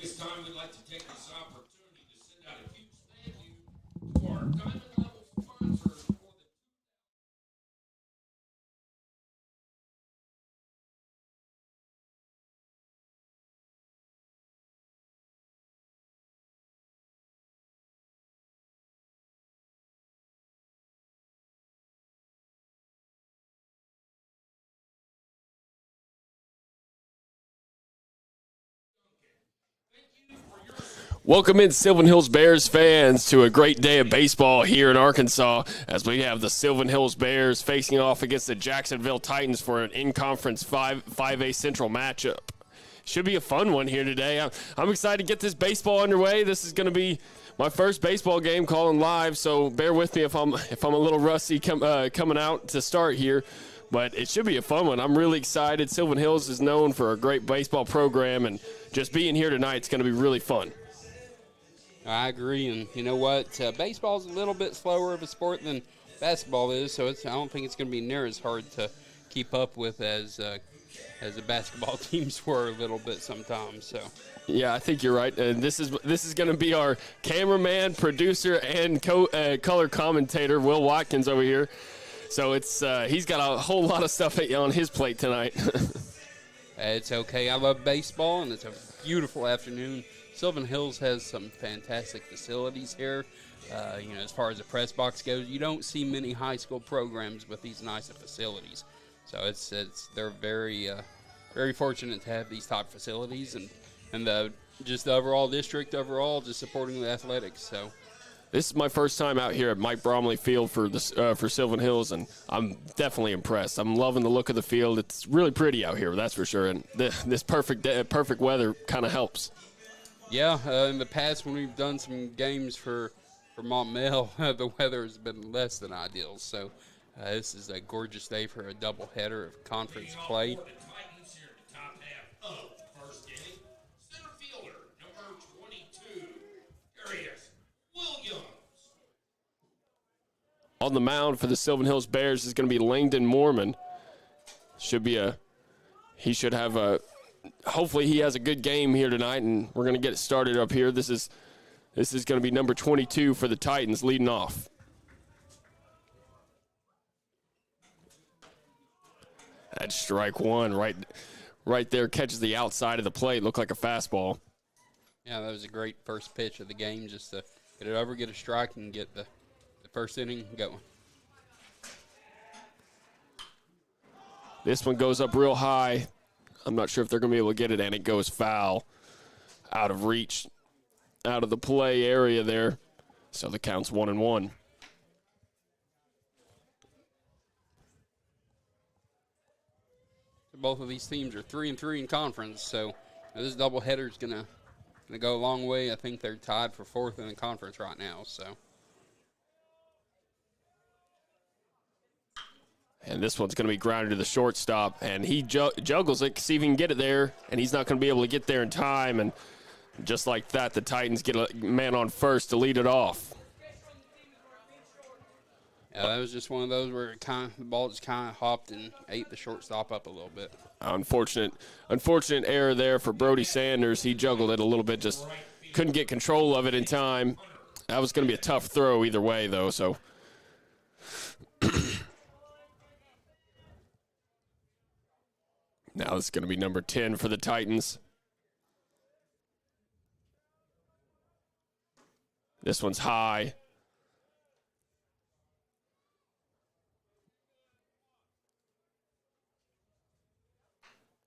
this time, we'd like to take this opportunity to send out a huge thank you to our Diamond Level sponsors for the Welcome in, Sylvan Hills Bears fans, to a great day of baseball here in Arkansas as we have the Sylvan Hills Bears facing off against the Jacksonville Titans for an in-conference 5A Central matchup. Should be a fun one here today. I'm excited to get this baseball underway. This is going to be my first baseball game calling live, so bear with me if I'm a little rusty coming out to start here. But it should be a fun one. I'm really excited. Sylvan Hills is known for a great baseball program, and just being here tonight is going to be really fun. I agree, and you know what? Baseball's a little bit slower of a sport than basketball is, so I don't think it's going to be near as hard to keep up with as the basketball teams were a little bit sometimes. So. Yeah, I think you're right. And this is going to be our cameraman, producer, and color commentator, Will Watkins, over here. So he's got a whole lot of stuff on his plate tonight. It's okay. I love baseball, and it's a beautiful afternoon. Sylvan Hills has some fantastic facilities here. As far as the press box goes, you don't see many high school programs with these nice facilities. So they're very very fortunate to have these top facilities, and the overall district just supporting the athletics. So this is my first time out here at Mike Bromley Field for Sylvan Hills, and I'm definitely impressed. I'm loving the look of the field. It's really pretty out here, that's for sure. And this perfect weather kind of helps. Yeah, in the past when we've done some games for Montmel, the weather has been less than ideal. So this is a gorgeous day for a doubleheader of conference play. On the mound for the Sylvan Hills Bears is going to be Langdon Mormon. Hopefully he has a good game here tonight, and we're going to get it started up here. This is going to be number 22 for the Titans leading off. That's strike one right there, catches the outside of the plate. Looked like a fastball. Yeah, that was a great first pitch of the game, just to get it over, get a strike, and get the first inning going. This one goes up real high. I'm not sure if they're going to be able to get it, and it goes foul, out of reach, out of the play area there. So the count's 1-1. Both of these teams are 3-3 in conference, so this doubleheader is gonna go a long way. I think they're tied for fourth in the conference right now. So. And this one's going to be grounded to the shortstop, and he juggles it, see if he can get it there, and he's not going to be able to get there in time. And just like that, the Titans get a man on first to lead it off. Yeah, that was just one of those where the ball just kind of hopped and ate the shortstop up a little bit. Unfortunate error there for Brody Sanders. He juggled it a little bit, just couldn't get control of it in time. That was going to be a tough throw either way, though, so. Now it's going to be number 10 for the Titans. This one's high.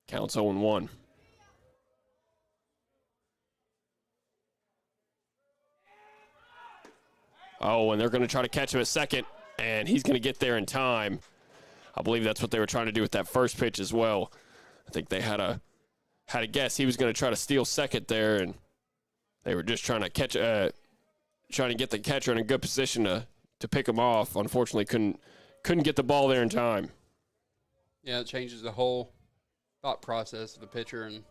Counts 0-1. Oh, and they're going to try to catch him at second, and he's going to get there in time. I believe that's what they were trying to do with that first pitch as well. I think they had a guess he was going to try to steal second there, and they were just trying to get the catcher in a good position to pick him off. Unfortunately, couldn't get the ball there in time. Yeah, it changes the whole thought process of the pitcher in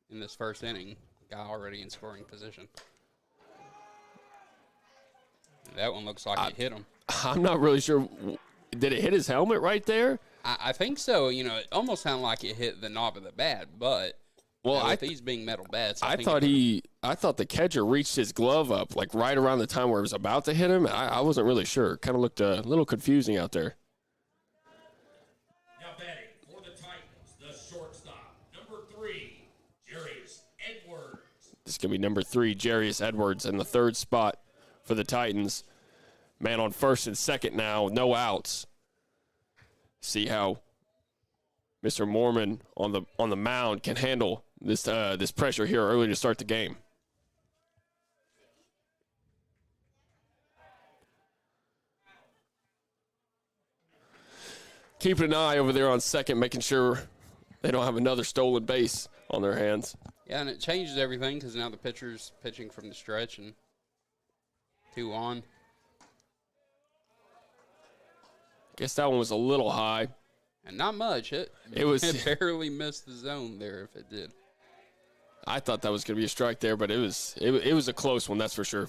this first inning. Guy already in scoring position. That one looks like it hit him. I'm not really sure. Did it hit his helmet right there? I think so. It almost sounded like it hit the knob of the bat, but Well, with these being metal bats, I thought the catcher reached his glove up like right around the time where it was about to hit him. I wasn't really sure. Kind of looked a little confusing out there. Now batting for the Titans, the shortstop, number 3, Jarius Edwards. This is going to be number 3, Jarius Edwards, in the third spot for the Titans. Man on first and second now, no outs. See how Mr. Mormon on the mound can handle this pressure here early to start the game. Keeping an eye over there on second, making sure they don't have another stolen base on their hands. Yeah, and it changes everything because now the pitcher's pitching from the stretch and 2 on. Guess that one was a little high. And not much. It barely missed the zone there if it did. I thought that was going to be a strike there, but it was a close one, that's for sure.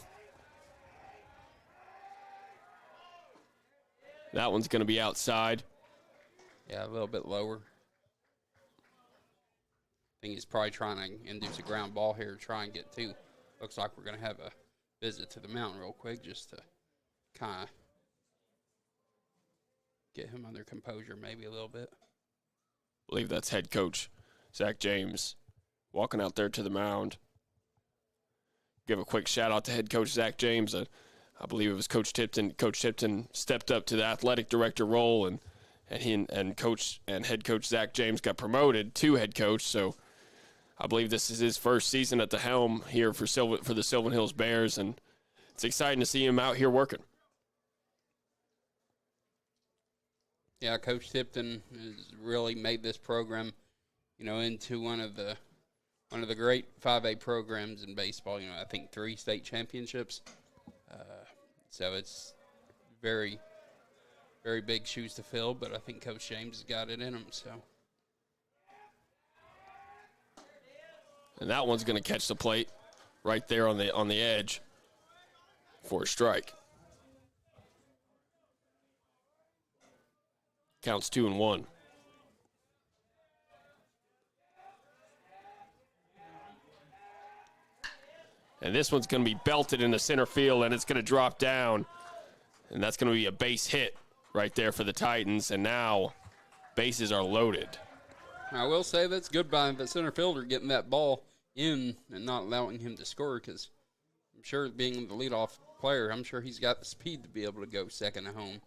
That one's going to be outside. Yeah, a little bit lower. I think he's probably trying to induce a ground ball here to try and get 2. Looks like we're going to have a visit to the mound real quick just to kind of get him under composure maybe a little bit. I believe that's head coach Zach James walking out there to the mound. Give a quick shout out to head coach Zach James. I believe it was Coach Tipton. Coach Tipton stepped up to the athletic director role, and he and coach and head coach Zach James got promoted to head coach. So I believe this is his first season at the helm here for the Sylvan Hills Bears, and it's exciting to see him out here working. Yeah, Coach Tipton has really made this program, into one of the great 5A programs in baseball. I think 3 state championships. So it's very, very big shoes to fill, but I think Coach James has got it in him. So, and that one's going to catch the plate right there on the edge for a strike. Counts 2-1. And this one's going to be belted into center field, and it's going to drop down. And that's going to be a base hit right there for the Titans. And now bases are loaded. I will say that's good by the center fielder getting that ball in and not allowing him to score, because I'm sure being the leadoff player, I'm sure he's got the speed to be able to go second at home.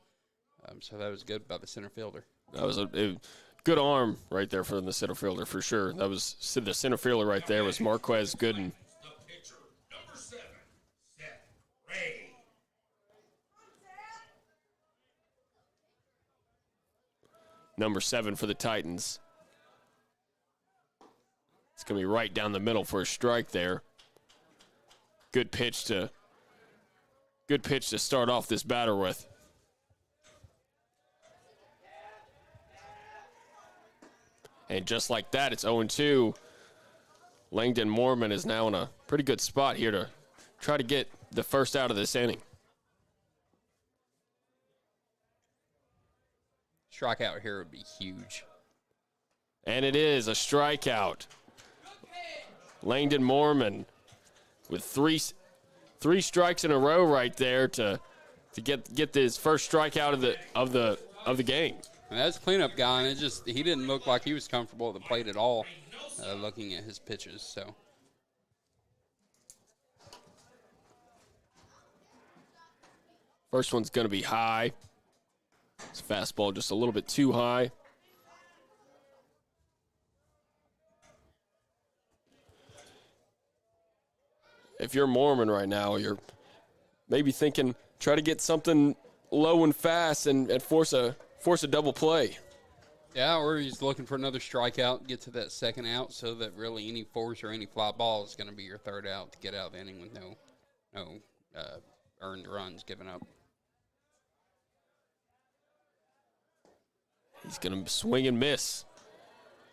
So that was good by the center fielder. That was a good arm right there from the center fielder for sure. That was the center fielder right there was Marquez Gooden. The pitcher, number 7, Seth Ray. Number 7 for the Titans. It's going to be right down the middle for a strike there. Good pitch to start off this batter with. And just like that, it's 0-2. Langdon Mormon is now in a pretty good spot here to try to get the first out of this inning. Strikeout here would be huge. And it is a strikeout. Langdon Mormon with three strikes in a row right there to get this first strikeout of the game. And that's a cleanup guy, and he didn't look like he was comfortable at the plate at all, looking at his pitches. So first one's going to be high. It's fastball just a little bit too high. If you're Mormon right now, you're maybe thinking, try to get something low and fast and force a double play. Yeah, or he's looking for another strikeout, get to that second out, so that really any force or any fly ball is going to be your third out to get out of the inning with no earned runs given up. He's going to swing and miss.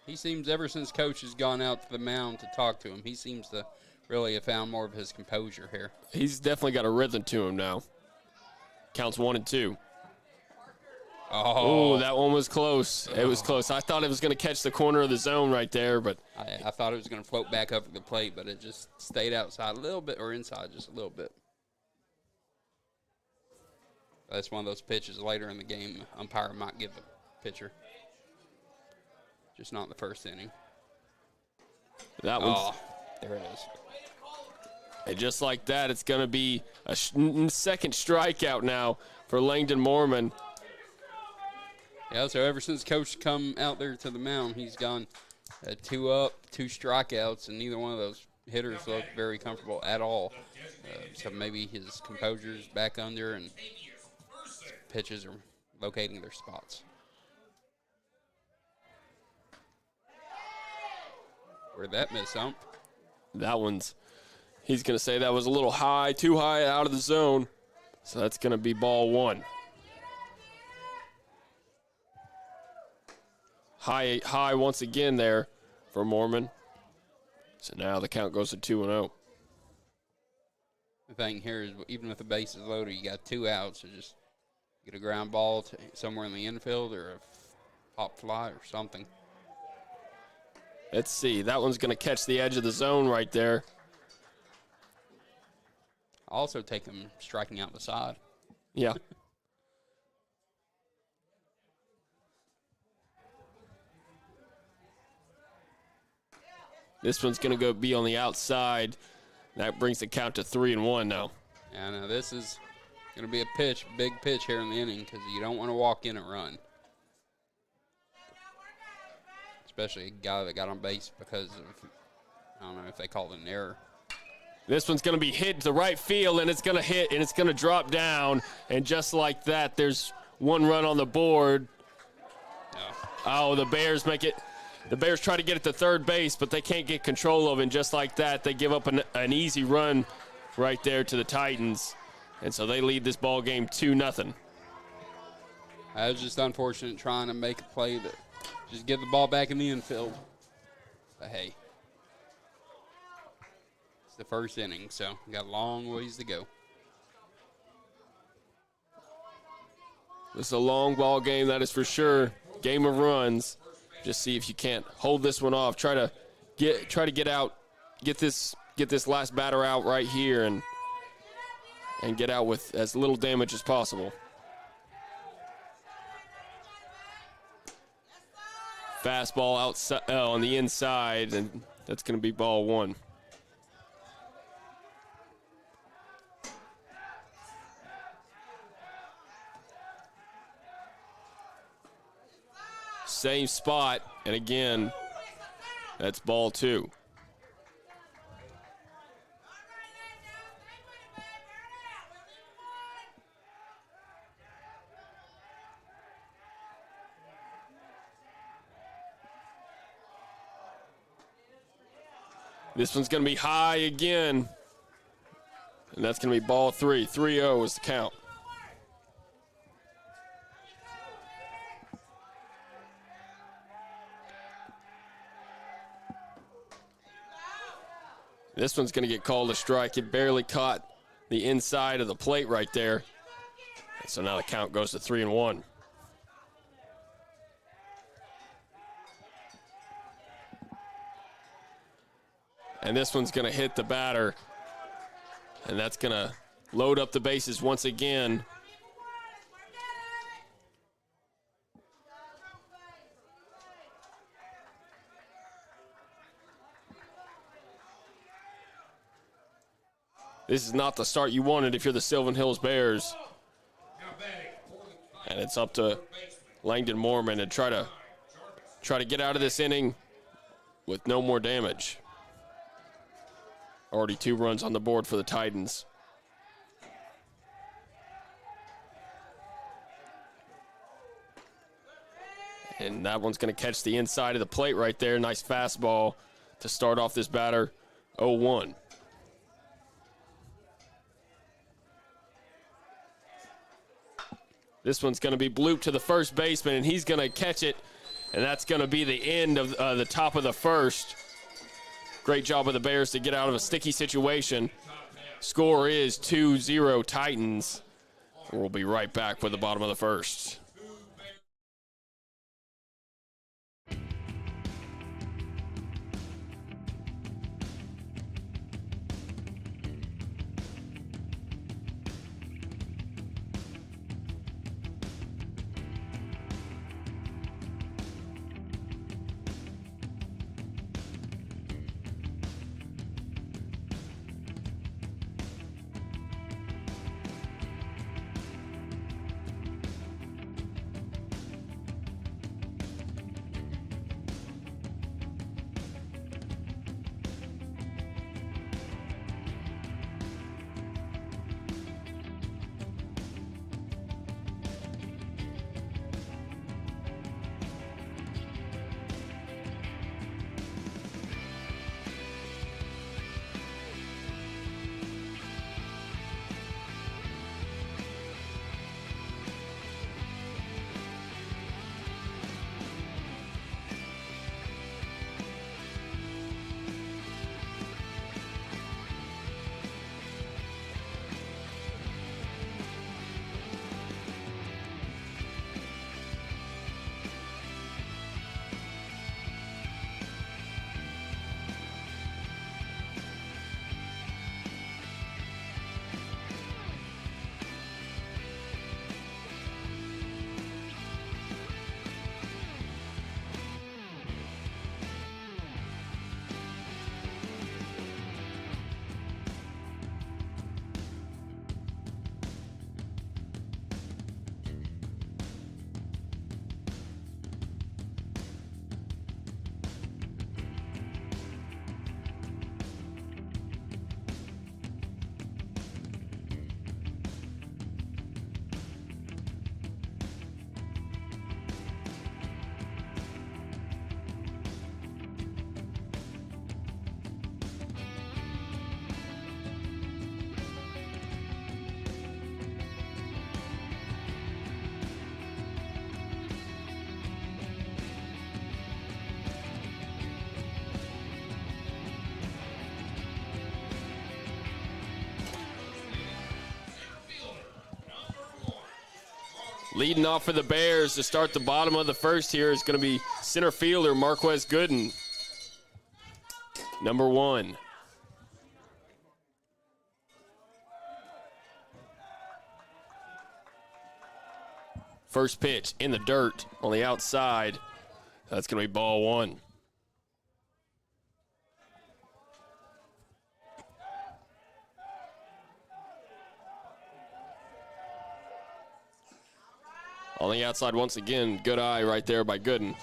He seems, ever since Coach has gone out to the mound to talk to him, he seems to really have found more of his composure here. He's definitely got a rhythm to him now. Counts 1-2. Oh, that one was close. It was close. I thought it was going to catch the corner of the zone right there, but I thought it was going to float back up the plate, but it just stayed outside a little bit or inside just a little bit. That's one of those pitches later in the game umpire might give a pitcher. Just not in the first inning. that one's There it is. and just like that, it's going to be a second strikeout now for Langdon Mormon. Yeah, so ever since Coach come out there to the mound, he's gone 2 up, 2 strikeouts, and neither one of those hitters look very comfortable at all. So maybe his composure's back under and pitches are locating their spots. Where'd that miss, Ump? That one's, he's going to say that was a little high, too high out of the zone. So that's going to be ball 1. High once again there for Mormon. So now the count goes to 2-0. The thing here is, even with the bases loaded, you got 2 outs, so just get a ground ball to somewhere in the infield or a pop fly or something. Let's see. That one's going to catch the edge of the zone right there. Also take him striking out the side. Yeah. This one's going to be on the outside. That brings the count to 3-1 now. Yeah, now this is going to be a pitch, big pitch here in the inning because you don't want to walk in and run. Especially a guy that got on base because of, I don't know if they called it an error. This one's going to be hit to right field, and it's going to hit, and it's going to drop down. And just like that, there's 1 run on the board. Oh, the Bears make it. The Bears try to get it to third base, but they can't get control of it. And just like that, they give up an easy run right there to the Titans. And so they lead this ball game 2-0. I was just unfortunate trying to make a play that just get the ball back in the infield. But hey, it's the first inning, so we got a long ways to go. This is a long ball game, that is for sure. Game of runs. Just see if you can't hold this one off. Try to get out, get this last batter out right here, and get out with as little damage as possible. Fastball outside on the inside, and that's going to be ball 1. Same spot, and again, that's ball 2. This one's going to be high again, and that's going to be ball 3. 3-0 is the count. This one's going to get called a strike. It barely caught the inside of the plate right there. And so now the count goes to 3-1. And this one's going to hit the batter. And that's going to load up the bases once again. This is not the start you wanted if you're the Sylvan Hills Bears. And it's up to Langdon Mormon to try to get out of this inning with no more damage. Already 2 runs on the board for the Titans. And that one's going to catch the inside of the plate right there. Nice fastball to start off this batter. 0-1. This one's going to be blooped to the first baseman, and he's going to catch it, and that's going to be the end of the top of the first. Great job of the Bears to get out of a sticky situation. Score is 2-0 Titans. We'll be right back with the bottom of the first. Leading off for the Bears to start the bottom of the first here is going to be center fielder Marquez Gooden, number 1. First pitch in the dirt on the outside. That's going to be ball 1. On the outside once again, good eye right there by Gooden.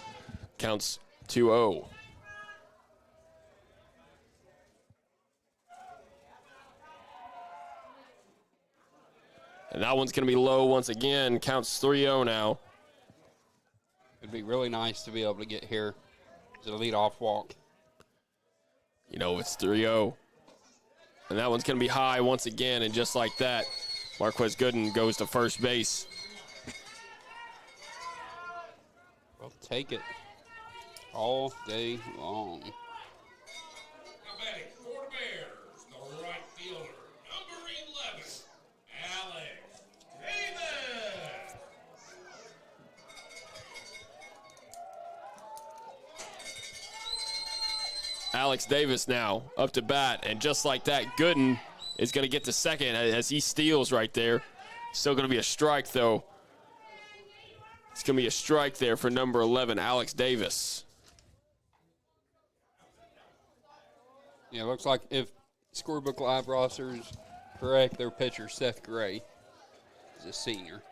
Counts 2-0. And that one's going to be low once again. Counts 3-0 now. It'd be really nice to be able to get here as a leadoff walk. You know, it's 3-0. And that one's going to be high once again. And just like that, Marquez Gooden goes to first base. Well, take it all day long. Now batting for the Bears, the right fielder, number 11, Alex Davis. Alex Davis now up to bat. And just like that, Gooden is going to get to second as he steals right there. Still going to be a strike, though. It's going to be a strike there for number 11, Alex Davis. Yeah, it looks like if Scorebook Live roster is correct, their pitcher, Seth Gray, is a senior.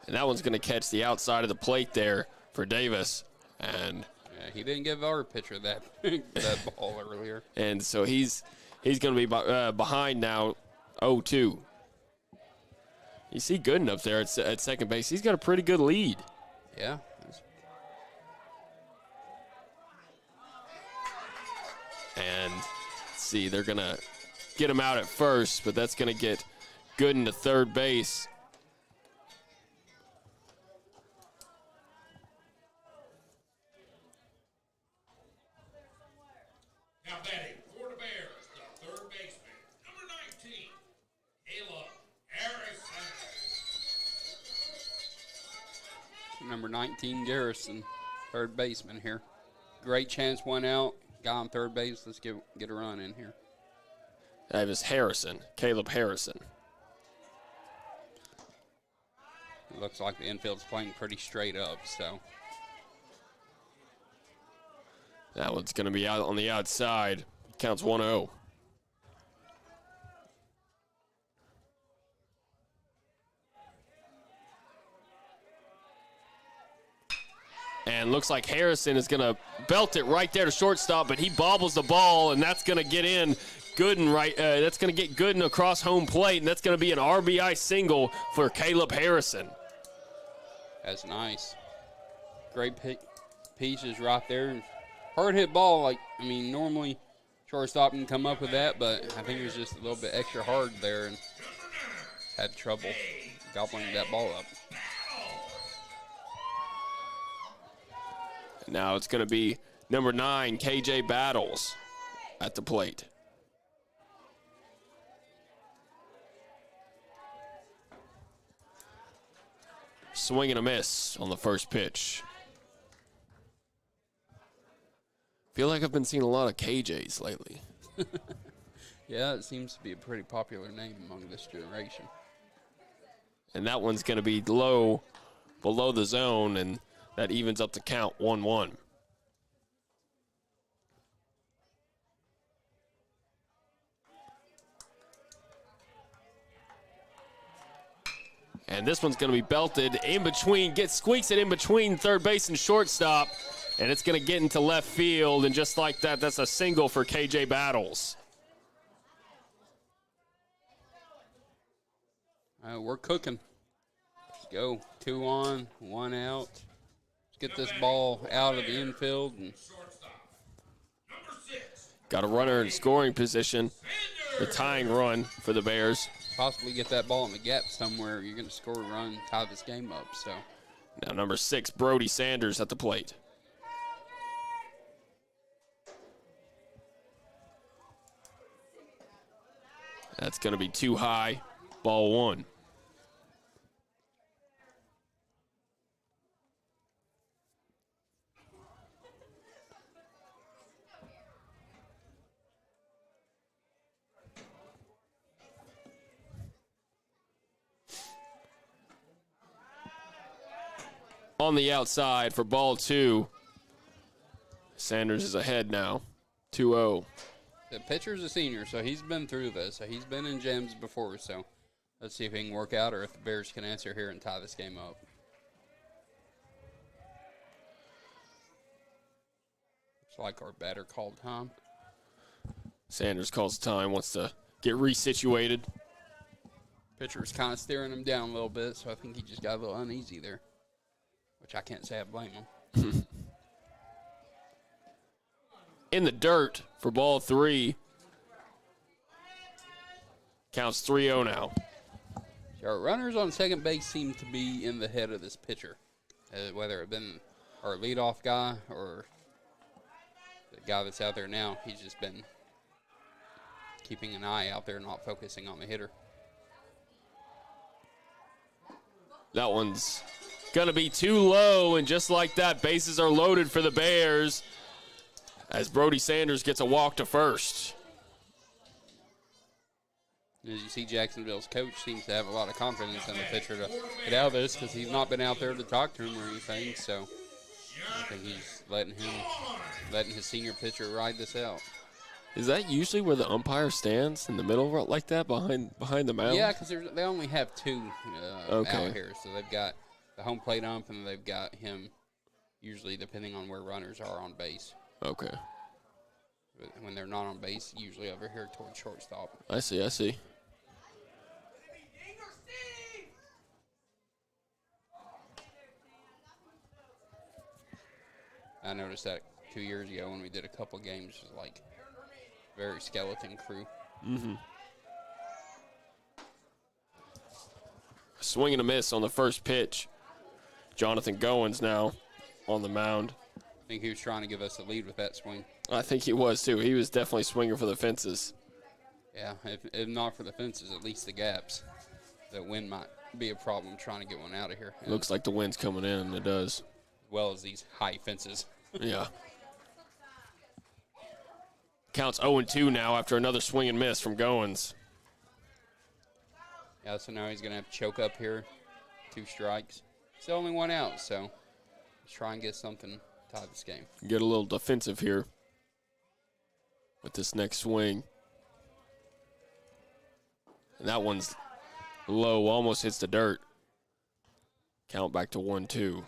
And that one's going to catch the outside of the plate there for Davis. And yeah, he didn't give our pitcher that that ball earlier. And so he's going to be behind now 0-2. You see Gooden up there at second base. He's got a pretty good lead. Yeah. And let's see, they're going to get him out at first, but that's going to get Gooden to third base. Now batting for the Bears, the third baseman, number 19, Caleb Harrison. Number 19, Garrison, third baseman here. Great chance, one out. Guy on third base. Let's get a run in here. That is Harrison, Caleb Harrison. It looks like the infield's playing pretty straight up, so. That one's going to be out on the outside. Counts 1-0. And looks like Harrison is going to belt it right there to shortstop, but he bobbles the ball, and that's going to get in Gooden right. That's going to get Gooden across home plate, and that's going to be an RBI single for Caleb Harrison. That's nice. Great pieces right there. Hard hit ball, normally shortstop can come up with that, but I think it was just a little bit extra hard there and had trouble gobbling that ball up. Now it's going to be number 9, KJ Battles, at the plate. Swing and a miss on the first pitch. Feel like I've been seeing a lot of KJs lately. Yeah, it seems to be a pretty popular name among this generation. And that one's going to be low, below the zone, and that evens up the count 1-1. And this one's going to be belted in between, squeaks it in between third base and shortstop. And it's going to get into left field, and just like that, that's a single for KJ Battles. We're cooking. Let's go. 2 on, 1 out. Let's get this ball out of the infield. And got a runner in scoring position. The tying run for the Bears. Possibly get that ball in the gap somewhere. You're going to score a run, tie this game up. So Now number 6, Brody Sanders at the plate. That's going to be too high. Ball 1. On the outside for ball 2. Sanders is ahead now, 2-0. The pitcher's a senior, so he's been through this. So he's been in gems before, so let's see if he can work out or if the Bears can answer here and tie this game up. Looks like our batter called time. Sanders calls time, wants to get resituated. Pitcher's kind of staring him down a little bit, so I think he just got a little uneasy there, which I can't say I blame him. In the dirt for ball 3. Counts 3-0 now. So our runners on second base seem to be in the head of this pitcher, whether it been our leadoff guy or the guy that's out there now. He's just been keeping an eye out there, not focusing on the hitter. That one's going to be too low, and just like that, bases are loaded for the Bears as Brody Sanders gets a walk to first. As you see, Jacksonville's coach seems to have a lot of confidence in the pitcher to get out of this because he's not been out there to talk to him or anything. So I think he's letting his senior pitcher ride this out. Is that usually where the umpire stands, in the middle like that, behind the mound? Yeah, because they only have 2 out here. So they've got the home plate ump and they've got him, usually depending on where runners are on base. Okay. When they're not on base, usually over here towards shortstop. I see. I noticed that 2 years ago when we did a couple games, it was like very skeleton crew. Mm-hmm. Swing and a miss on the first pitch. Jonathan Goins now on the mound. I think he was trying to give us a lead with that swing. I think he was, too. He was definitely swinging for the fences. Yeah, if not for the fences, at least the gaps. The wind might be a problem trying to get one out of here. Looks like the wind's coming in, it does. As well as these high fences. Yeah. Counts 0-2 now after another swing and miss from Goins. Yeah, so now he's going to have to choke up here. 2 strikes. Still only 1 out, so let's try and get something tie this game. Get a little defensive here with this next swing. And that one's low, almost hits the dirt. Count back to 1-2.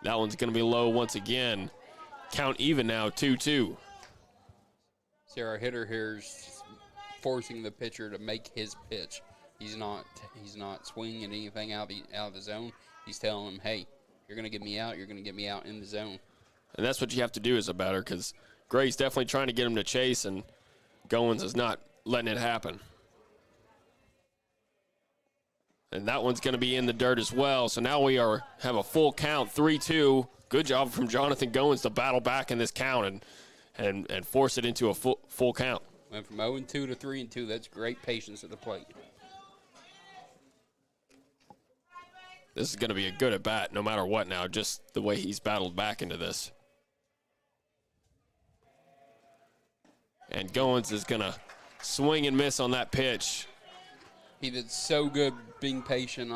That one's going to be low once again. Count even now, 2-2. See, our hitter here is forcing the pitcher to make his pitch. He's not swinging anything out of the zone. He's telling him, hey, you're going to get me out. You're going to get me out in the zone. And that's what you have to do as a batter, because Gray's definitely trying to get him to chase, and Goins is not letting it happen. And that one's going to be in the dirt as well. So now we have a full count, 3-2. Good job from Jonathan Goins to battle back in this count and force it into a full count. Went from 0-2 to 3-2. That's great patience at the plate. This is going to be a good at bat no matter what now, just the way he's battled back into this. And Goins is going to swing and miss on that pitch. He did so good being patient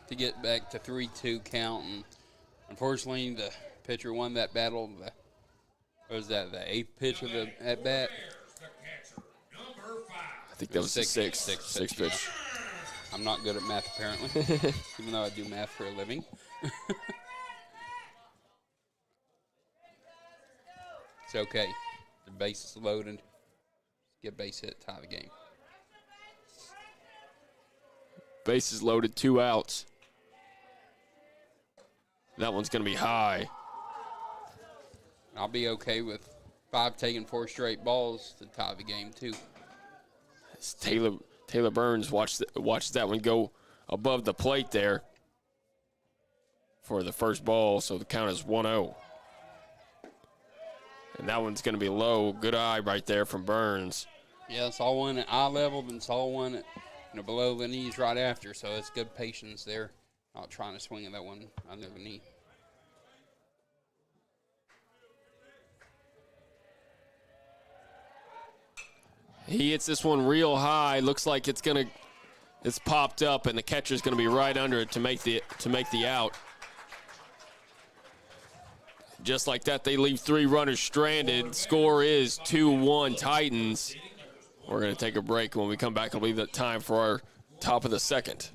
to get back to 3-2 count, and unfortunately the pitcher won that battle. The 8th pitch of the at bat? I think that was the sixth pitch. Yeah. I'm not good at math apparently, even though I do math for a living. It's okay. The base is loaded. Get base hit, tie the game. Bases loaded, 2 outs. That one's going to be high. I'll be okay with 5 taking 4 straight balls to tie the game, too. As Taylor Burns watches that one go above the plate there for the first ball, so the count is 1-0. And that one's going to be low. Good eye right there from Burns. Yeah, saw one at eye level, then saw one at, below the knees right after, so it's good patience there. Not trying to swing at that one under the knee. He hits this one real high. Looks like it's popped up, and the catcher's going to be right under it to make the out. Just like that, they leave 3 runners stranded. Score is 2-1 Titans. We're going to take a break. When we come back, it'll be the time for our top of the second.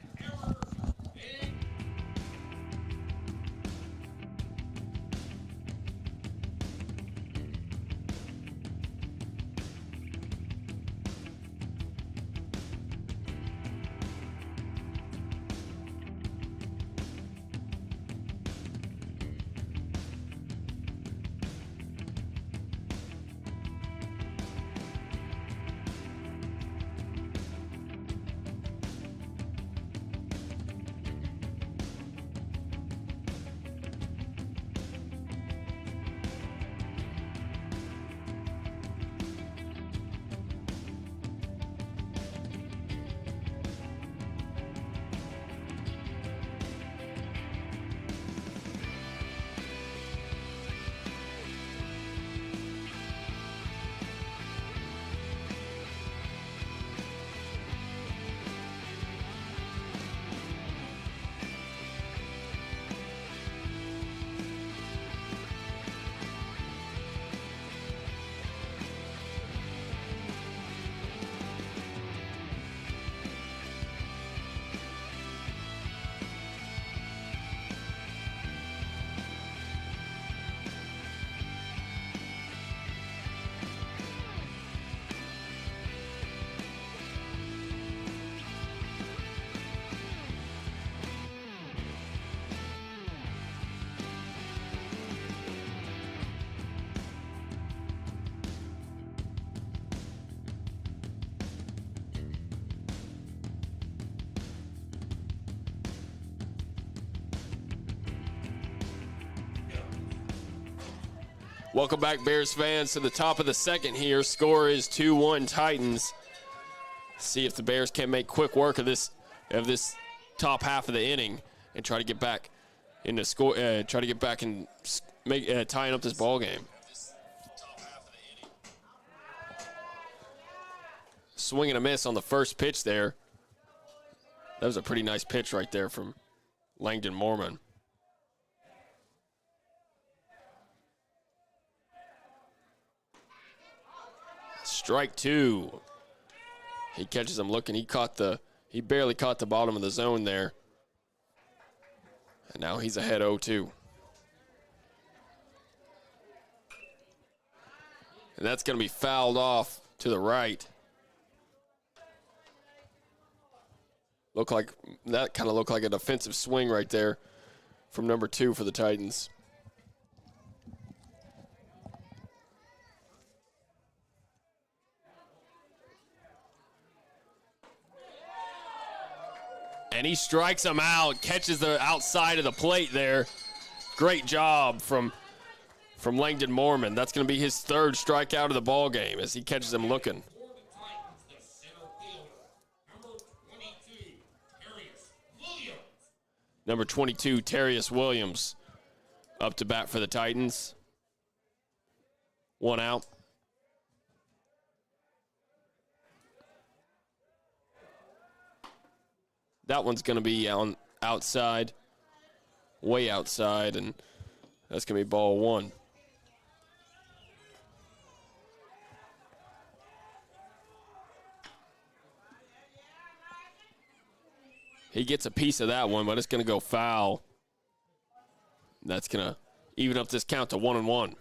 Welcome back, Bears fans, to the top of the second here. Score is 2-1 Titans. See if the Bears can make quick work of this top half of the inning and try to get back in the score. Try to get back and tying up this ball game. Swing and a miss on the first pitch there. That was a pretty nice pitch right there from Langdon Mormon. Strike 2. He catches him looking. He barely caught the bottom of the zone there. And now he's ahead 0-2. And that's going to be fouled off to the right. That kind of looked like a defensive swing right there from number 2 for the Titans. And he strikes him out, catches the outside of the plate there. Great job from Langdon Mormon. That's going to be his 3rd strikeout of the ball game as he catches him looking. Number 22, Terrius Williams, up to bat for the Titans. 1 out. That one's going to be on outside, way outside, and that's going to be ball 1. He gets a piece of that one, but it's going to go foul. That's going to even up this count to 1-1.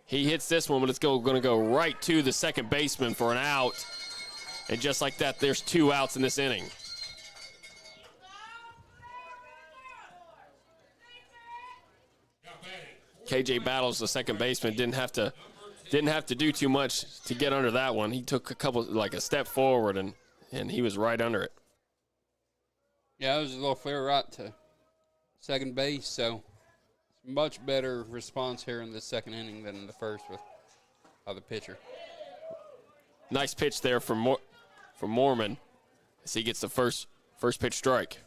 He hits this one, but it's going to go right to the second baseman for an out. And just like that, there's 2 outs in this inning. KJ Battles, the second baseman, didn't have to do too much to get under that one. He took a step forward, and he was right under it. Yeah, it was a little flare right to second base, so much better response here in the second inning than in the first with the pitcher. Nice pitch there from Mormon as he gets the first pitch strike.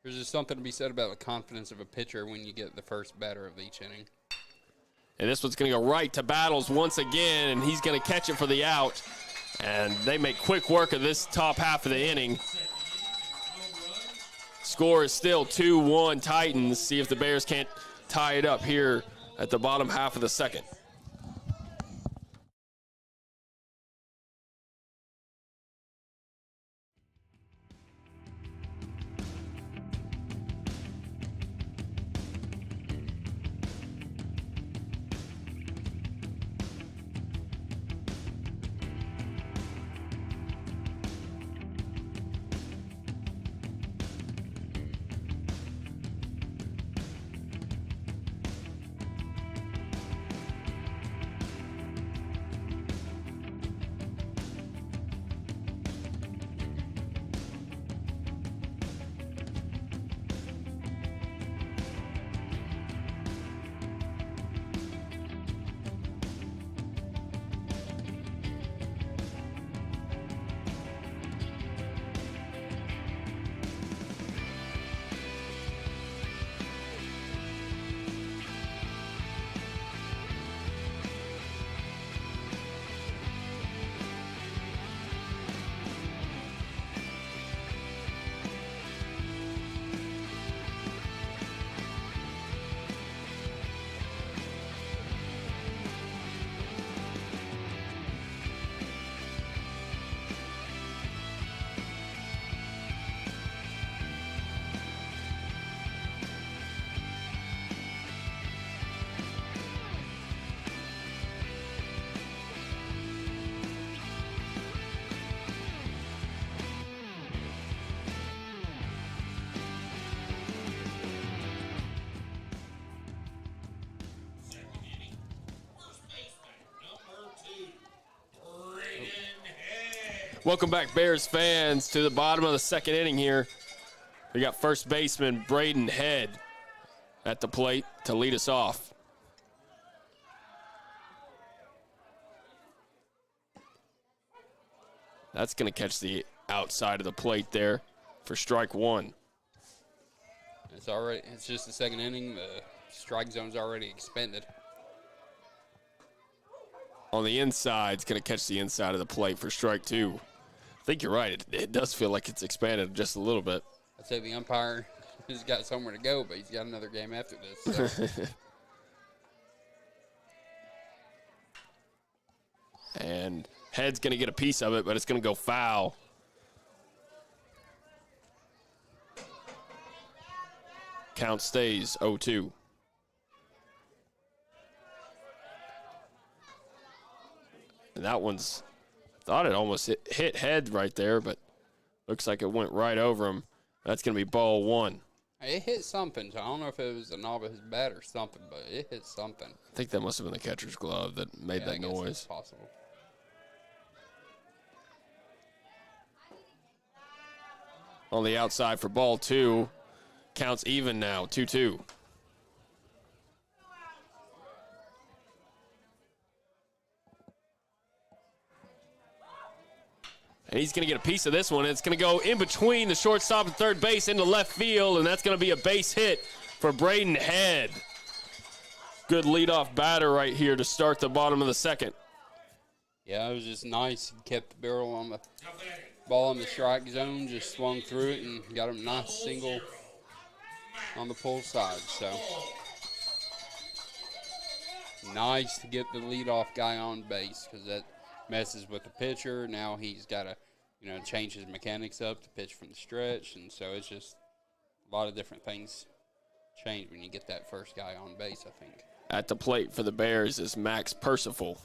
There's just something to be said about the confidence of a pitcher when you get the first batter of each inning. And this one's going to go right to Battles once again, and he's going to catch it for the out. And they make quick work of this top half of the inning. Score is still 2-1 Titans. See if the Bears can't tie it up here at the bottom half of the second. Welcome back, Bears fans, to the bottom of the second inning here. We got first baseman Braden Head at the plate to lead us off. That's going to catch the outside of the plate there for strike one. It's just the second inning. The strike zone's already expanded. On the inside, it's going to catch the inside of the plate for strike two. I think you're right. It does feel like it's expanded just a little bit. I'd say the umpire has got somewhere to go, but he's got another game after this. So. And Head's going to get a piece of it, but it's going to go foul. Count stays 0-2. And that one's, I thought it almost hit Head right there, but looks like it went right over him. That's going to be ball one. It hit something. So I don't know if it was the knob of his bat or something, but it hit something. I think that must have been the catcher's glove that made that noise. That's possible. On the outside for ball two. Counts even now, 2-2. And he's going to get a piece of this one. It's going to go in between the shortstop and third base into left field, and that's going to be a base hit for Braden Head. Good leadoff batter right here to start the bottom of the second. Yeah, it was just nice. He kept the barrel on the ball in the strike zone, just swung through it and got him a nice single on the pull side. So nice to get the leadoff guy on base because that messes with the pitcher. Now he's got to, change his mechanics up to pitch from the stretch, and so it's just a lot of different things change when you get that first guy on base, I think. At the plate for the Bears is Max Percival.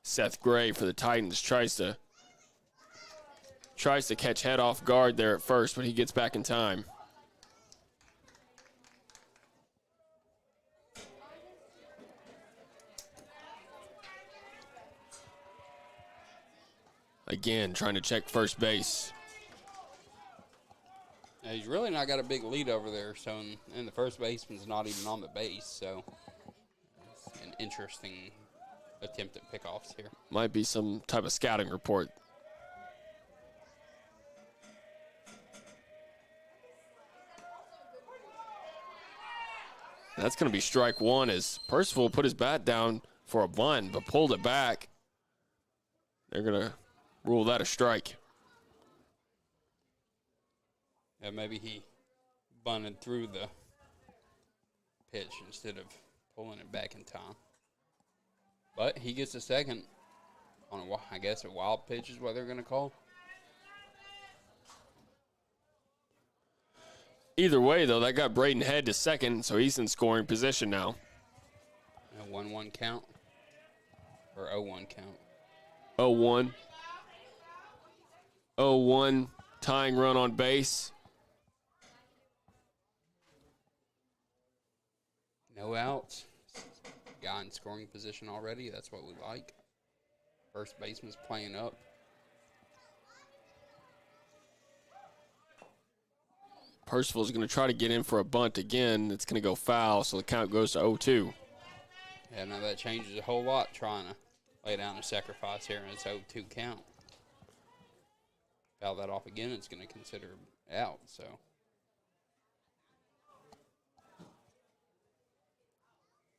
Seth Gray for the Titans tries to catch head off guard there at first, but he gets back in time. Again, trying to check first base. Yeah, he's really not got a big lead over there, so and the first baseman's not even on the base, so it's an interesting attempt at pickoffs here. Might be some type of scouting report. That's going to be strike one as Percival put his bat down for a bunt, but pulled it back. They're going to rule that a strike. Yeah, maybe he bunted through the pitch instead of pulling it back in time. But he gets a second on, I guess, a wild pitch is what they're going to call. Either way, though, that got Braden Head to second, so he's in scoring position now. A 1-1 count or 0-1 count. 0-1. 0-1 tying run on base. No outs. Guy in scoring position already. That's what we like. First baseman's playing up. Percival's going to try to get in for a bunt again. It's going to go foul, so the count goes to 0-2. Yeah, now that changes a whole lot trying to lay down a sacrifice here, and it's 0-2 count. Foul that off again, it's going to consider out, so.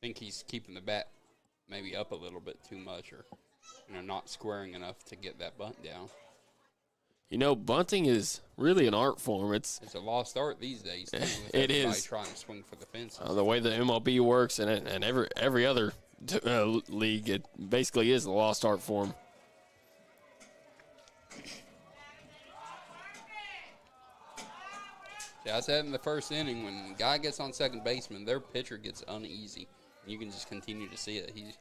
I think he's keeping the bat maybe up a little bit too much or, not squaring enough to get that bunt down. Bunting is really an art form. It's a lost art these days, too, with it everybody is. trying to swing for the fences. The way the MLB works and every other league, it basically is a lost art form. Yeah, I said in the first inning, when a guy gets on second baseman, their pitcher gets uneasy. You can just continue to see it. He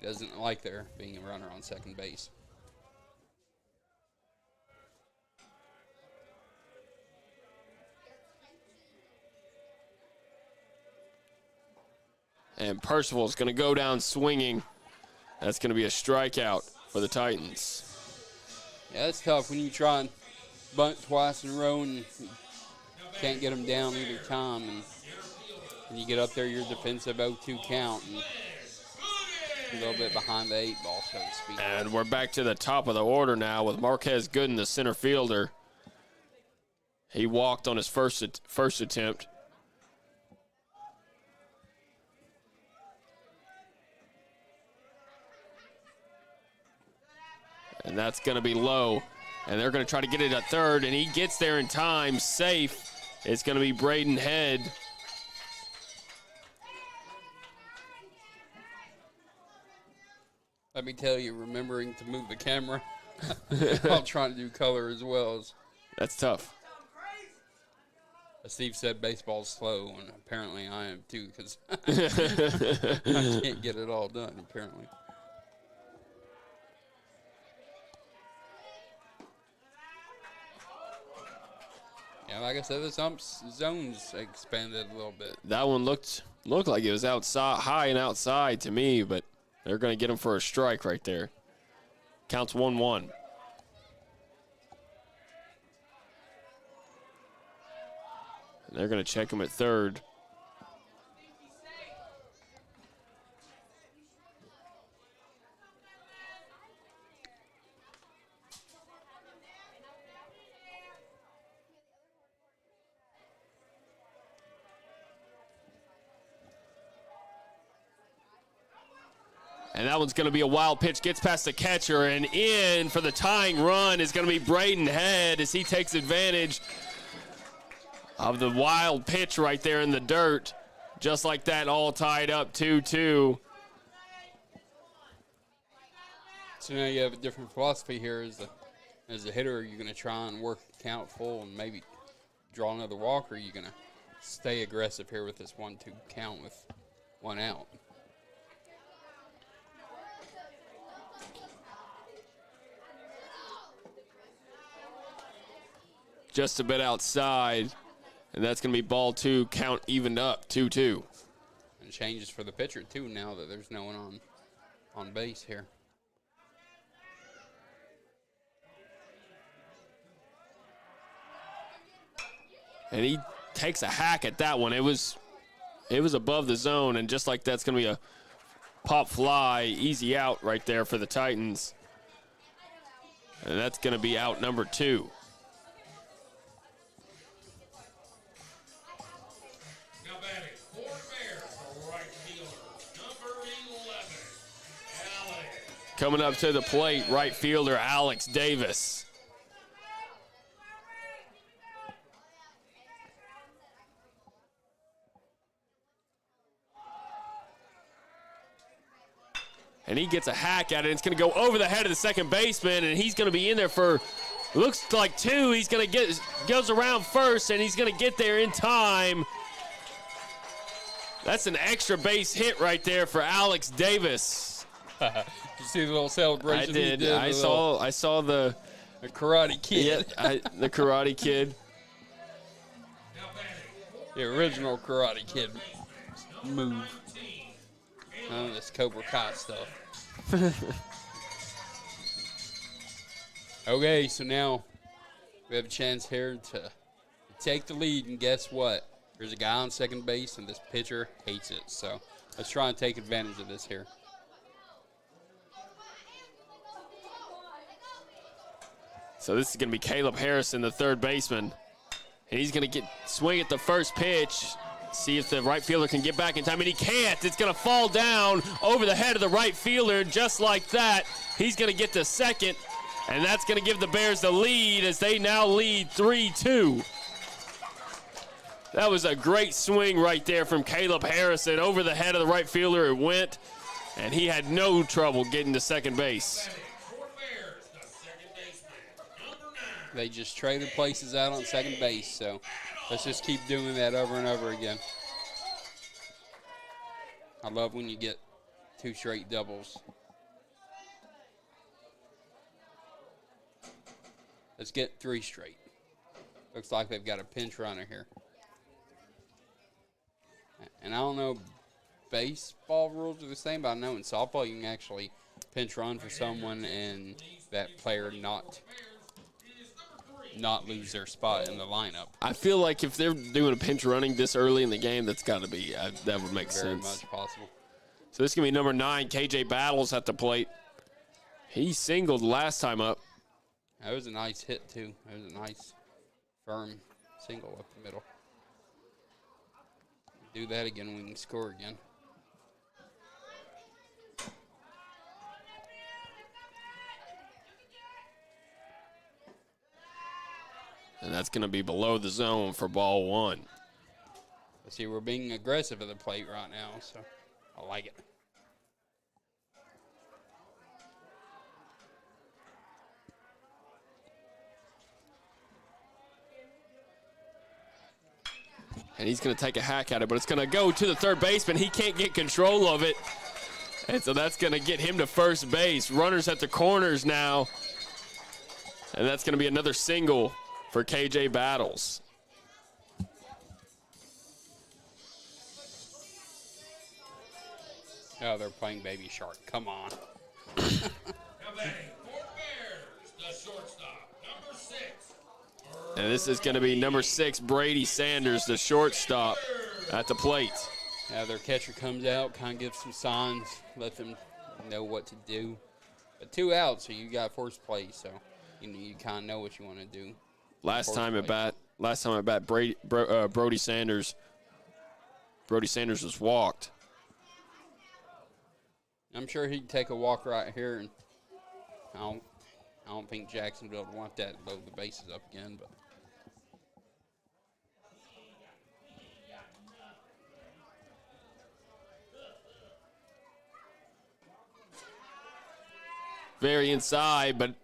doesn't like there being a runner on second base. And Percival's going to go down swinging. That's going to be a strikeout for the Titans. Yeah, it's tough when you try and bunt twice in a row and can't get them down either time. And when you get up there, you're defensive 0-2 count. And a little bit behind the 8 ball, so to speak. And we're back to the top of the order now with Marquez Gooden, the center fielder. He walked on his first attempt. And that's going to be low. And they're going to try to get it at third, and he gets there in time, safe. It's going to be Braden Head. Let me tell you, remembering to move the camera while trying to do color as well. That's tough. Steve said baseball's slow, and apparently I am too, because I can't get it all done, apparently. Yeah, like I said, the zones expanded a little bit. That one looked like it was outside, high and outside to me, but they're going to get him for a strike right there. Counts 1-1. And they're going to check him at third. And that one's going to be a wild pitch. Gets past the catcher, and in for the tying run is going to be Braden Head as he takes advantage of the wild pitch right there in the dirt. Just like that, all tied up 2-2. So now you have a different philosophy here. As a hitter, you're going to try and work the count full and maybe draw another walk, or are you going to stay aggressive here with this 1-2 count with 1 out? Just a bit outside, and that's going to be ball 2, count evened up, 2-2. And changes for the pitcher, too, now that there's no one on base here. And he takes a hack at that one. It was above the zone, and just like that's going to be a pop fly, easy out right there for the Titans. And that's going to be out number 2. Now batting for the Bears, the right fielder, number 11, Alex. Coming up to the plate, right fielder Alex Davis. And he gets a hack at it. It's going to go over the head of the second baseman, and he's going to be in there for, looks like 2. He's going to goes around first, and he's going to get there in time. That's an extra base hit right there for Alex Davis. Did you see the little celebration? I did. I saw the Karate Kid. Yeah, the Karate Kid. The original Karate Kid move. None of this Cobra Kai stuff. Okay, so now we have a chance here to take the lead, and guess what? There's a guy on second base, and this pitcher hates it. So let's try and take advantage of this here. So this is going to be Caleb Harrison, the third baseman. And he's going to swing at the first pitch, see if the right fielder can get back in time, and he can't. It's going to fall down over the head of the right fielder just like that. He's going to get to second, and that's going to give the Bears the lead as they now lead 3-2. That was a great swing right there from Caleb Harrison. Over the head of the right fielder it went, and he had no trouble getting to second base. They just traded places out on second base, so let's just keep doing that over and over again. I love when you get 2 straight doubles. Let's get 3 straight. Looks like they've got a pinch runner here. And I don't know, baseball rules are the same, but I know in softball you can actually pinch run for someone and that player not lose their spot in the lineup. I feel like if they're doing a pinch running this early in the game, that's got to be, that would make Very sense. much possible. So this is going to be number 9, KJ Battles at the plate. He singled last time up. That was a nice hit, too. That was a nice, firm single up the middle. Do that again, we can score again. And that's going to be below the zone for ball 1. Let's see, we're being aggressive at the plate right now, so I like it. And he's going to take a hack at it, but it's going to go to the third baseman. He can't get control of it. And so that's going to get him to first base. Runners at the corners now. And that's going to be another single for KJ Battles. Oh, they're playing Baby Shark. Come on. Now batting for Bears, the shortstop, number 6. And this is going to be number 6, Brady Sanders, the shortstop at the plate. Yeah, their catcher comes out, kind of gives some signs, let them know what to do. But 2 outs, so you got first place, so you kind of know what you want to do. Last time at bat, Brody Sanders was walked. I'm sure he'd take a walk right here, and I don't think Jacksonville would want that load the bases up again, but. Very inside, but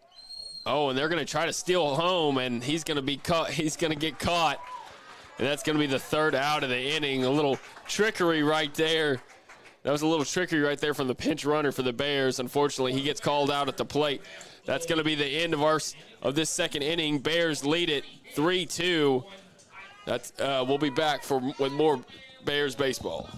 and they're going to try to steal home, and he's going to be caught. He's going to get caught. And that's going to be the third out of the inning. A little trickery right there. That was a little trickery right there from the pinch runner for the Bears. Unfortunately, he gets called out at the plate. That's going to be the end of this second inning. Bears lead it 3-2. We'll be back with more Bears baseball.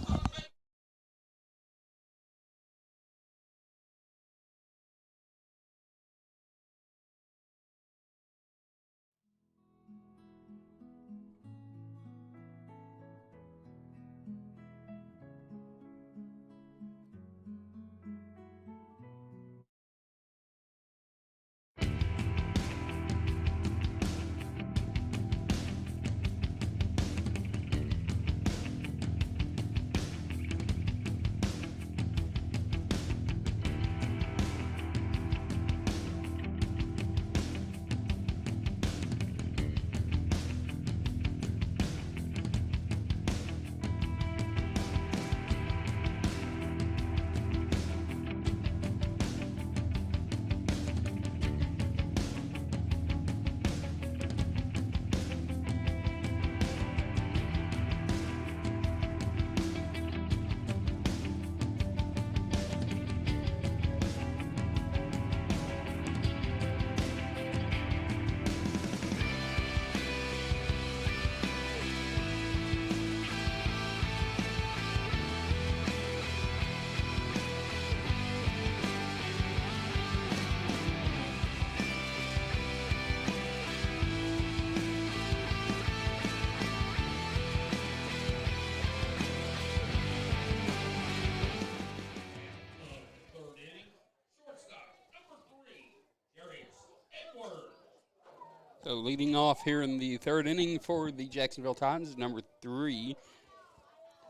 So leading off here in the third inning for the Jacksonville Titans is number 3,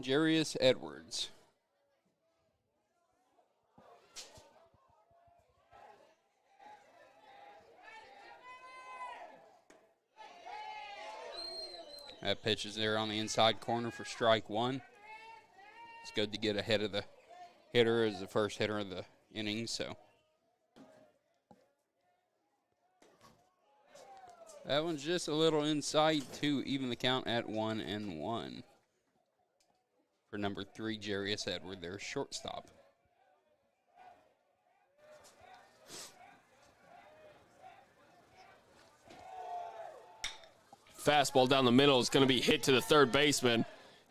Jarius Edwards. That pitch is there on the inside corner for strike 1. It's good to get ahead of the hitter as the first hitter of the inning, so. That one's just a little inside to even the count at 1-1 for number 3, Jarius Edward, their shortstop. Fastball down the middle is going to be hit to the third baseman,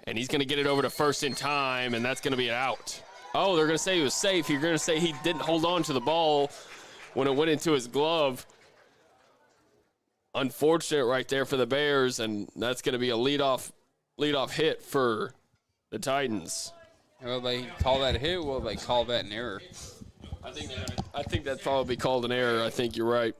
and he's going to get it over to first in time, and that's going to be an out. Oh, they're going to say he was safe. You're going to say he didn't hold on to the ball when it went into his glove. Unfortunate right there for the Bears, and that's going to be a leadoff hit for the Titans. Will they call that a hit, or will they call that an error? I think that's probably called an error. I think you're right.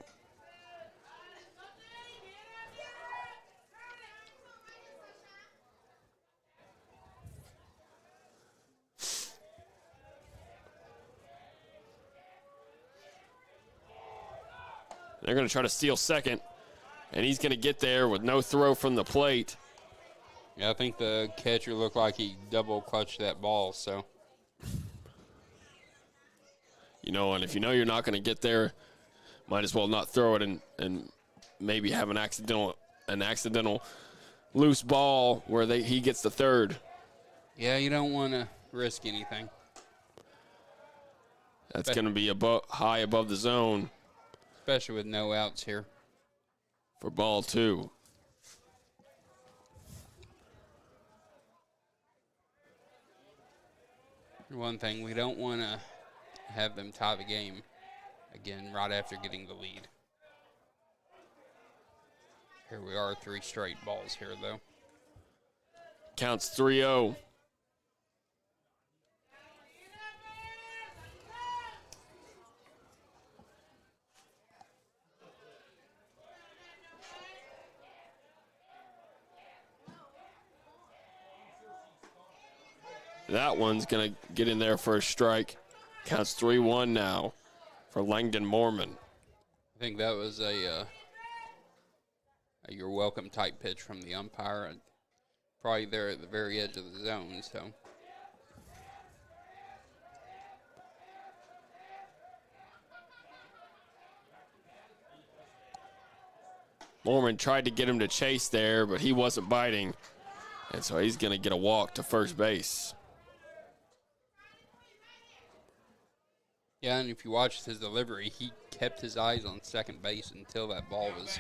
They're going to try to steal second, and he's going to get there with no throw from the plate. Yeah, I think the catcher looked like he double clutched that ball, so. You know, and if you know you're not going to get there, might as well not throw it and maybe have an accidental loose ball where he gets the third. Yeah, you don't want to risk anything. That's going to be high above the zone. Especially with no outs here. For ball 2. One thing, we don't want to have them tie the game again right after getting the lead. Here we are, 3 straight balls here, though. Counts 3-0. That one's going to get in there for a strike. Counts 3-1 now for Langdon Mormon. I think that was a you're welcome type pitch from the umpire. And probably there at the very edge of the zone, so. Mormon tried to get him to chase there, but he wasn't biting. And so he's going to get a walk to first base. Yeah, and if you watched his delivery, he kept his eyes on second base until that ball was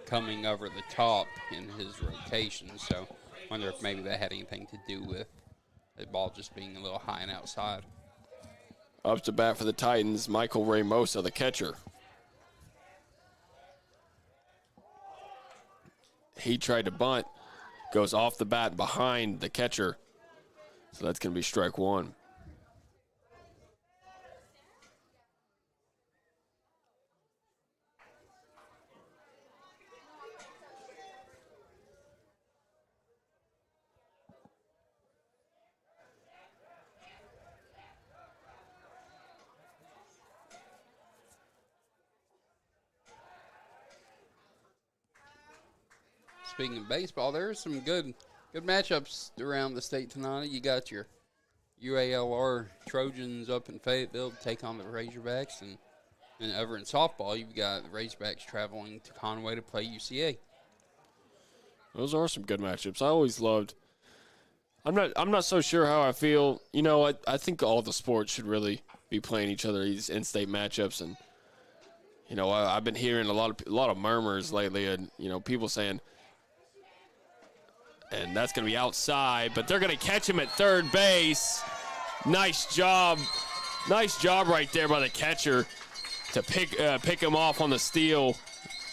coming over the top in his rotation. So I wonder if maybe that had anything to do with the ball just being a little high and outside. Up to bat for the Titans, Michael Reymosa, the catcher. He tried to bunt, goes off the bat behind the catcher. So that's going to be strike one. Speaking of baseball, there's some good matchups around the state tonight. You got your UALR Trojans up in Fayetteville to take on the Razorbacks, and over in softball, you've got the Razorbacks traveling to Conway to play UCA. Those are some good matchups. I always loved. I'm not so sure how I feel. You know, I think all the sports should really be playing each other these in-state matchups, and you know, I've been hearing a lot of murmurs lately, and you know, people saying. And that's going to be outside, but they're going to catch him at third base. Nice job right there by the catcher to pick him off on the steal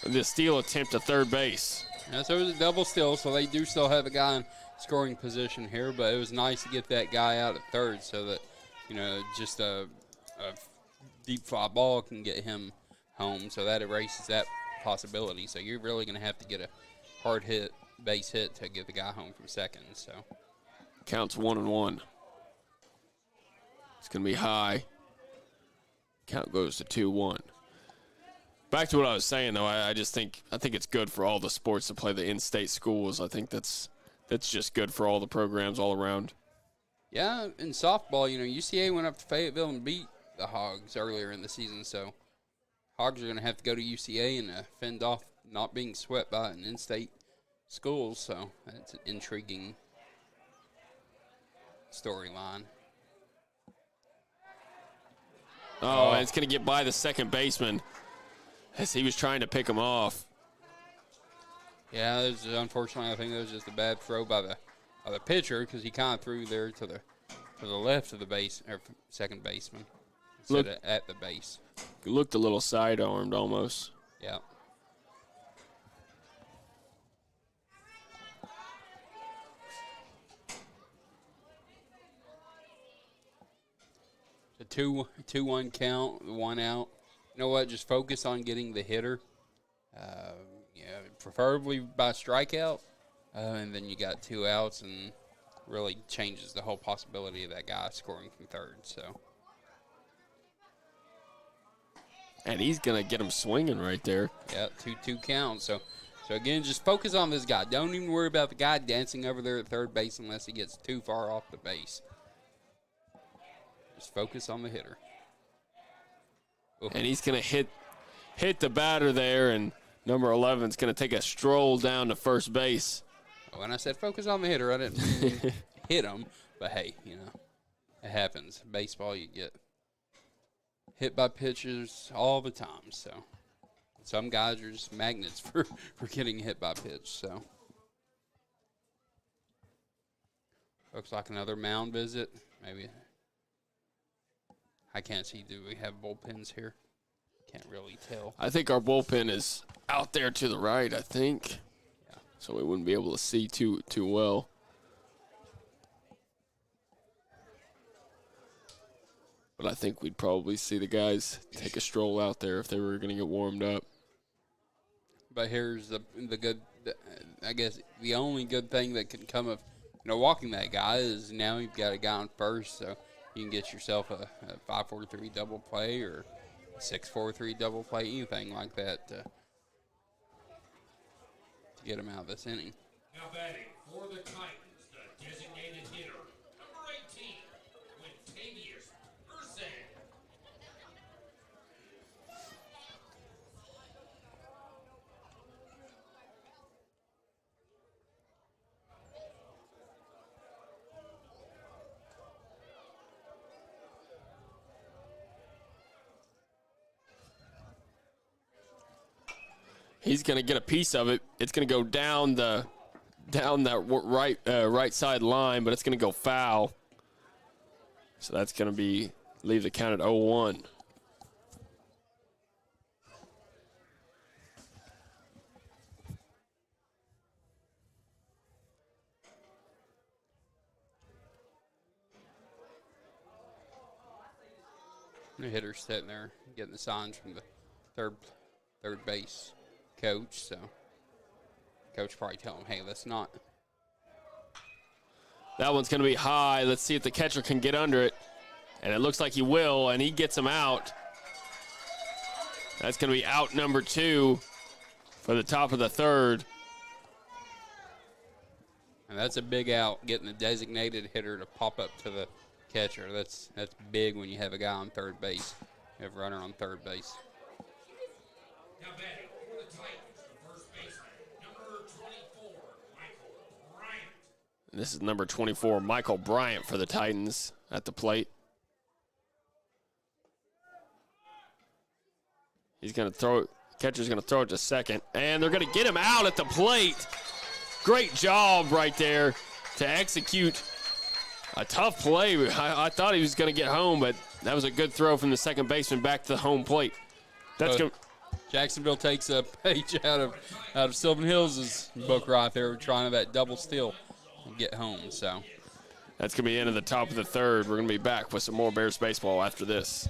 attempt to third base. Yeah, so it was a double steal, so they do still have a guy in scoring position here, but it was nice to get that guy out at third so that, you know, just a deep fly ball can get him home, so that erases that possibility. So you're really going to have to get a hard hit base hit to get the guy home from second. So counts 1-1. It's going to be high. Count goes to 2-1. Back to what I was saying, though, I think it's good for all the sports to play the in-state schools. I think that's just good for all the programs all around. Yeah, in softball, you know, UCA went up to Fayetteville and beat the Hogs earlier in the season, so Hogs are going to have to go to UCA and fend off not being swept by an in-state schools, so that's an intriguing storyline. Oh, and it's going to get by the second baseman as he was trying to pick him off. Yeah, unfortunately, I think that was just a bad throw by the pitcher because he kind of threw there to the left of the base or second baseman instead of at the base. Looked a little side-armed almost. Yeah. The 2-1 count, 1 out. You know what? Just focus on getting the hitter. Preferably by strikeout. And then you got 2 outs and really changes the whole possibility of that guy scoring from third. So. And he's going to get him swinging right there. Yeah, 2-2 count. So again, just focus on this guy. Don't even worry about the guy dancing over there at third base unless he gets too far off the base. Just focus on the hitter. Ooh. And he's going to hit the batter there, and number 11 is going to take a stroll down to first base. When I said focus on the hitter, I didn't mean hit him. But, hey, you know, it happens. Baseball, you get hit by pitchers all the time. So some guys are just magnets for getting hit by pitch. So looks like another mound visit. Maybe. I can't see. Do we have bullpens here? Can't really tell. I think our bullpen is out there to the right, I think. Yeah. So we wouldn't be able to see too well. But I think we'd probably see the guys take a stroll out there if they were going to get warmed up. But here's the good, I guess the only good thing that can come of, walking that guy is now you've got a guy on first, so you can get yourself a 5-4-3 double play or 6-4-3 double play, anything like that to get him out of this inning. Now batting for the Titans, the designated hitter, number 18, Quintavious Ursay. He's going to get a piece of it. It's going to go down that right side line, but it's going to go foul. So that's going to leave the count at 0-1. The hitter's sitting there getting the signs from the third base coach. So coach probably tell him, hey, let's not. That one's going to be high. Let's see if the catcher can get under it. And it looks like he will, and he gets him out. That's going to be out number 2 for the top of the third. And that's a big out, getting the designated hitter to pop up to the catcher. That's big when you have a guy on third base. You have a runner on third base. Now batting for the Titans, the first baseman, number 24, Michael Bryant. And this is number 24, Michael Bryant for the Titans at the plate. He's going to throw it. Catcher's going to throw it to second, and they're going to get him out at the plate. Great job right there to execute a tough play. I thought he was going to get home, but that was a good throw from the second baseman back to the home plate. Jacksonville takes a page out of Sylvan Hills' book right there, trying that double steal and get home. So that's going to be the end of the top of the third. We're going to be back with some more Bears baseball after this.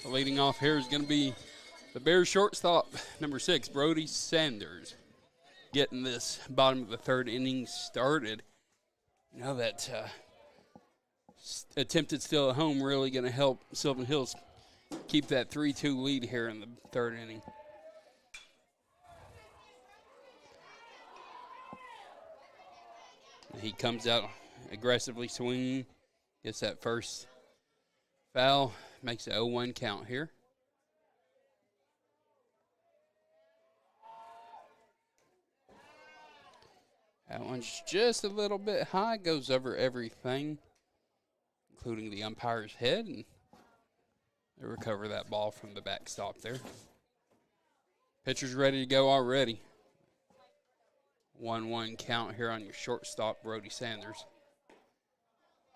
Leading off here is going to be the Bears shortstop, number 6, Brody Sanders, getting this bottom of the third inning started. You know, that attempted steal at home really going to help Sylvan Hills keep that 3-2 lead here in the third inning. He comes out aggressively swinging, gets that first foul, makes it 0-1 count here. That one's just a little bit high, goes over everything, including the umpire's head, and they recover that ball from the backstop there. Pitcher's ready to go already. 1-1 count here on your shortstop, Brody Sanders.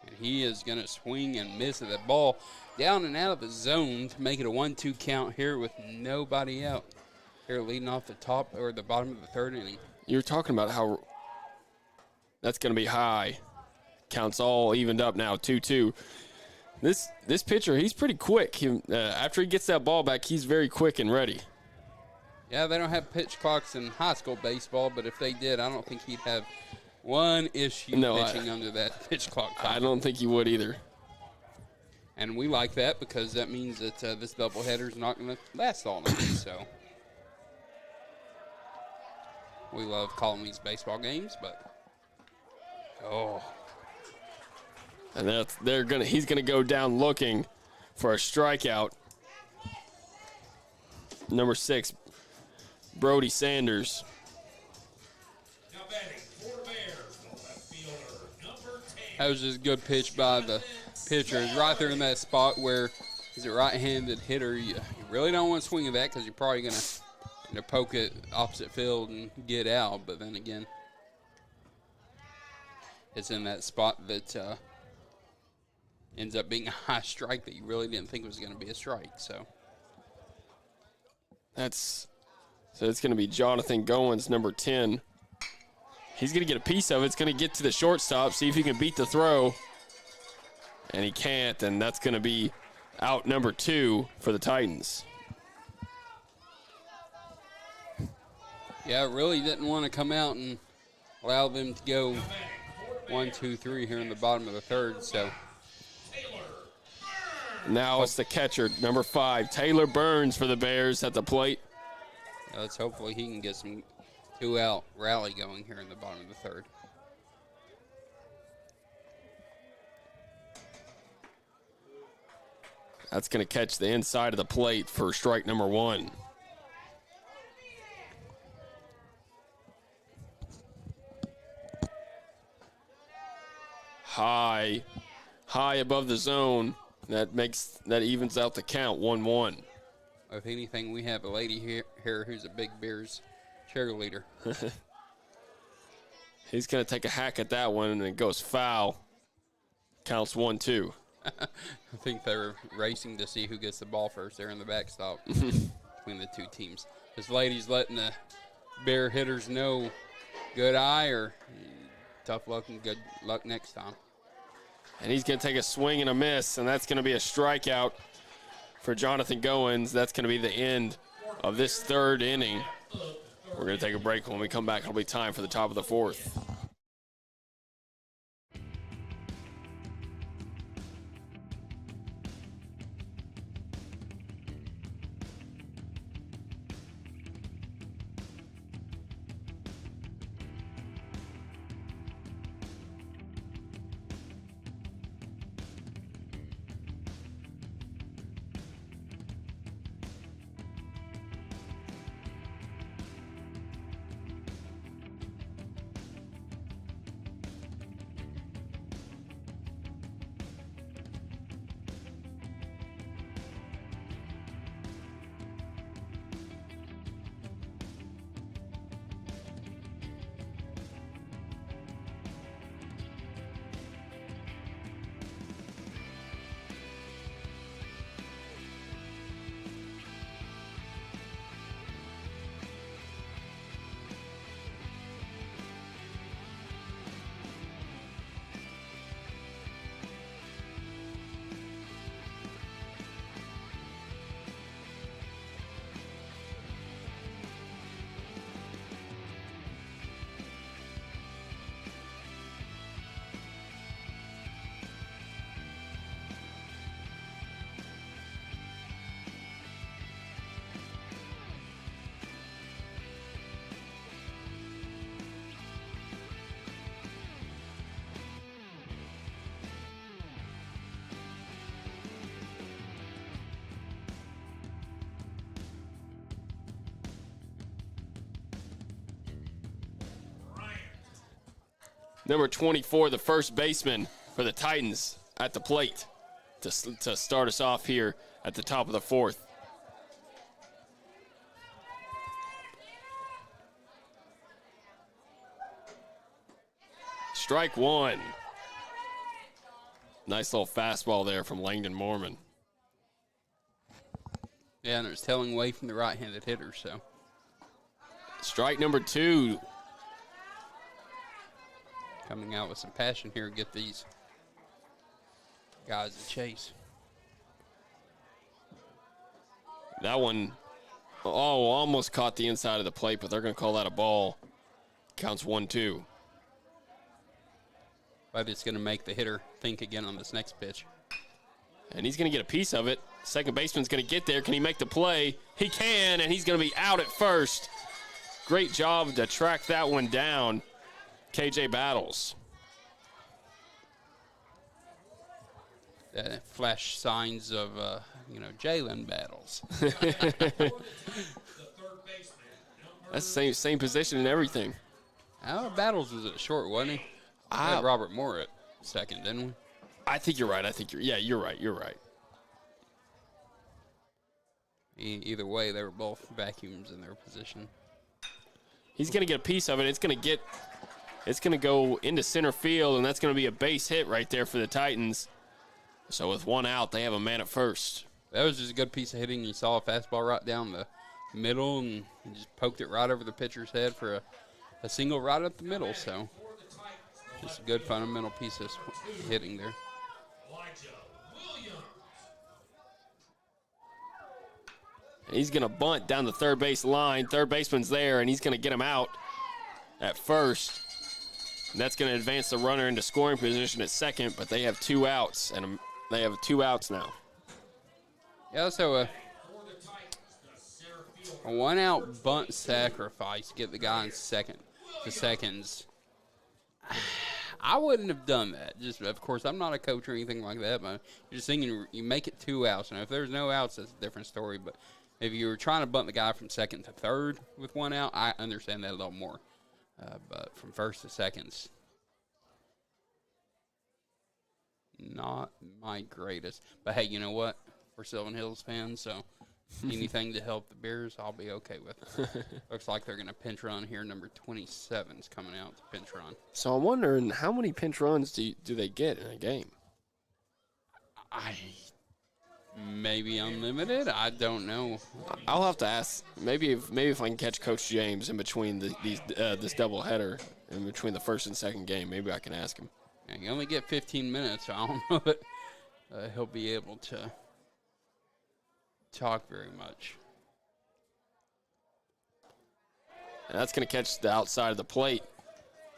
And he is going to swing and miss at that ball down and out of the zone to make it a 1-2 count here with nobody out. Here leading off the top or the bottom of the third inning. You're talking about how that's going to be high. Counts all evened up now, 2-2. This pitcher, he's pretty quick. After he gets that ball back, he's very quick and ready. Yeah, they don't have pitch clocks in high school baseball, but if they did, I don't think he'd have one issue pitching under that pitch clock. I don't think he would either. And we like that because that means that this doubleheader is not going to last all night. So we love calling these baseball games, but and he's gonna go down looking for a strikeout. Number 6, Brody Sanders. Now batting for the Bears, the left fielder, number 10. that was just a good pitch by the pitcher. It's right there in that spot where he's a right-handed hitter. You really don't want to swing at that because you're probably going to poke it opposite field and get out. But then again, it's in that spot that ends up being a high strike that you really didn't think was going to be a strike. So it's going to be Jonathan Goins, number 10. He's going to get a piece of it. It's going to get to the shortstop, see if he can beat the throw. And he can't, and that's going to be out number 2 for the Titans. Yeah, really didn't want to come out and allow them to go 1, 2, 3 here in the bottom of the third. So now it's the catcher, number 5, Taylor Burns for the Bears at the plate. let's hopefully he can get some 2-out rally going here in the bottom of the third. That's going to catch the inside of the plate for strike number 1. High above the zone. That evens out the count, 1-1. If anything, we have a lady here who's a big Bears cheerleader. He's going to take a hack at that one, and it goes foul. Counts 1-2. I think they're racing to see who gets the ball first there in the backstop between the two teams. This lady's letting the Bear hitters know good eye or tough luck and good luck next time. And he's going to take a swing and a miss, and that's going to be a strikeout for Jonathan Goins. That's going to be the end of this third inning. We're going to take a break. When we come back, it'll be time for the top of the fourth. Number 24, the first baseman for the Titans at the plate to start us off here at the top of the fourth. Strike 1. Nice little fastball there from Langdon Mormon. Yeah, and it was telling away from the right-handed hitter, so. Strike number 2. Coming out with some passion here to get these guys to chase. That one, almost caught the inside of the plate, but they're going to call that a ball. Counts 1-2. But it's going to make the hitter think again on this next pitch. and he's going to get a piece of it. Second baseman's going to get there. Can he make the play? He can, and he's going to be out at first. Great job to track that one down, KJ Battles. Flash signs of, Jalen Battles. That's the same position and everything. Battles was at short, wasn't he? I had Robert Moore at second, didn't we? I think you're right. You're right. You're right. Either way, they were both vacuums in their position. He's going to get a piece of it. It's going to go into center field, and that's going to be a base hit right there for the Titans. So with one out, they have a man at first. That was just a good piece of hitting. You saw a fastball right down the middle and just poked it right over the pitcher's head for a single right up the middle. So just a good fundamental piece of hitting there. He's going to bunt down the third base line. Third baseman's there, and he's going to get him out at first. And that's going to advance the runner into scoring position at second, but they have 2 outs, and they have 2 outs now. Yeah, so a 1-out bunt sacrifice to get the guy in seconds. I wouldn't have done that. Just, of course, I'm not a coach or anything like that, but you're just thinking you make it 2 outs. Now, if there's no outs, that's a different story, but if you were trying to bunt the guy from second to third with 1 out, I understand that a little more. But from first to seconds, not my greatest. But, hey, you know what? We're Sylvan Hills fans, so anything to help the Bears, I'll be okay with it. Looks like they're going to pinch run here. Number 27 is coming out to pinch run. So I'm wondering, how many pinch runs do they get in a game? Maybe unlimited. I don't know. I'll have to ask. Maybe if I can catch Coach James in between this doubleheader, in between the first and second game, maybe I can ask him. Yeah, you only get 15 minutes. So I don't know that he'll be able to talk very much. And that's going to catch the outside of the plate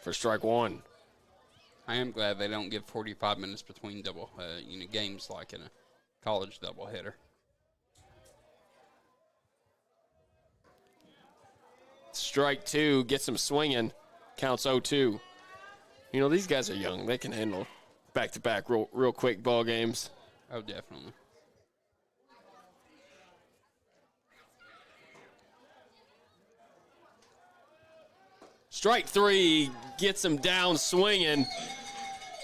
for strike 1. I am glad they don't give 45 minutes between games like in a college doubleheader. Strike 2, gets him swinging, counts 0-2. You know, these guys are young. They can handle back-to-back real quick ball games. Oh, definitely. Strike 3, gets him down swinging.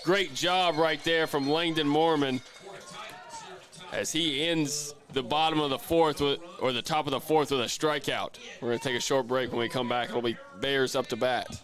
Great job right there from Langdon Mormon as he ends the bottom of the fourth or the top of the fourth with a strikeout. We're going to take a short break. When we come back, it'll be Bears up to bat.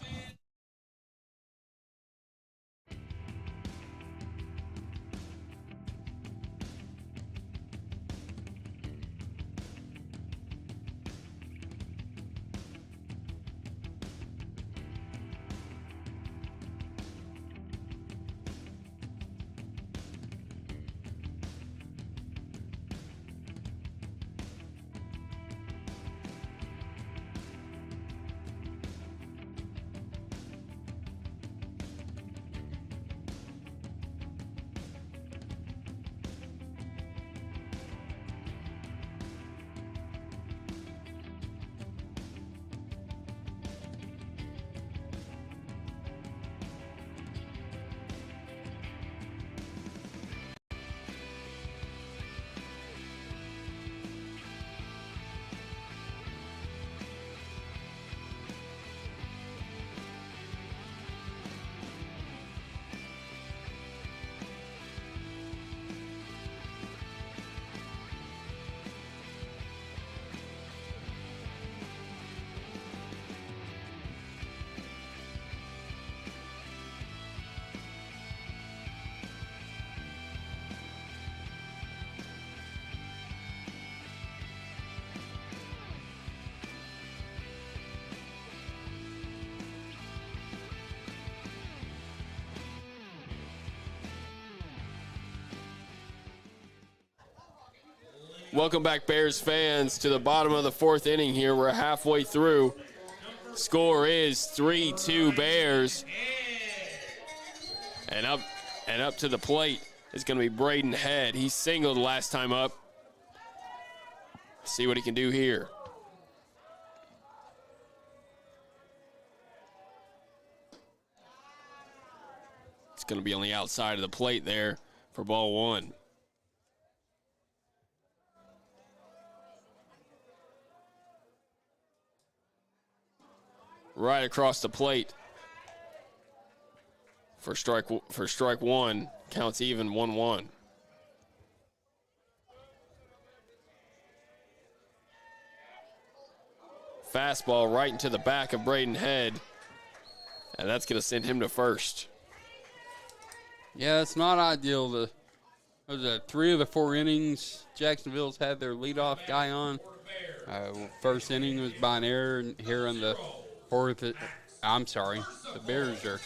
Welcome back, Bears fans, to the bottom of the fourth inning here. We're halfway through. Score is 3-2 Bears. And up to the plate is going to be Braden Head. He singled last time up. See what he can do here. It's going to be on the outside of the plate there for ball one. Right across the plate for strike one. Counts even 1-1. Fastball right into the back of Braden Head, and that's going to send him to first. Yeah, it's not ideal. Was it 3 of the 4 innings Jacksonville's had their leadoff guy on? First inning was by an error, and here in the fourth, I'm sorry, the Bears are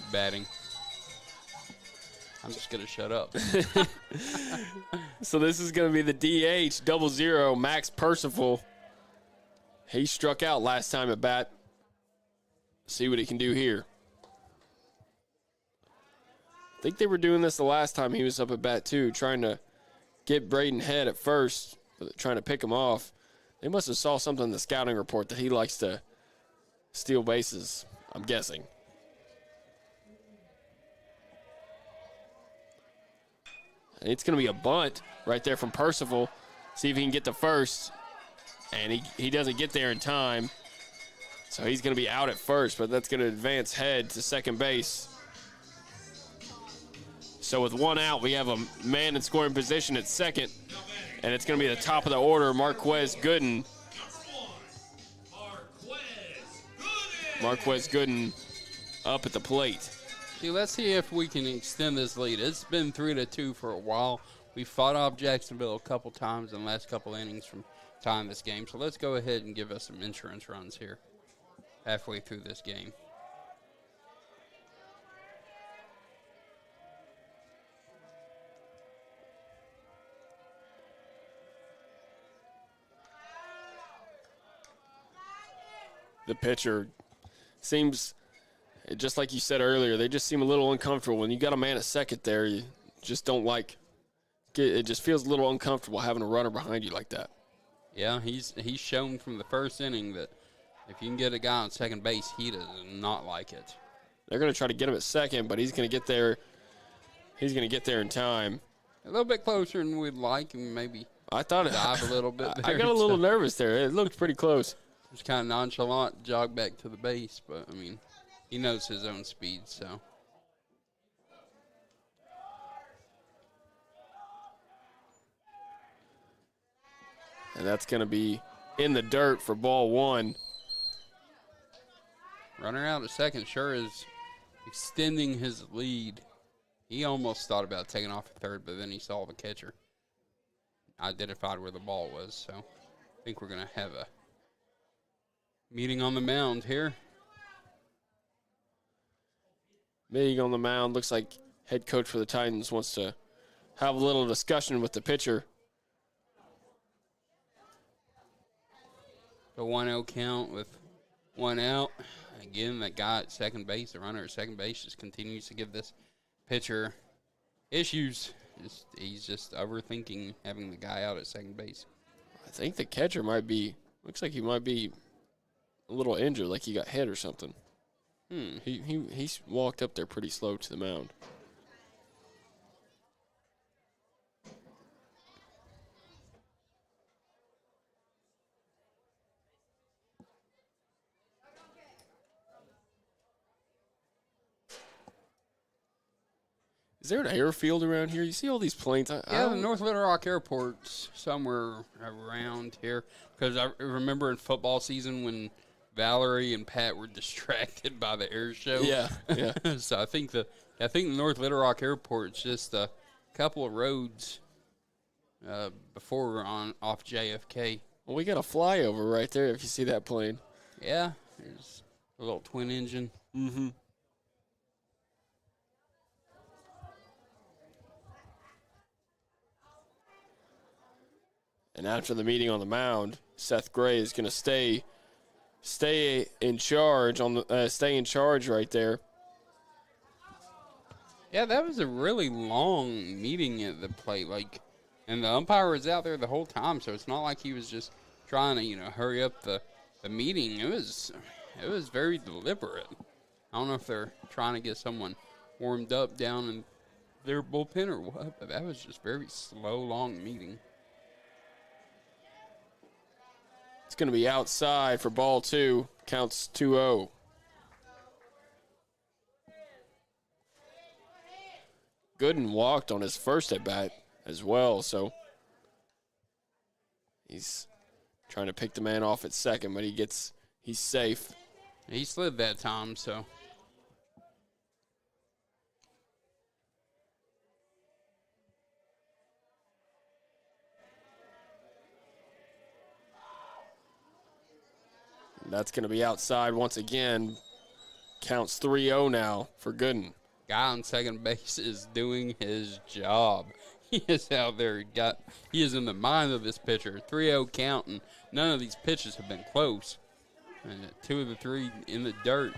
batting. I'm just going to shut up. So this is going to be the DH, 0-0, Max Percival. He struck out last time at bat. See what he can do here. I think they were doing this the last time he was up at bat too, trying to get Braden Head at first, trying to pick him off. They must have saw something in the scouting report that he likes to steal bases, I'm guessing. And it's going to be a bunt right there from Percival. See if he can get to first. And he doesn't get there in time. So he's going to be out at first, but that's going to advance Head to second base. So with one out, we have a man in scoring position at second. And it's going to be the top of the order, Marquez Gooden. Marquez Gooden up at the plate. See, let's see if we can extend this lead. It's been 3-2 for a while. We fought off Jacksonville a couple times in the last couple innings from time this game. So let's go ahead and give us some insurance runs here halfway through this game. The pitcher seems, just like you said earlier, they just seem a little uncomfortable. When you got a man at second there, you just don't like, it just feels a little uncomfortable having a runner behind you like that. Yeah, he's shown from the first inning that if you can get a guy on second base, he does not like it. They're going to try to get him at second, but he's going to get there. He's going to get there in time. A little bit closer than we'd like, and maybe I thought dive a little bit there. I got a little nervous there. It looked pretty close. Just kind of nonchalant, jog back to the base, but, I mean, he knows his own speed, so. And that's going to be in the dirt for ball one. Runner out at second sure is extending his lead. He almost thought about taking off at third, but then he saw the catcher. Identified where the ball was, so I think we're going to have a meeting on the mound here. Meeting on the mound. Looks like head coach for the Titans wants to have a little discussion with the pitcher. The 1-0 count with one out. Again, that guy at second base, the runner at second base, just continues to give this pitcher issues. He's just overthinking having the guy out at second base. I think the catcher might be, looks like he might be a little injured, like he got hit or something. He walked up there pretty slow to the mound. Is there an airfield around here? You see all these planes? Yeah, the North Little Rock Airport's somewhere around here. Because I remember in football season when Valerie and Pat were distracted by the air show. Yeah. So I think the North Little Rock Airport's just a couple of roads before we're off JFK. Well, we got a flyover right there if you see that plane. Yeah, there's a little twin engine. Mm-hmm. And after the meeting on the mound, Seth Gray is going to stay in charge right there. Yeah, that was a really long meeting at the plate. And the umpire was out there the whole time, so it's not like he was just trying to, hurry up the meeting. It was very deliberate. I don't know if they're trying to get someone warmed up down in their bullpen or what, but that was just very slow, long meeting. It's going to be outside for ball 2. Counts 2-0. Gooden walked on his first at bat as well, so he's trying to pick the man off at second, but he's safe. He slid that time, so. That's going to be outside once again. Counts 3-0 now for Gooden. Guy on second base is doing his job. He is out there. He is in the mind of this pitcher. 3-0 count, and none of these pitches have been close. And 2 of the 3 in the dirt.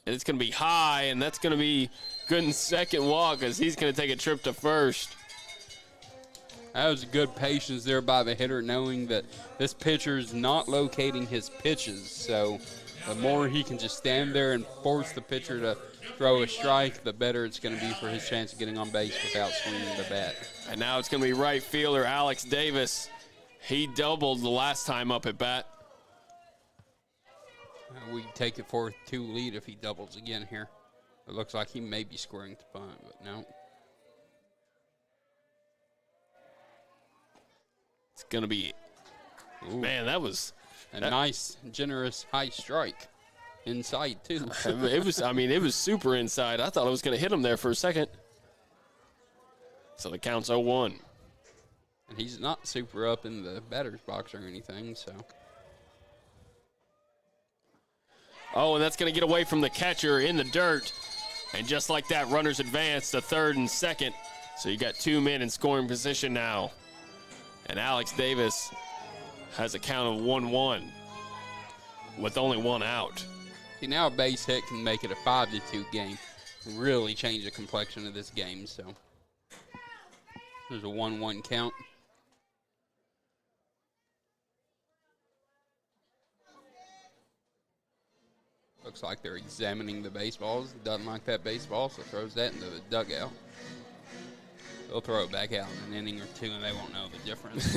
And it's going to be high, and that's going to be Gooden's second walk as he's going to take a trip to first. That was good patience there by the hitter, knowing that this pitcher's not locating his pitches. So the more he can just stand there and force the pitcher to throw a strike, the better it's going to be for his chance of getting on base without swinging the bat. And now it's going to be right fielder Alex Davis. He doubled the last time up at bat. We take it 4-2 lead if he doubles again here. It looks like he may be scoring to punt, but no. It's going to be, man, that was a nice, generous, high strike. Inside, too. It was super inside. I thought I was going to hit him there for a second. So the count's 0-1. And he's not super up in the batter's box or anything, so. Oh, and that's going to get away from the catcher in the dirt. And just like that, runners advance to third and second. So you got 2 men in scoring position now. And Alex Davis has a count of 1-1 with only 1 out. See, now a base hit can make it a 5-2 game. Really change the complexion of this game, so. There's a 1-1 count. Looks like they're examining the baseballs. Doesn't like that baseball, so throws that into the dugout. They'll throw it back out in an inning or 2, and they won't know the difference.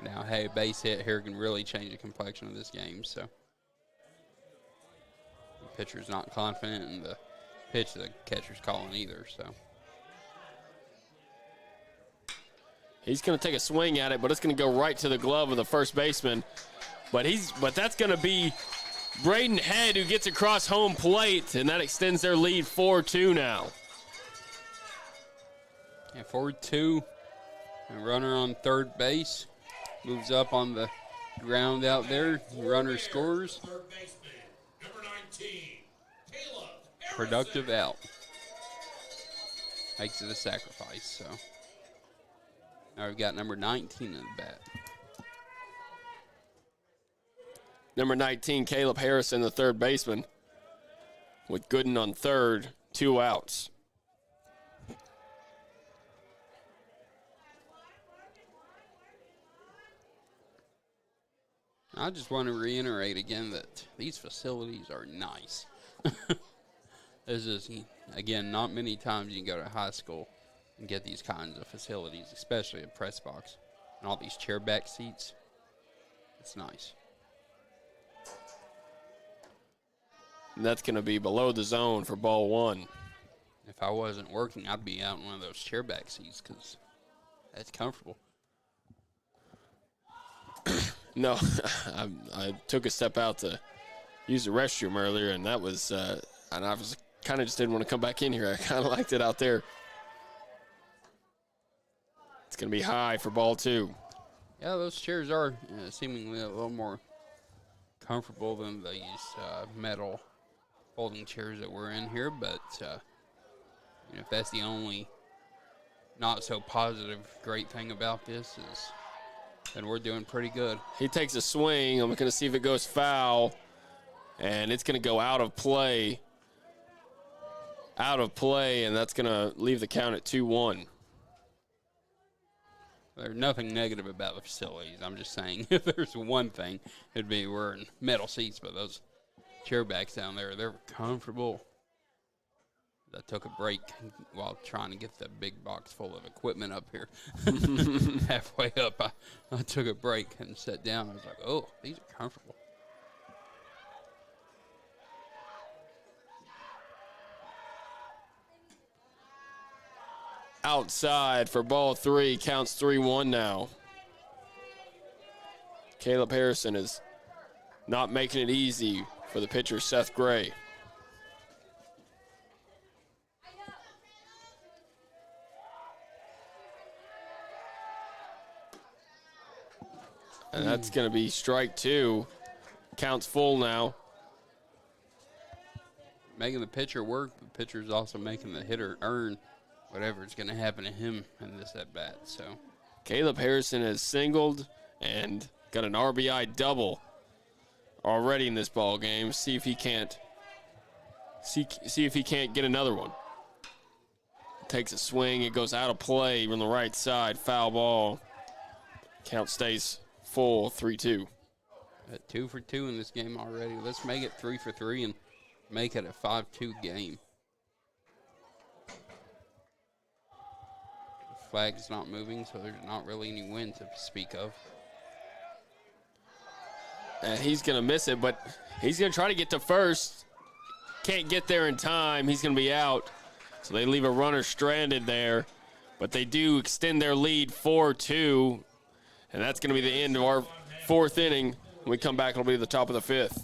Now, hey, base hit here can really change the complexion of this game, so. The pitcher's not confident in the pitch the catcher's calling either, so. He's going to take a swing at it, but it's going to go right to the glove of the first baseman. But that's going to be Braden Head who gets across home plate, and that extends their lead 4-2 now. Yeah, 4-2. And runner on third base. Moves up on the ground out there. Runner scores. Third baseman, number 19, Caleb Harrison. Productive out. Makes it a sacrifice, so. Now we've got number 19 in the bat. Number 19, Caleb Harrison, the third baseman, with Gooden on third, 2 outs. I just want to reiterate again that these facilities are nice. This is, again, not many times you can go to high school and get these kinds of facilities, especially a press box and all these chair back seats. It's nice. And that's going to be below the zone for ball 1. If I wasn't working, I'd be out in one of those chair back seats because that's comfortable. No, I took a step out to use the restroom earlier, and that was, and I was kind of just didn't want to come back in here. I kind of liked it out there. It's going to be high for ball 2. Yeah, those chairs are seemingly a little more comfortable than these metal folding chairs that we're in here, but if that's the only not so positive great thing about this is that we're doing pretty good. He takes a swing. I'm going to see if it goes foul, and it's going to go out of play. Out of play, and that's going to leave the count at 2-1. There's nothing negative about the facilities. I'm just saying, if there's one thing, it'd be we're in metal seats, but those chairbacks down there, they're comfortable. I took a break while trying to get the big box full of equipment up here. Halfway up, I took a break and sat down. I was like, oh, these are comfortable. Outside for ball 3, counts 3-1 now. Caleb Harrison is not making it easy for the pitcher, Seth Gray. And that's going to be strike 2. Counts full now. Making the pitcher work, the pitcher's also making the hitter earn whatever's going to happen to him in this at-bat. So Caleb Harrison has singled and got an RBI double already in this ball game. See if he can't get another one. Takes a swing. It goes out of play on the right side. Foul ball. Count stays full, 3-2. 2 for 2 in this game already. Let's make it 3 for 3 and make it a 5-2 game. The flag's not moving, so there's not really any wind to speak of. And he's going to miss it, but he's going to try to get to first. Can't get there in time. He's going to be out. So they leave a runner stranded there. But they do extend their lead 4-2. And that's going to be the end of our 4th inning. When we come back, it'll be the top of the 5th.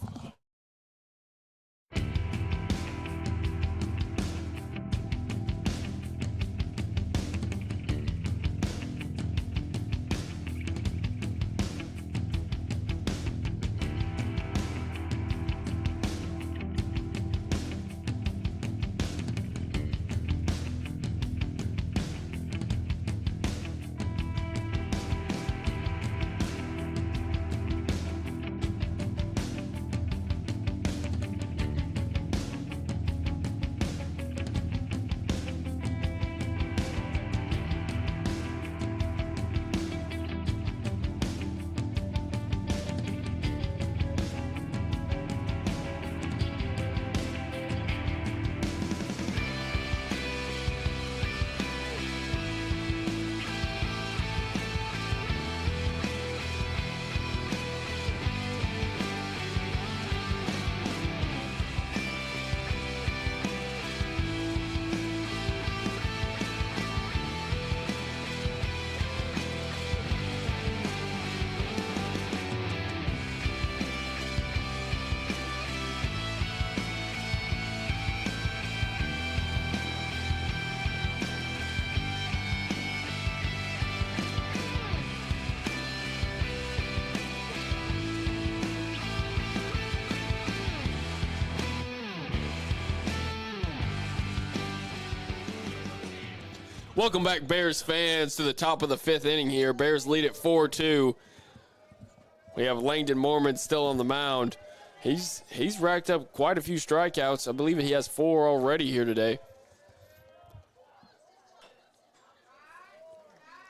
Welcome back, Bears fans, to the top of the 5th inning here. Bears lead at 4-2. We have Langdon Mormon still on the mound. He's racked up quite a few strikeouts. I believe he has 4 already here today.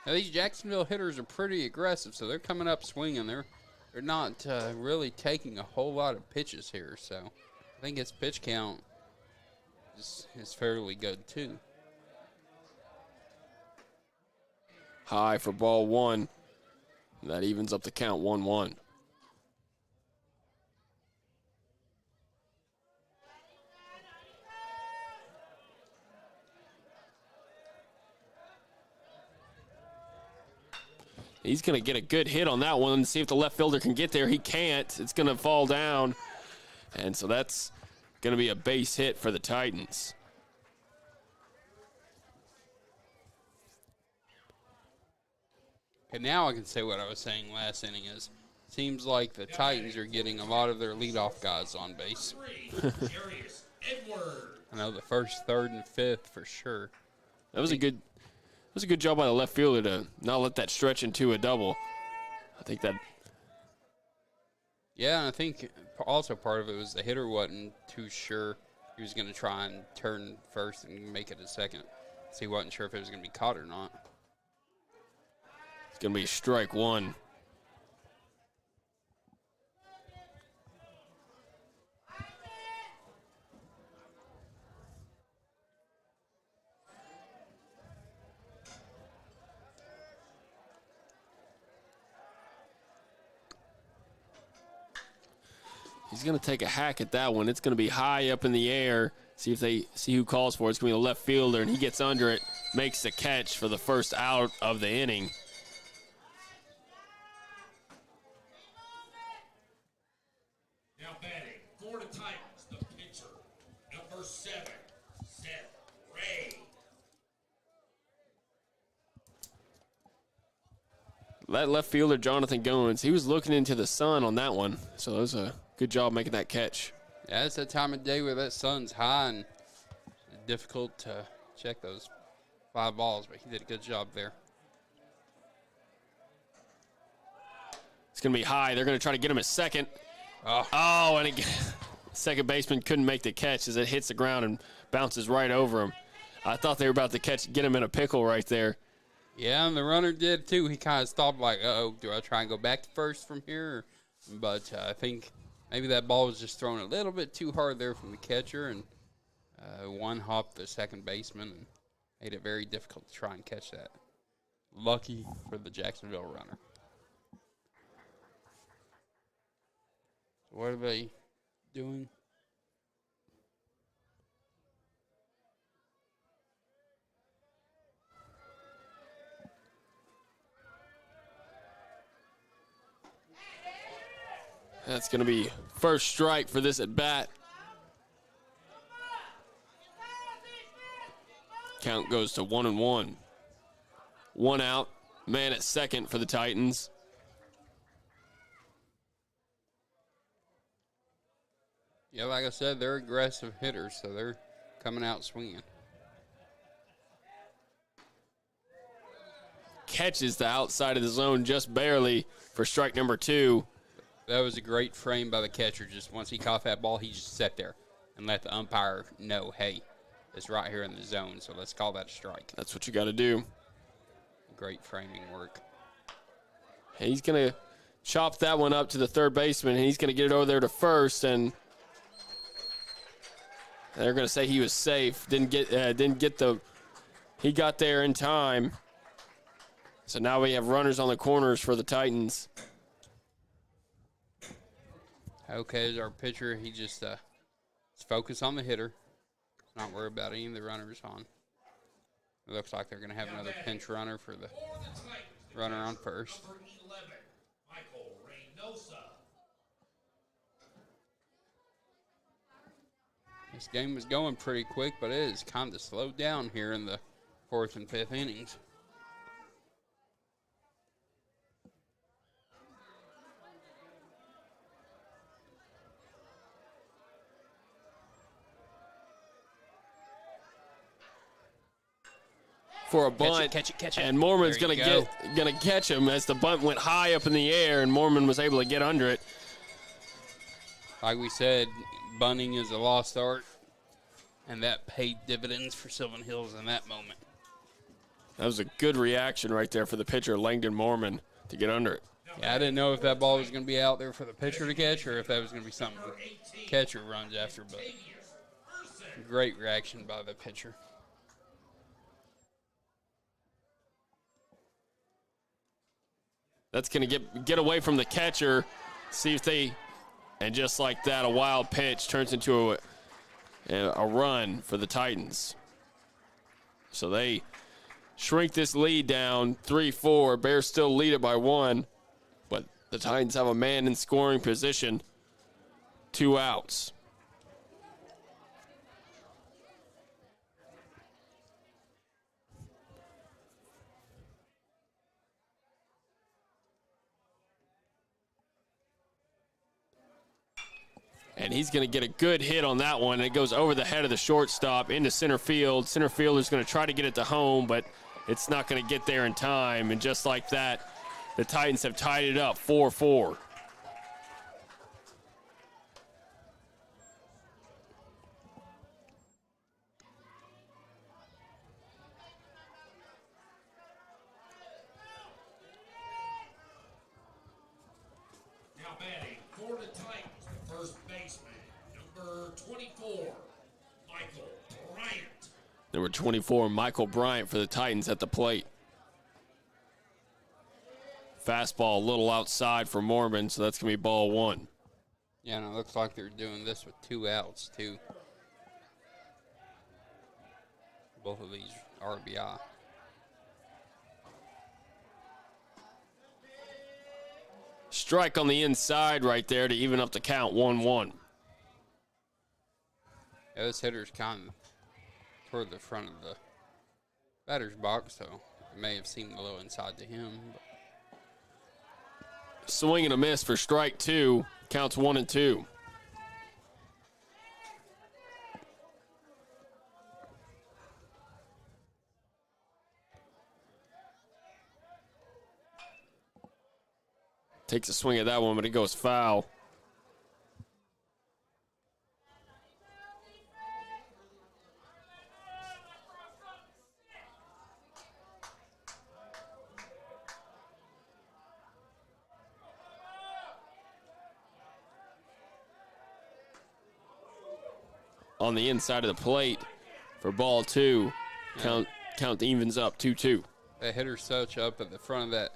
Now, these Jacksonville hitters are pretty aggressive, so they're coming up swinging. They're not really taking a whole lot of pitches here, so I think his pitch count is fairly good too. High for ball 1. That evens up the count 1-1. He's going to get a good hit on that one and see if the left fielder can get there. He can't. It's going to fall down. And so that's going to be a base hit for the Titans. And now I can say what I was saying last inning is, seems like the Titans are getting a lot of their leadoff guys on base. Edward. I know the first, third, and fifth for sure. That was a good was a good job by the left fielder to not let that stretch into a double. I think that. Yeah, and I think also part of it was the hitter wasn't too sure he was going to try and turn first and make it a second. So he wasn't sure if it was going to be caught or not. It's going to be strike one. He's going to take a hack at that one. It's going to be high up in the air. See who calls for it. It's going to be the left fielder, and he gets under it, makes the catch for the first out of the inning. Now batting for the Titans, the pitcher, number 7, Seth Ray. That left fielder, Jonathan Goins, he was looking into the sun on that one, so that was a good job making that catch. Yeah, it's that time of day where that sun's high and it's difficult to check those 5 balls, but he did a good job there. It's going to be high. They're going to try to get him at second. And again, second baseman couldn't make the catch as it hits the ground and bounces right over him. I thought they were about to get him in a pickle right there. Yeah, and the runner did too. He kind of stopped like, uh-oh, do I try and go back to first from here? But I think maybe that ball was just thrown a little bit too hard there from the catcher, and one hopped the second baseman and made it very difficult to try and catch that. Lucky for the Jacksonville runner. What are they doing? That's going to be first strike for this at bat. Count goes to 1-1. 1 out, man at second for the Titans. Yeah, like I said, they're aggressive hitters, so they're coming out swinging. Catches the outside of the zone just barely for strike number 2. That was a great frame by the catcher. Just once he caught that ball, he just sat there and let the umpire know, hey, it's right here in the zone, so let's call that a strike. That's what you got to do. Great framing work. He's going to chop that one up to the third baseman, and he's going to get it over there to first, and they're going to say he was safe. He got there in time. So now we have runners on the corners for the Titans. Okay, as our pitcher, he just is focused on the hitter. Not worry about any of the runners on. It looks like they're going to have another pinch runner for the runner on first. Number 11, Michael Reynosa. This game was going pretty quick, but it is kind of slowed down here in the 4th and 5th innings. For a bunt, catch it. And Mormon's There gonna you catch him as the bunt went high up in the air, and Mormon was able to get under it. Like we said, bunting is a lost art, and that paid dividends for Sylvan Hills in that moment. That was a good reaction right there for the pitcher, Langdon Mormon, to get under it. Yeah, I didn't know if that ball was going to be out there for the pitcher to catch or if that was going to be something the catcher runs after, but great reaction by the pitcher. That's going to get away from the catcher, see if they, and just like that, a wild pitch turns into a run for the Titans. So they shrink this lead down 3-4. Bears still lead it by 1, but the Titans have a man in scoring position, 2 outs. And he's going to get a good hit on that one. And it goes over the head of the shortstop into center field. Center fielder's going to try to get it to home, but it's not going to get there in time. And just like that, the Titans have tied it up 4-4. Now batting for the Titans, the first baseman, number 24, Michael Bryant. Number 24, Michael Bryant for the Titans at the plate. Fastball a little outside for Mormon, so that's going to be ball one. Yeah, and it looks like they're doing this with 2 outs, too. Both of these RBI. Strike on the inside right there to even up the count 1-1. Yeah, this hitter's kind of toward the front of the batter's box, so it may have seemed a little inside to him. But Swing and a miss for strike 2. Counts 1-2. Takes a swing at that one, but it goes foul. On the inside of the plate for ball 2. Count evens up 2-2. that hitter's such up at the front of that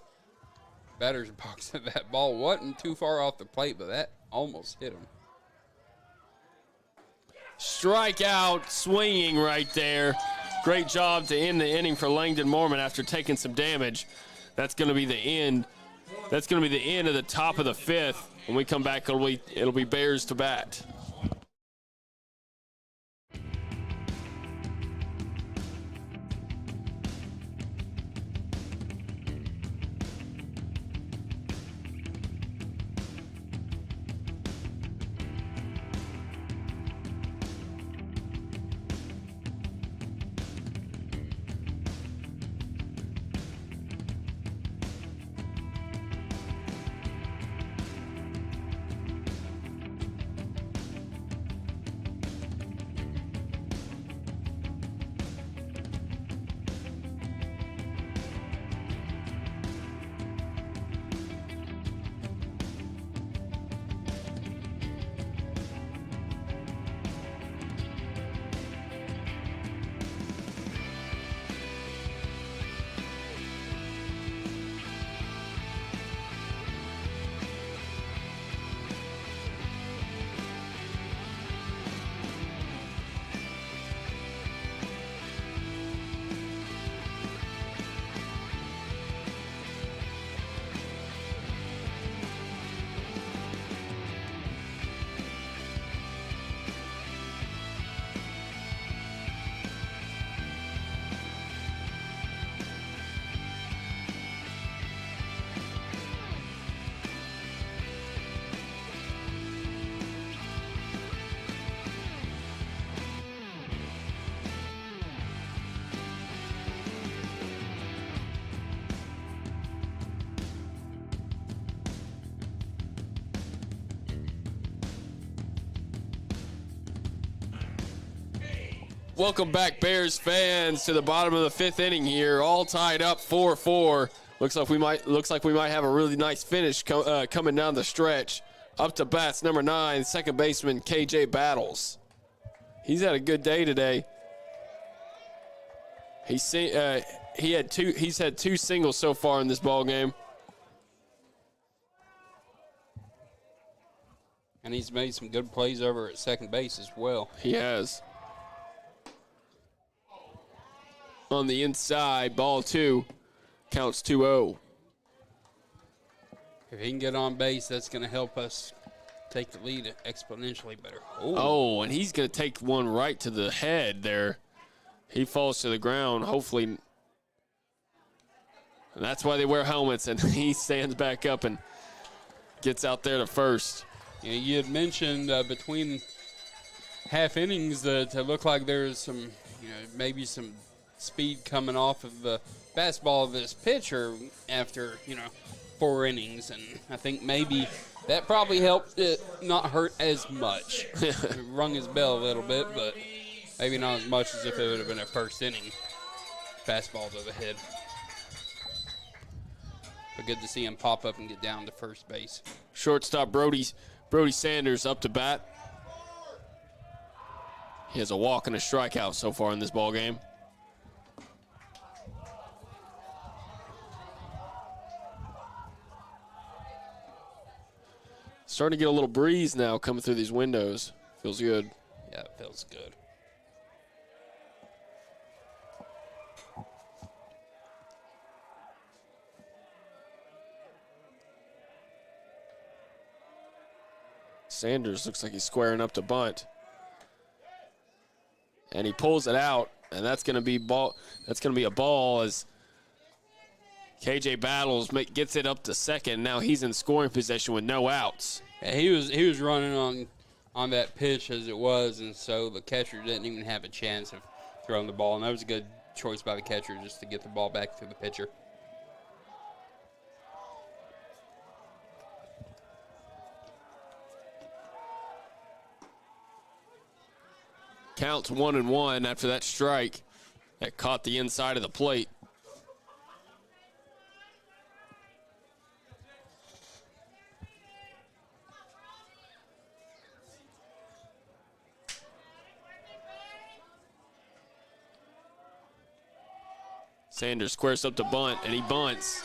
batter's box that that ball wasn't too far off the plate, but that almost hit him. Strikeout, swinging right there. Great job to end the inning for Langdon Mormon after taking some damage. That's going to be the end. That's going to be the end of the top of the 5th. When we come back, it'll be Bears to bat. Welcome back, Bears fans, to the bottom of the 5th inning here. All tied up 4-4. Looks like we might have a really nice finish coming down the stretch. Up to bats, number 9, second baseman KJ Battles. He's had a good day today. He's had 2 singles so far in this ball game. And he's made some good plays over at second base as well. He has. On the inside, ball 2, counts 2-0. If he can get on base, that's going to help us take the lead exponentially better. Oh, and he's going to take one right to the head there. He falls to the ground, hopefully. And that's why they wear helmets, and he stands back up and gets out there to first. Yeah, you had mentioned between half innings to look like there's some, maybe some speed coming off of the fastball of this pitcher after, 4 innings. And I think maybe that probably helped it not hurt as much. It rung his bell a little bit, but maybe not as much as if it would have been a first inning fastball to the head. But good to see him pop up and get down to first base. Shortstop Brody Sanders up to bat. He has a walk and a strikeout so far in this ball game. Starting to get a little breeze now coming through these windows. Feels good. Yeah, it feels good. Sanders looks like he's squaring up to bunt. And he pulls it out, and that's going to be ball. That's going to be a ball as KJ Battles gets it up to second. Now he's in scoring possession with no outs. Yeah, he was running on that pitch as it was, and so the catcher didn't even have a chance of throwing the ball. And that was a good choice by the catcher just to get the ball back to the pitcher. Counts 1-1 after that strike that caught the inside of the plate. Sanders squares up to bunt, and he bunts.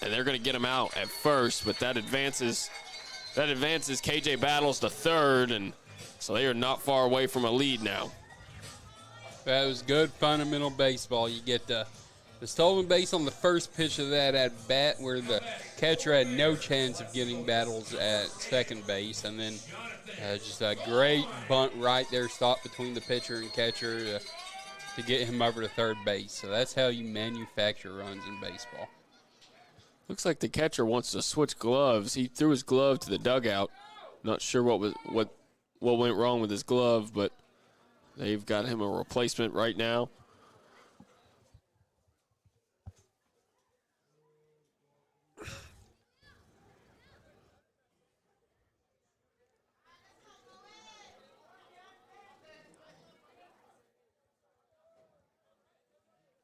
And they're going to get him out at first, but that advances KJ Battles to third, and so they are not far away from a lead now. That was good fundamental baseball. You get the stolen base on the first pitch of that at bat where the catcher had no chance of getting Battles at second base, and then just a great bunt right there, stop between the pitcher and catcher to get him over to third base. So that's how you manufacture runs in baseball. Looks like the catcher wants to switch gloves. He threw his glove to the dugout. Not sure what went wrong with his glove, but they've got him a replacement right now.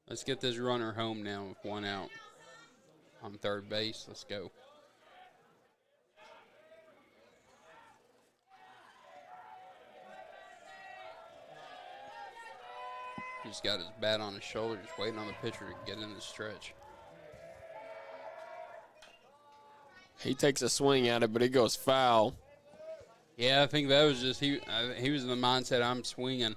Let's get this runner home now with 1 out on third base. Let's go. He's got his bat on his shoulder, just waiting on the pitcher to get in the stretch. He takes a swing at it, but it goes foul. Yeah, I think that was just he was in the mindset, I'm swinging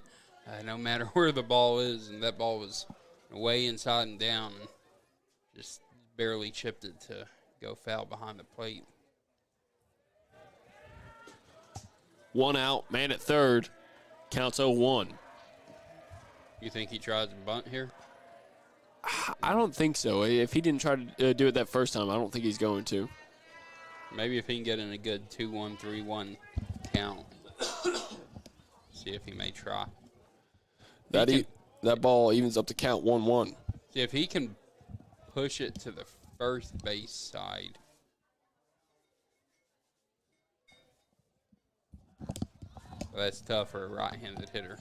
no matter where the ball is, and that ball was way inside and down, and just barely chipped it to go foul behind the plate. 1 out, man at third, counts 0-1. You think he tries to bunt here? I don't think so. If he didn't try to do it that first time, I don't think he's going to. Maybe if he can get in a good 2-1, 3-1 count. See if he may try. That ball evens up to count 1-1. See if he can push it to the first base side. Well, that's tough for a right-handed hitter.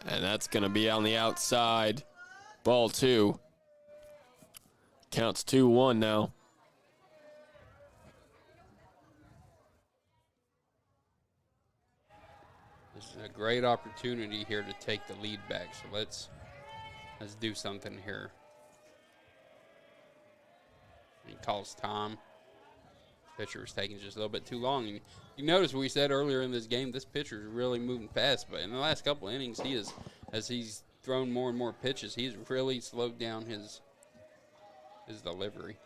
And that's going to be on the outside. Ball 2. Counts 2-1 now. This is a great opportunity here to take the lead back. So let's do something here. He calls time. Pitcher was taking just a little bit too long. And you notice we said earlier in this game, this pitcher is really moving fast. But in the last couple of innings, as he's thrown more and more pitches, he's really slowed down his delivery.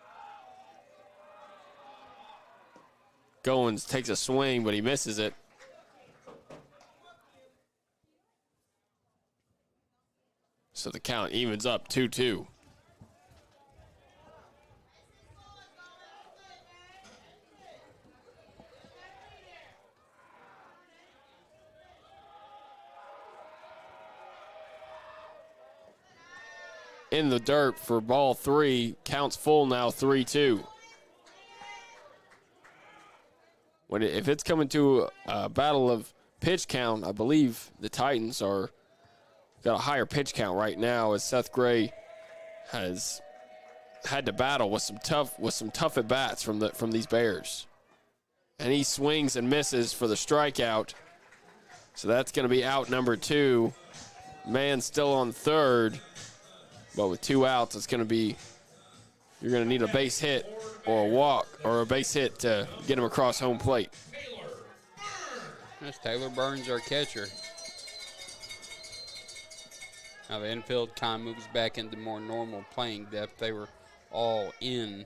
Goins takes a swing, but he misses it. So the count evens up 2-2. in the dirt for ball 3. Counts full now, 3-2. If it's coming to a battle of pitch count, I believe the Titans got a higher pitch count right now, as Seth Gray has had to battle with some tough at bats from these Bears. And he swings and misses for the strikeout. So that's going to be out number 2. Man still on third, but with 2 outs, you're going to need a base hit or a walk or a base hit to get him across home plate. That's Taylor Burns, our catcher. Now the infield kind of moves back into more normal playing depth. They were all in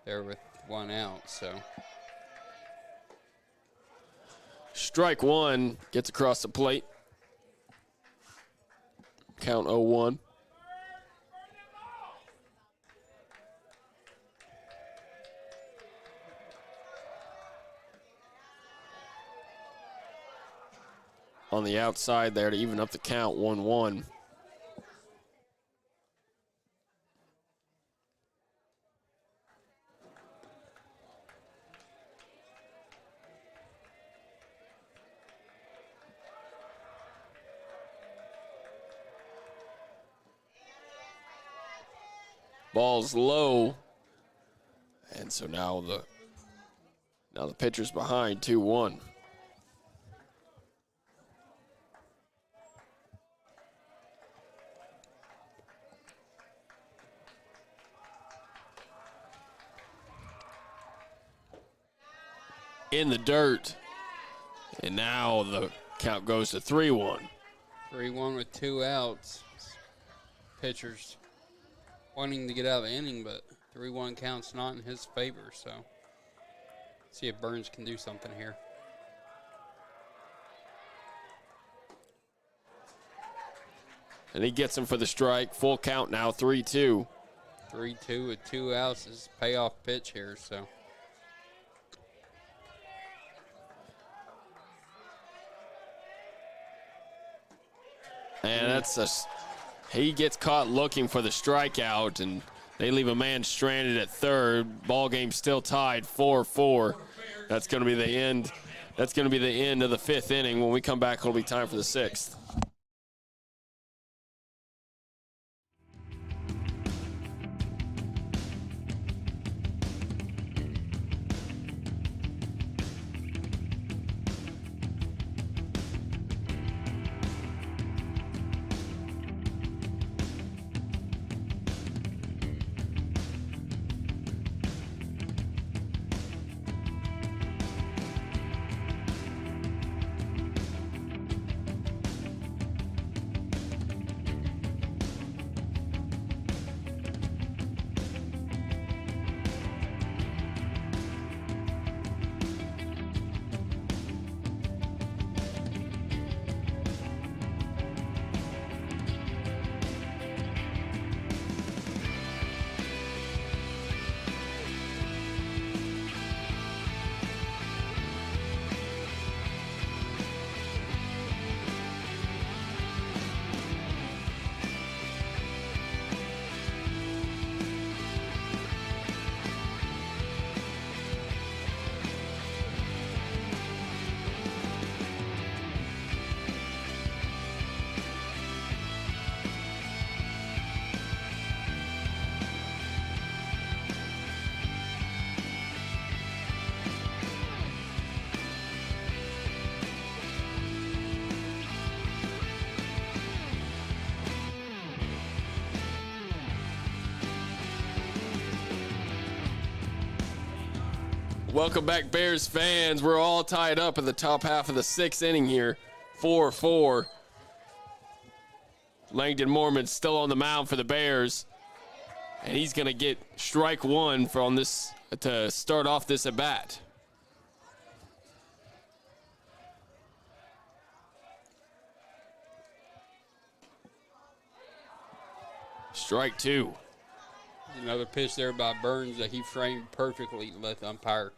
there with 1 out, so. Strike 1 gets across the plate. Count 0-1. On the outside there to even up the count, 1-1. Ball's low, and so now the pitcher's behind 2-1. In the dirt, and now the count goes to 3-1. 3-1 with 2 outs. Pitcher's wanting to get out of the inning, but 3-1 count's not in his favor, so see if Burns can do something here. And he gets him for the strike. Full count now, 3-2. 3-2 with 2 outs is a payoff pitch here, so. And he gets caught looking for the strikeout, and they leave a man stranded at third. Ball game still tied 4-4. That's going to be the end. That's going to be the end of the 5th inning. When we come back, it'll be time for the 6th. Welcome back, Bears fans. We're all tied up in the top half of the 6th inning here, 4-4. Langdon Mormon still on the mound for the Bears, and he's going to get strike 1 to start off this at bat. Strike 2. Another pitch there by Burns that he framed perfectly to let the umpire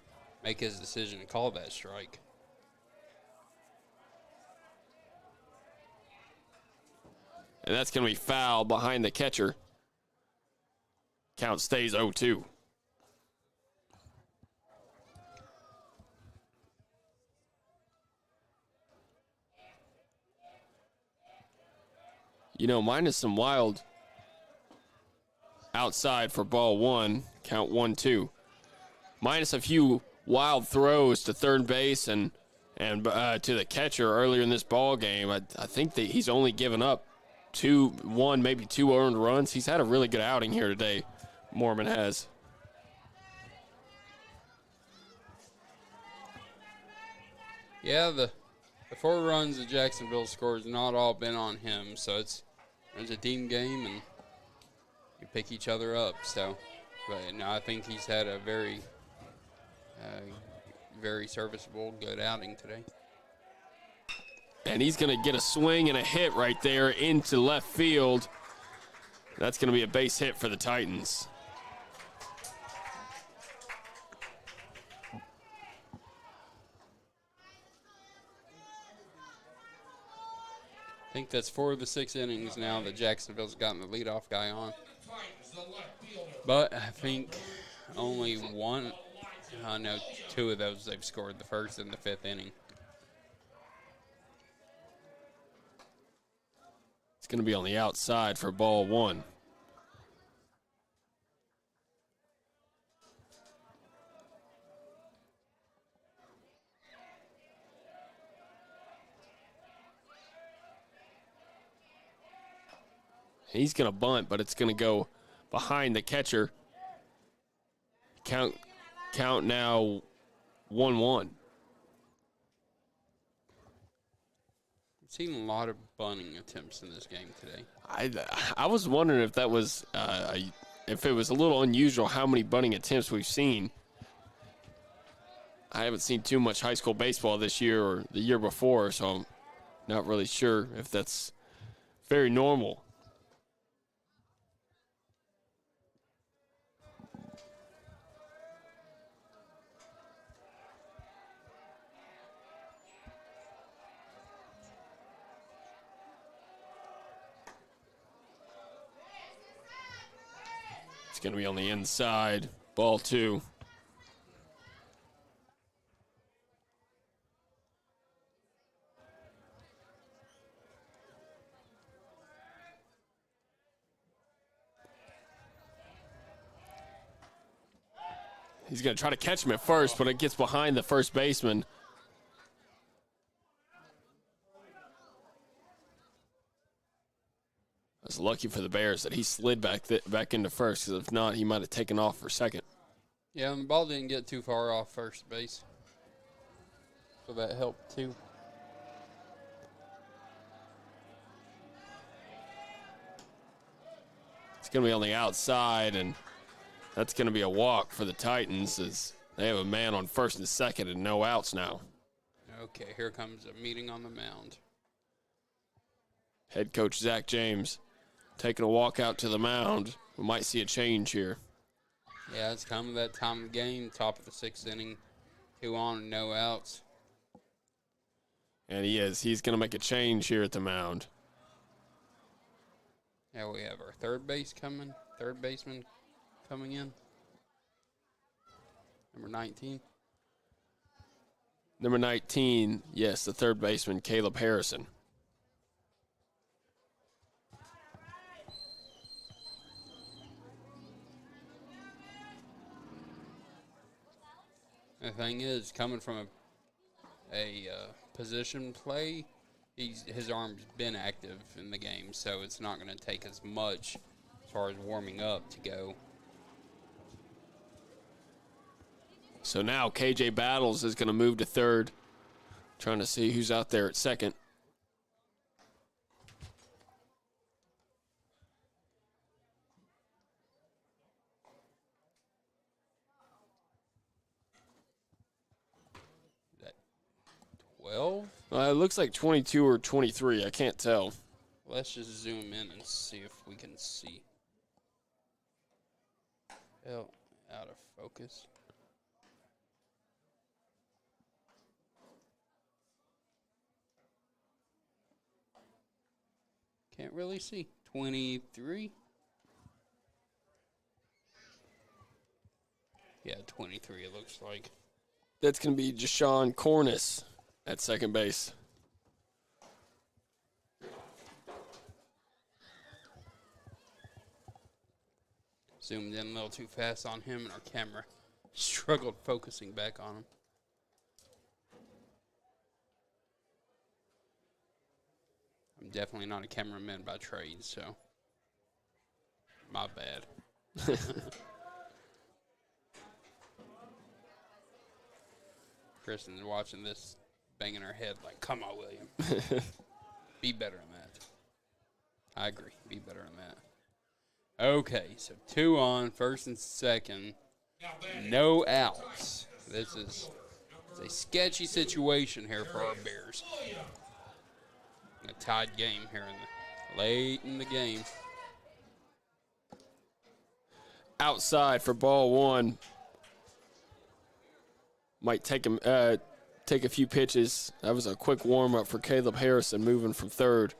make his decision to call that strike. And that's going to be foul behind the catcher. Count stays 0-2. Minus some wild outside for ball one. Count 1-2. Minus a few wild throws to third base and to the catcher earlier in this ball game. I think that he's only given up maybe two earned runs. He's had a really good outing here today, Mormon has. Yeah, the 4 runs that Jacksonville scored has not all been on him, so it's a team game and you pick each other up. So, but no, I think he's had a very, very serviceable, good outing today. And he's going to get a swing and a hit right there into left field. That's going to be a base hit for the Titans. I think that's 4 of the 6 innings now that Jacksonville's gotten the leadoff guy on. But I think only 2 of those they've scored, the first and the 5th inning. It's going to be on the outside for ball one. He's going to bunt, but it's going to go behind the catcher. Count now 1-1. I've seen a lot of bunting attempts in this game today. I was wondering if that was if it was a little unusual how many bunting attempts we've seen. I haven't seen too much high school baseball this year or the year before, so I'm not really sure if that's very normal. It's going to be on the inside. Ball two. He's going to try to catch him at first, but it gets behind the first baseman. It's lucky for the Bears that he slid back into first, because if not, he might have taken off for second. Yeah, and the ball didn't get too far off first base, so that helped too. It's going to be on the outside, and that's going to be a walk for the Titans, as they have a man on first and second and no outs now. Okay, here comes a meeting on the mound. Head coach Zach James taking a walk out to the mound. We might see a change here. Yeah, it's coming that time of the game, top of the 6th inning, 2 on and no outs. And he is. He's going to make a change here at the mound. Yeah, we have our third baseman coming in. Number 19. Number 19, yes, the third baseman, Caleb Harrison. The thing is, coming from a position play, his arm's been active in the game, so it's not going to take as much as far as warming up to go. So now KJ Battles is going to move to third, trying to see who's out there at second. Is that 12? It looks like 22 or 23. I can't tell. Let's just zoom in and see if we can see. Hell, out of focus. Can't really see. 23. Yeah, 23 it looks like. That's going to be Jashawn Cornish at second base. Zoomed in a little too fast on him, and our camera struggled focusing back on him. I'm definitely not a cameraman by trade, so my bad. Kristen's watching this, banging her head like, come on, William. Be better than that. I agree. Be better than that. Okay, so 2 on, first and second. No outs. This is a sketchy situation here for our Bears. A tied game here late in the game. Outside for ball 1. Might take a few pitches. That was a quick warm-up for Caleb Harrison moving from third.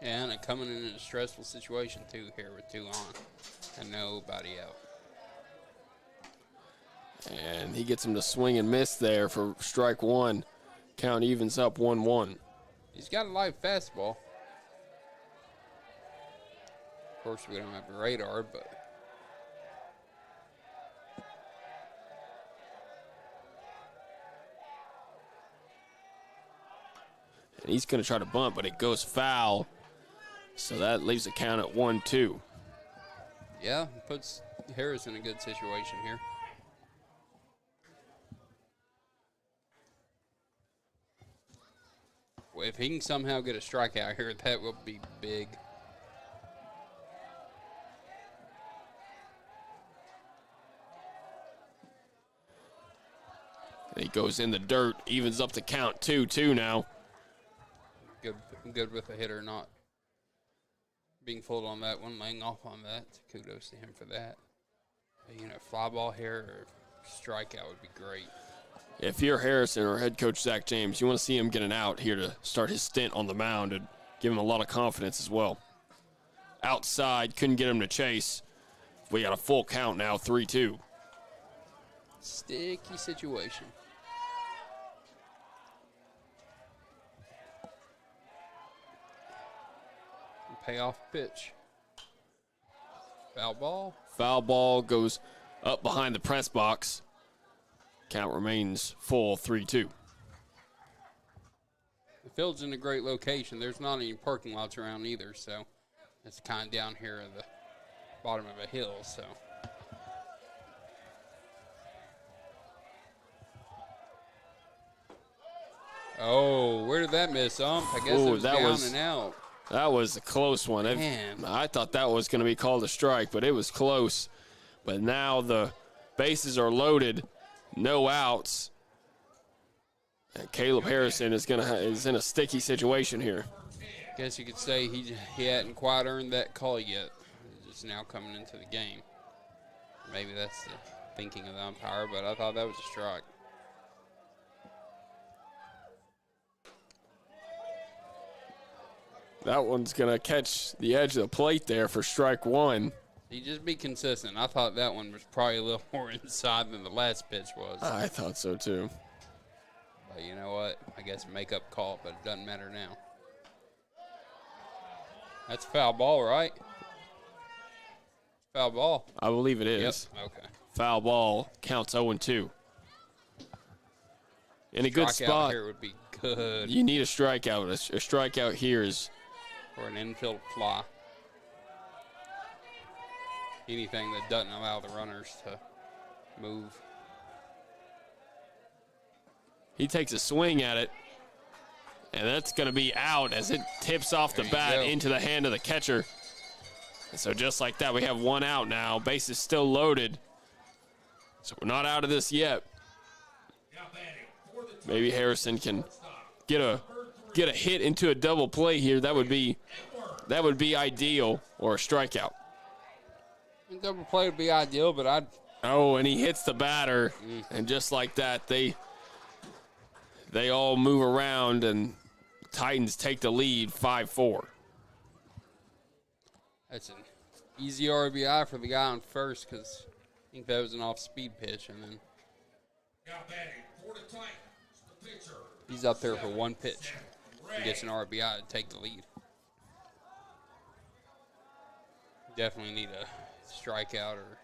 And coming in a stressful situation, too, here with 2 on and nobody out. And he gets him to swing and miss there for strike 1. Count evens up 1-1. He's got a live fastball. Of course, we don't have a radar, but and he's going to try to bunt, but it goes foul. So that leaves the count at 1-2. yeah, puts Harris in a good situation here. Well, if he can somehow get a strikeout here, that will be big. And he goes in the dirt, evens up the count 2-2 now. Good with a hitter, not being fooled on that one, laying off on that. Kudos to him for that. You know, fly ball here or strikeout would be great. If you're Harrison or head coach Zach James, you want to see him get an out here to start his stint on the mound and give him a lot of confidence as well. Outside, couldn't get him to chase. We got a full count now, 3-2. Sticky situation. Payoff pitch. Foul ball. Foul ball goes up behind the press box. Count remains full, 3-2. The field's in a great location. There's not any parking lots around either, so it's kind of down here at the bottom of a hill, so. Oh, where did that miss, I guess it was down and out. That was a close one. Man. I thought that was going to be called a strike, but it was close. But now the bases are loaded, no outs. And Caleb Harrison is in a sticky situation here. Guess you could say he hadn't quite earned that call yet. He's just now coming into the game. Maybe that's the thinking of the umpire, but I thought that was a strike. That one's going to catch the edge of the plate there for strike 1. He just be consistent. I thought that one was probably a little more inside than the last pitch was. I thought so too. But you know what? I guess make-up call, but it doesn't matter now. That's a foul ball, right? Foul ball. I believe it is. Yep. Okay. Foul ball counts 0-2. In a good spot. Here would be good. You need a strikeout. A strikeout here is. Or an infield fly. Anything that doesn't allow the runners to move. He takes a swing at it, and that's going to be out as it tips off the bat into the hand of the catcher. And so just like that, we have one out now. Base is still loaded. So we're not out of this yet. Maybe Harrison can get a hit into a double play here. That would be ideal, or a strikeout. Double play would be ideal, but I'd. Oh, and he hits the batter, and just like that, they all move around, and Titans take the lead 5-4. That's an easy RBI for the guy on first because think that was an off-speed pitch, and then Now batting for the Titans, the pitcher. he's up there for one pitch. He gets an RBI to take the lead. Definitely need a strikeout or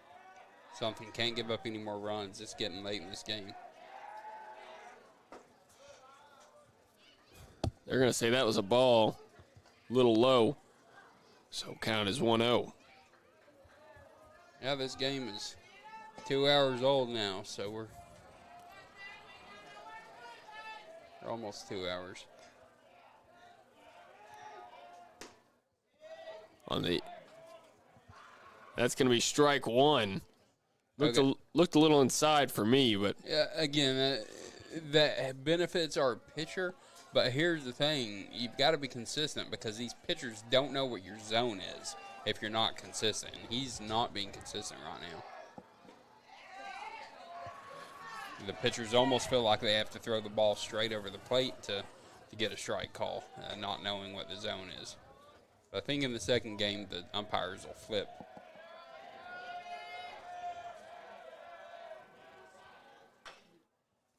something. Can't give up any more runs. It's getting late in this game. They're going to say that was a ball, a little low. So count is 1-0. Yeah, this game is 2 hours old now, so we're almost 2 hours. That's going to be strike one. Looked Okay. looked a little inside for me, but Yeah, again, that benefits our pitcher. But here's the thing. You've got to be consistent because these pitchers don't know what your zone is if you're not consistent. And he's not being consistent right now. The pitchers almost feel like they have to throw the ball straight over the plate to get a strike call, not knowing what the zone is. But I think in the second game, the umpires will flip.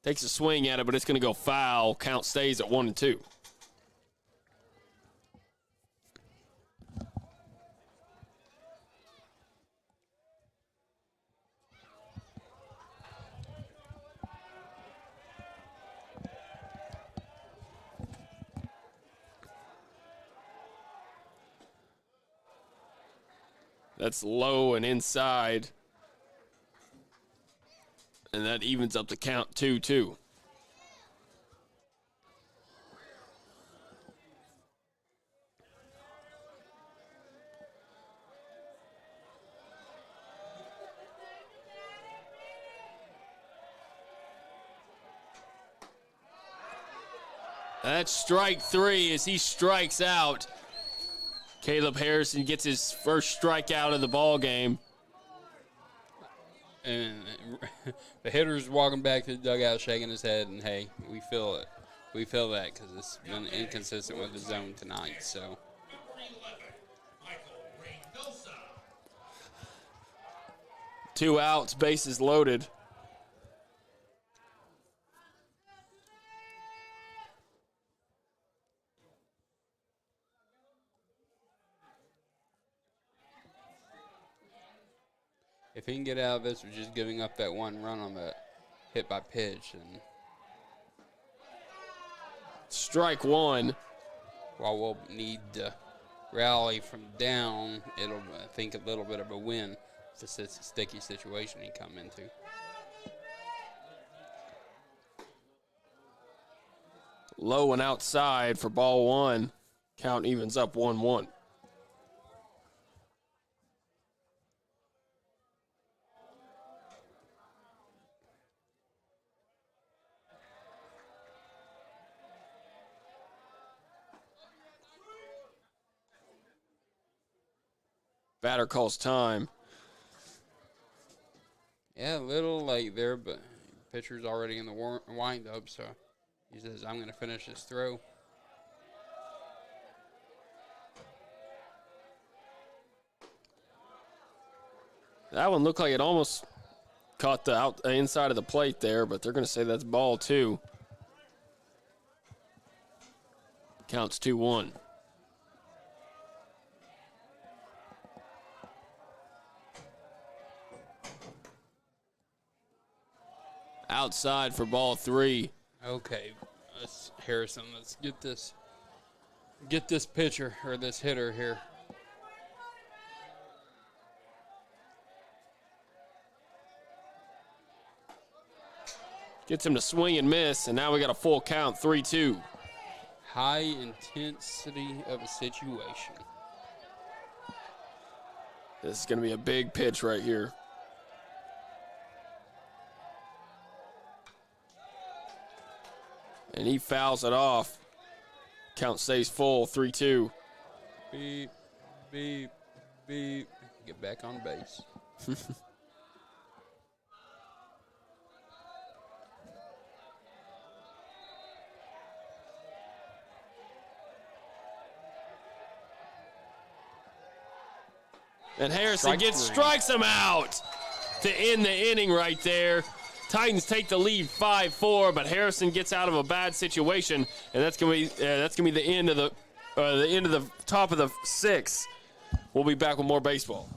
takes a swing at it, but it's going to go foul. Count stays at 1-2. That's low and inside. And that evens up the count 2-2. That's strike three as he strikes out. Caleb Harrison gets his first strikeout of the ball game. And the hitter's walking back to the dugout shaking his head, and, hey, we feel it. We feel that because it's been inconsistent with the zone tonight. So, Number 11, Michael Reynosa. 2 outs, bases loaded. if he can get out of this with just giving up that one run on the hit by pitch, and Strike one. while we'll need to rally from down, it'll, I think, a little bit of a win. It's a sticky situation he come into. Low and outside for ball one. Count evens up 1-1. Batter calls time. Yeah, a little late there, but pitcher's already in the wind-up, so he says, I'm going to finish this throw. That one looked like it almost caught the inside of the plate there, but they're going to say that's ball two. Counts 2-1. Outside for ball three. Okay, Harrison, let's get this pitcher or this hitter here. Gets him to swing and miss, and now we got a full count, 3-2. High intensity of a situation. This is going to be a big pitch right here. And he fouls it off. Count stays full, 3-2. Beep, beep, beep. Get back on base. And Harrison strikes him out. to end the inning right there. Titans take the lead 5-4, but Harrison gets out of a bad situation, and that's gonna be the end of the top of the sixth. We'll be back with more baseball.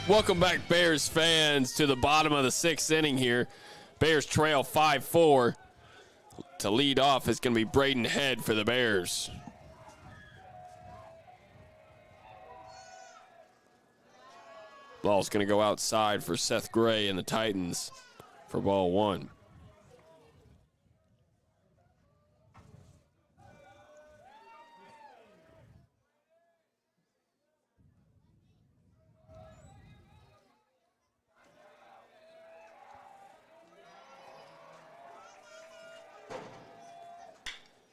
Welcome back, Bears fans, to the bottom of the sixth inning here. Bears trail 5-4. To lead off is going to be Braden Head for the Bears. Ball's going to go outside for Seth Gray and the Titans for ball one.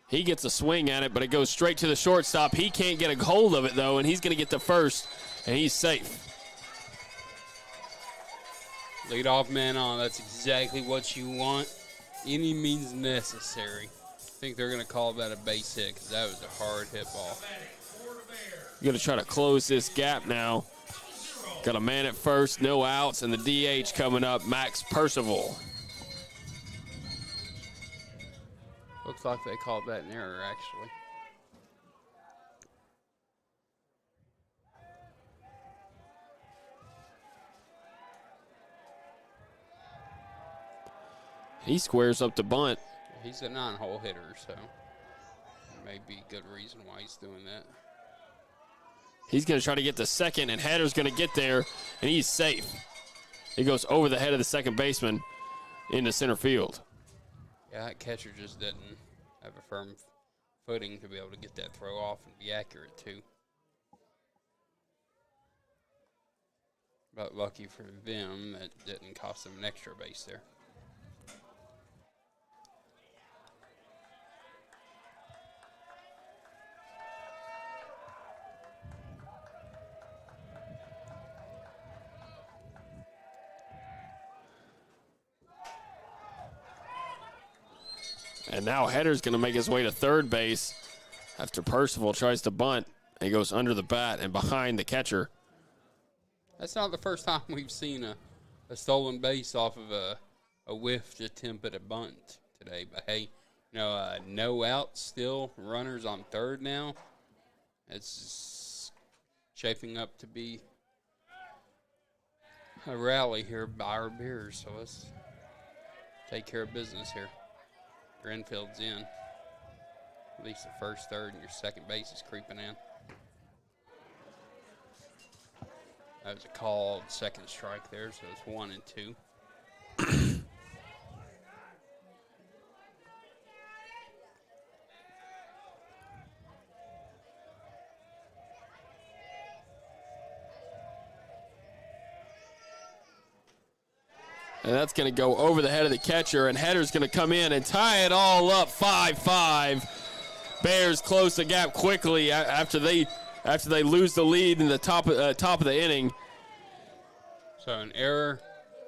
He gets a swing at it, but it goes straight to the shortstop. He can't get a hold of it, though, and he's going to get to first, and he's safe. Leadoff man on. That's exactly what you want. Any means necessary. I think they're going to call that a base hit because that was a hard hit ball. You're going to try to close this gap now. Got a man at first, no outs, and the DH coming up, Max Percival. Looks like they called that an error, actually. He squares up the bunt. He's a 9-hole hitter, so may be a good reason why he's doing that. He's going to try to get to second, and Header's going to get there, and he's safe. He goes over the head of the second baseman into center field. Yeah, that catcher just didn't have a firm footing to be able to get that throw off and be accurate, too. But lucky for them, that didn't cost them an extra base there. And now Header's going to make his way to third base after Percival tries to bunt. And he goes under the bat and behind the catcher. That's not the first time we've seen a stolen base off of a whiffed attempt at a bunt today. But, hey, no outs still. Runners on third now. It's shaping up to be a rally here by our Bears. So let's take care of business here. Grenfield's in. At least the first, third, and your second base is creeping in. That was a called second strike there, so it's 1 and 2. And that's going to go over the head of the catcher, and Header's going to come in and tie it all up 5-5. Bears close the gap quickly after they lose the lead in the top of the inning. So an error,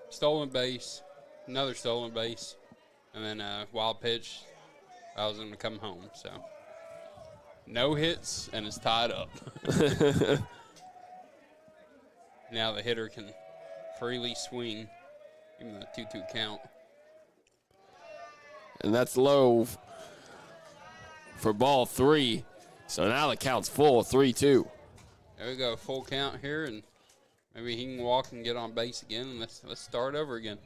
stolen base, another stolen base, and then a wild pitch. I was going to come home. So no hits, and it's tied up. Now the hitter can freely swing, even the 2-2 count. And that's low for ball 3. So now the count's full, 3-2. There we go, full count here, and maybe he can walk and get on base again, and let's start over again.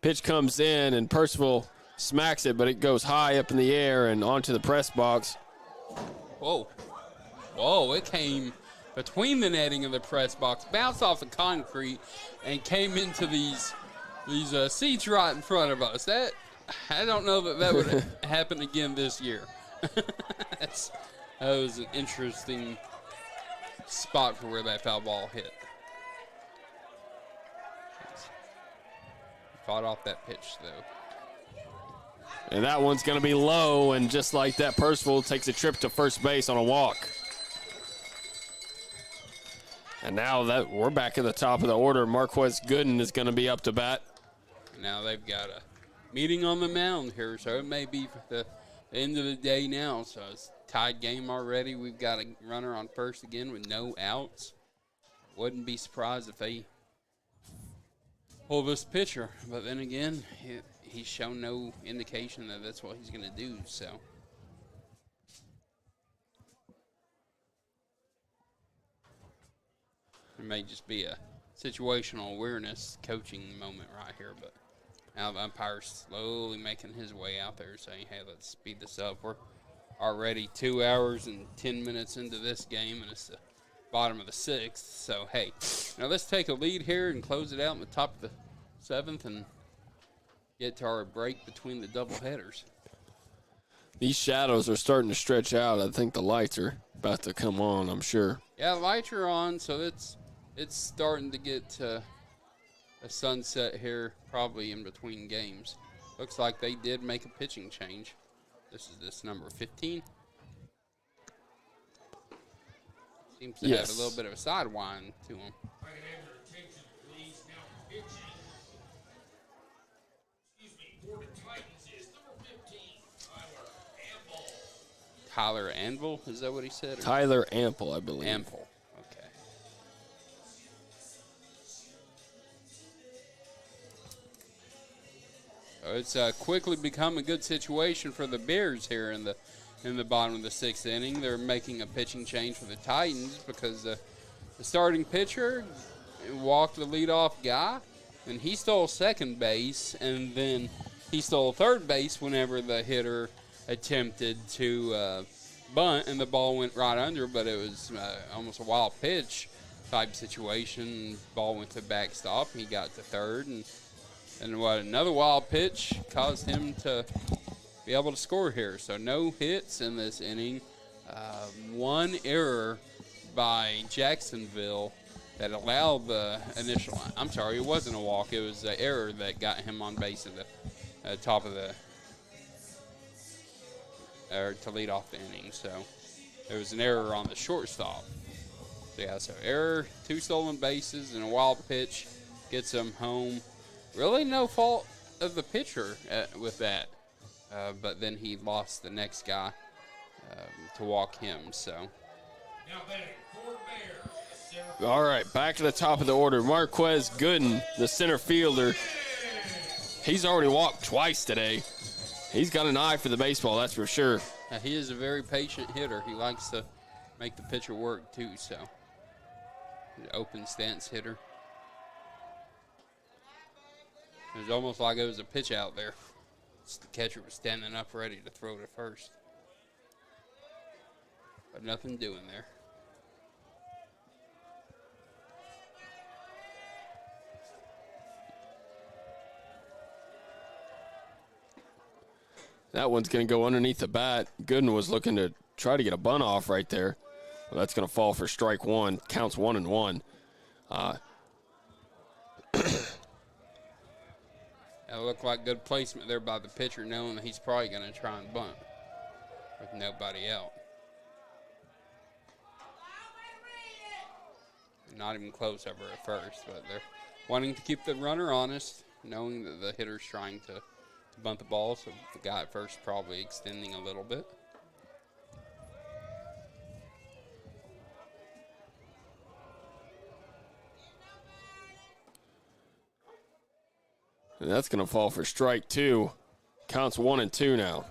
Pitch comes in, and Percival smacks it, but it goes high up in the air and onto the press box. Whoa. Whoa, it came between the netting and the press box, bounced off the concrete, and came into these seats right in front of us. I don't know that would happen again this year. That was an interesting spot for where that foul ball hit. Fought off that pitch, though. And that one's going to be low, and just like that, Percival takes a trip to first base on a walk. And now that we're back at the top of the order, Marquez Gooden is going to be up to bat. Now they've got a meeting on the mound here, so it may be the end of the day now. So it's a tied game already. We've got a runner on first again with no outs. Wouldn't be surprised if they pull this pitcher, but then again, he's shown no indication that that's what he's going to do, so. It may just be a situational awareness coaching moment right here, but now the umpire's slowly making his way out there saying, hey, let's speed this up. We're already 2 hours and 10 minutes into this game, and it's the bottom of the 6th, so hey, now let's take a lead here and close it out in the top of the 7th and get to our break between the double headers. These shadows are starting to stretch out. I think the lights are about to come on, I'm sure. Yeah, the lights are on, so it's starting to get to a sunset here, probably in between games. Looks like they did make a pitching change. This is this number 15. Seems to have a little bit of a sidewind to him. Tyler Anvil, is that what he said? Tyler Ample, I believe. Ample, okay. So it's quickly become a good situation for the Bears here in the bottom of the 6th inning. They're making a pitching change for the Titans because the starting pitcher walked the leadoff guy, and he stole second base, and then he stole third base whenever the hitter attempted to bunt, and the ball went right under, but it was almost a wild pitch type situation. Ball went to backstop. He got to third, and another wild pitch caused him to be able to score here. So no hits in this inning. One error by Jacksonville that allowed the initial. I'm sorry, it wasn't a walk. It was an error that got him on base at the top of the or to lead off the inning. So there was an error on the shortstop. So yeah, so error, 2 stolen bases, and a wild pitch gets him home. Really no fault of the pitcher with that. But then he lost the next guy to walk him. So. Now batting, Fort Bear. All right, back to the top of the order. Marquez Gooden, the center fielder. He's already walked twice today. He's got an eye for the baseball, that's for sure. He is a very patient hitter. He likes to make the pitcher work, too, so. He's an open stance hitter. It was almost like it was a pitch out there. The catcher was standing up ready to throw to first. But nothing doing there. That one's going to go underneath the bat. Gooden was looking to try to get a bunt off right there. Well, that's going to fall for strike one. Counts 1-1. It looked like good placement there by the pitcher, knowing that he's probably going to try and bunt with nobody out. Not even close over at first, but they're wanting to keep the runner honest, knowing that the hitter's trying to bunt the ball, so the guy at first probably extending a little bit. And that's going to fall for strike 2. Counts 1-2 now.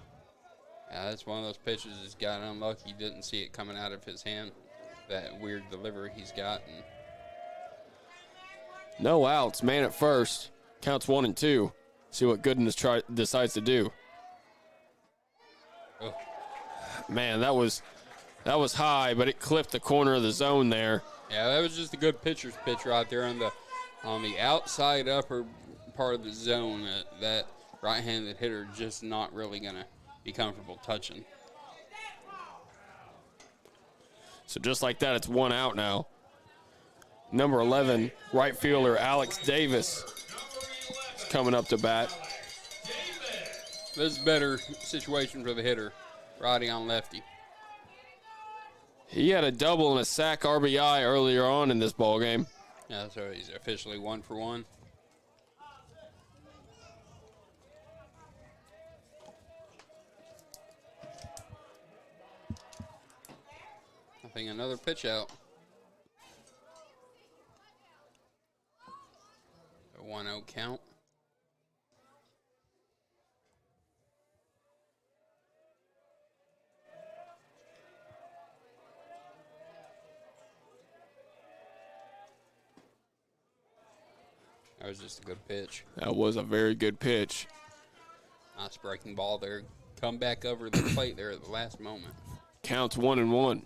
Yeah, that's one of those pitches that's got unlucky. Didn't see it coming out of his hand. That weird delivery he's got. And no outs, man at first. Counts 1-2. See what Gooden decides to do. Oh. Man, that was high, but it clipped the corner of the zone there. Yeah, that was just a good pitcher's pitch right there on the outside upper part of the zone. That right-handed hitter just not really going to be comfortable touching. So just like that, it's 1 out now. Number 11, right fielder Alex Davis is coming up to bat. This is a better situation for the hitter, righty on lefty. He had a double and a sack RBI earlier on in this ball game. Yeah, so he's officially 1 for 1. I think another pitch out. A 1-0 count. That was just a good pitch. That was a very good pitch. Nice breaking ball there. Come back over the plate there at the last moment. Counts 1-1.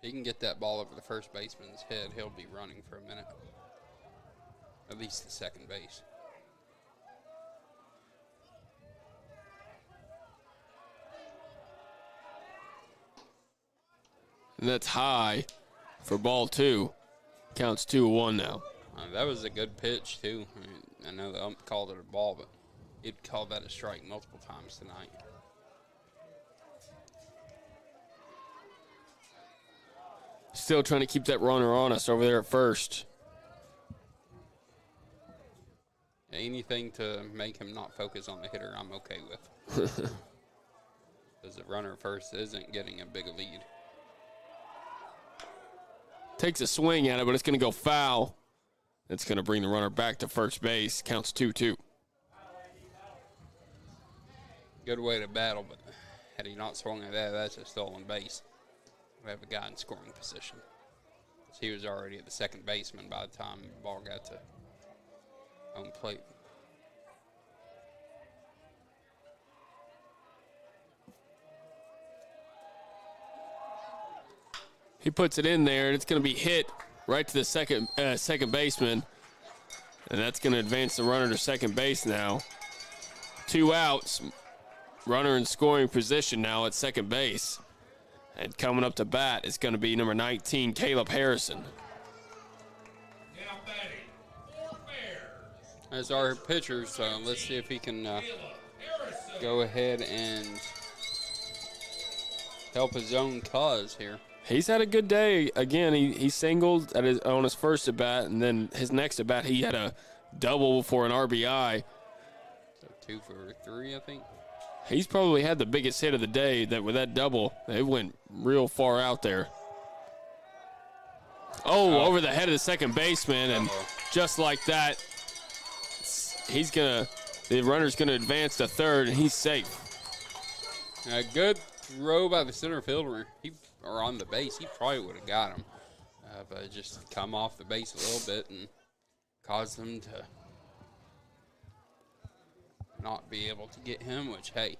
If he can get that ball over the first baseman's head, he'll be running for a minute. At least the second base. And that's high for ball 2. Counts 2-1 now. That was a good pitch, too. I know the ump called it a ball, but he'd called that a strike multiple times tonight. Still trying to keep that runner on us over there at first. Anything to make him not focus on the hitter, I'm okay with. Because the runner at first isn't getting a big lead. Takes a swing at it, but it's going to go foul. It's going to bring the runner back to first base. Counts 2-2. Good way to battle, but had he not swung at that, that's a stolen base. We have a guy in scoring position. He was already at the second baseman by the time the ball got to home plate. He puts it in there, and it's going to be hit right to the second baseman. And that's going to advance the runner to second base now. 2 outs. Runner in scoring position now at second base. And coming up to bat is going to be number 19, Caleb Harrison. Now batting for Bears. As our pitcher, so let's see if he can Caleb Harrison. go ahead and help his own cause here. He's had a good day. Again, he singled on his first at bat, and then his next at bat, he had a double for an RBI. So 2 for 3, I think. He's probably had the biggest hit of the day. That with that double, it went real far out there. Over the head of the second baseman, and just like that, the runner's gonna advance to third, and he's safe. A good throw by the center fielder. Or on the base, he probably would have got him, but just come off the base a little bit and caused them to not be able to get him, which, hey,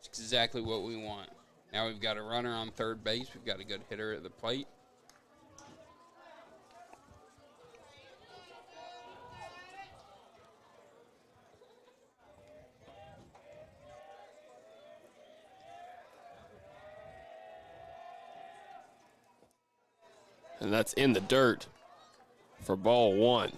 it's exactly what we want. Now we've got a runner on third base. We've got a good hitter at the plate. And that's in the dirt for ball 1.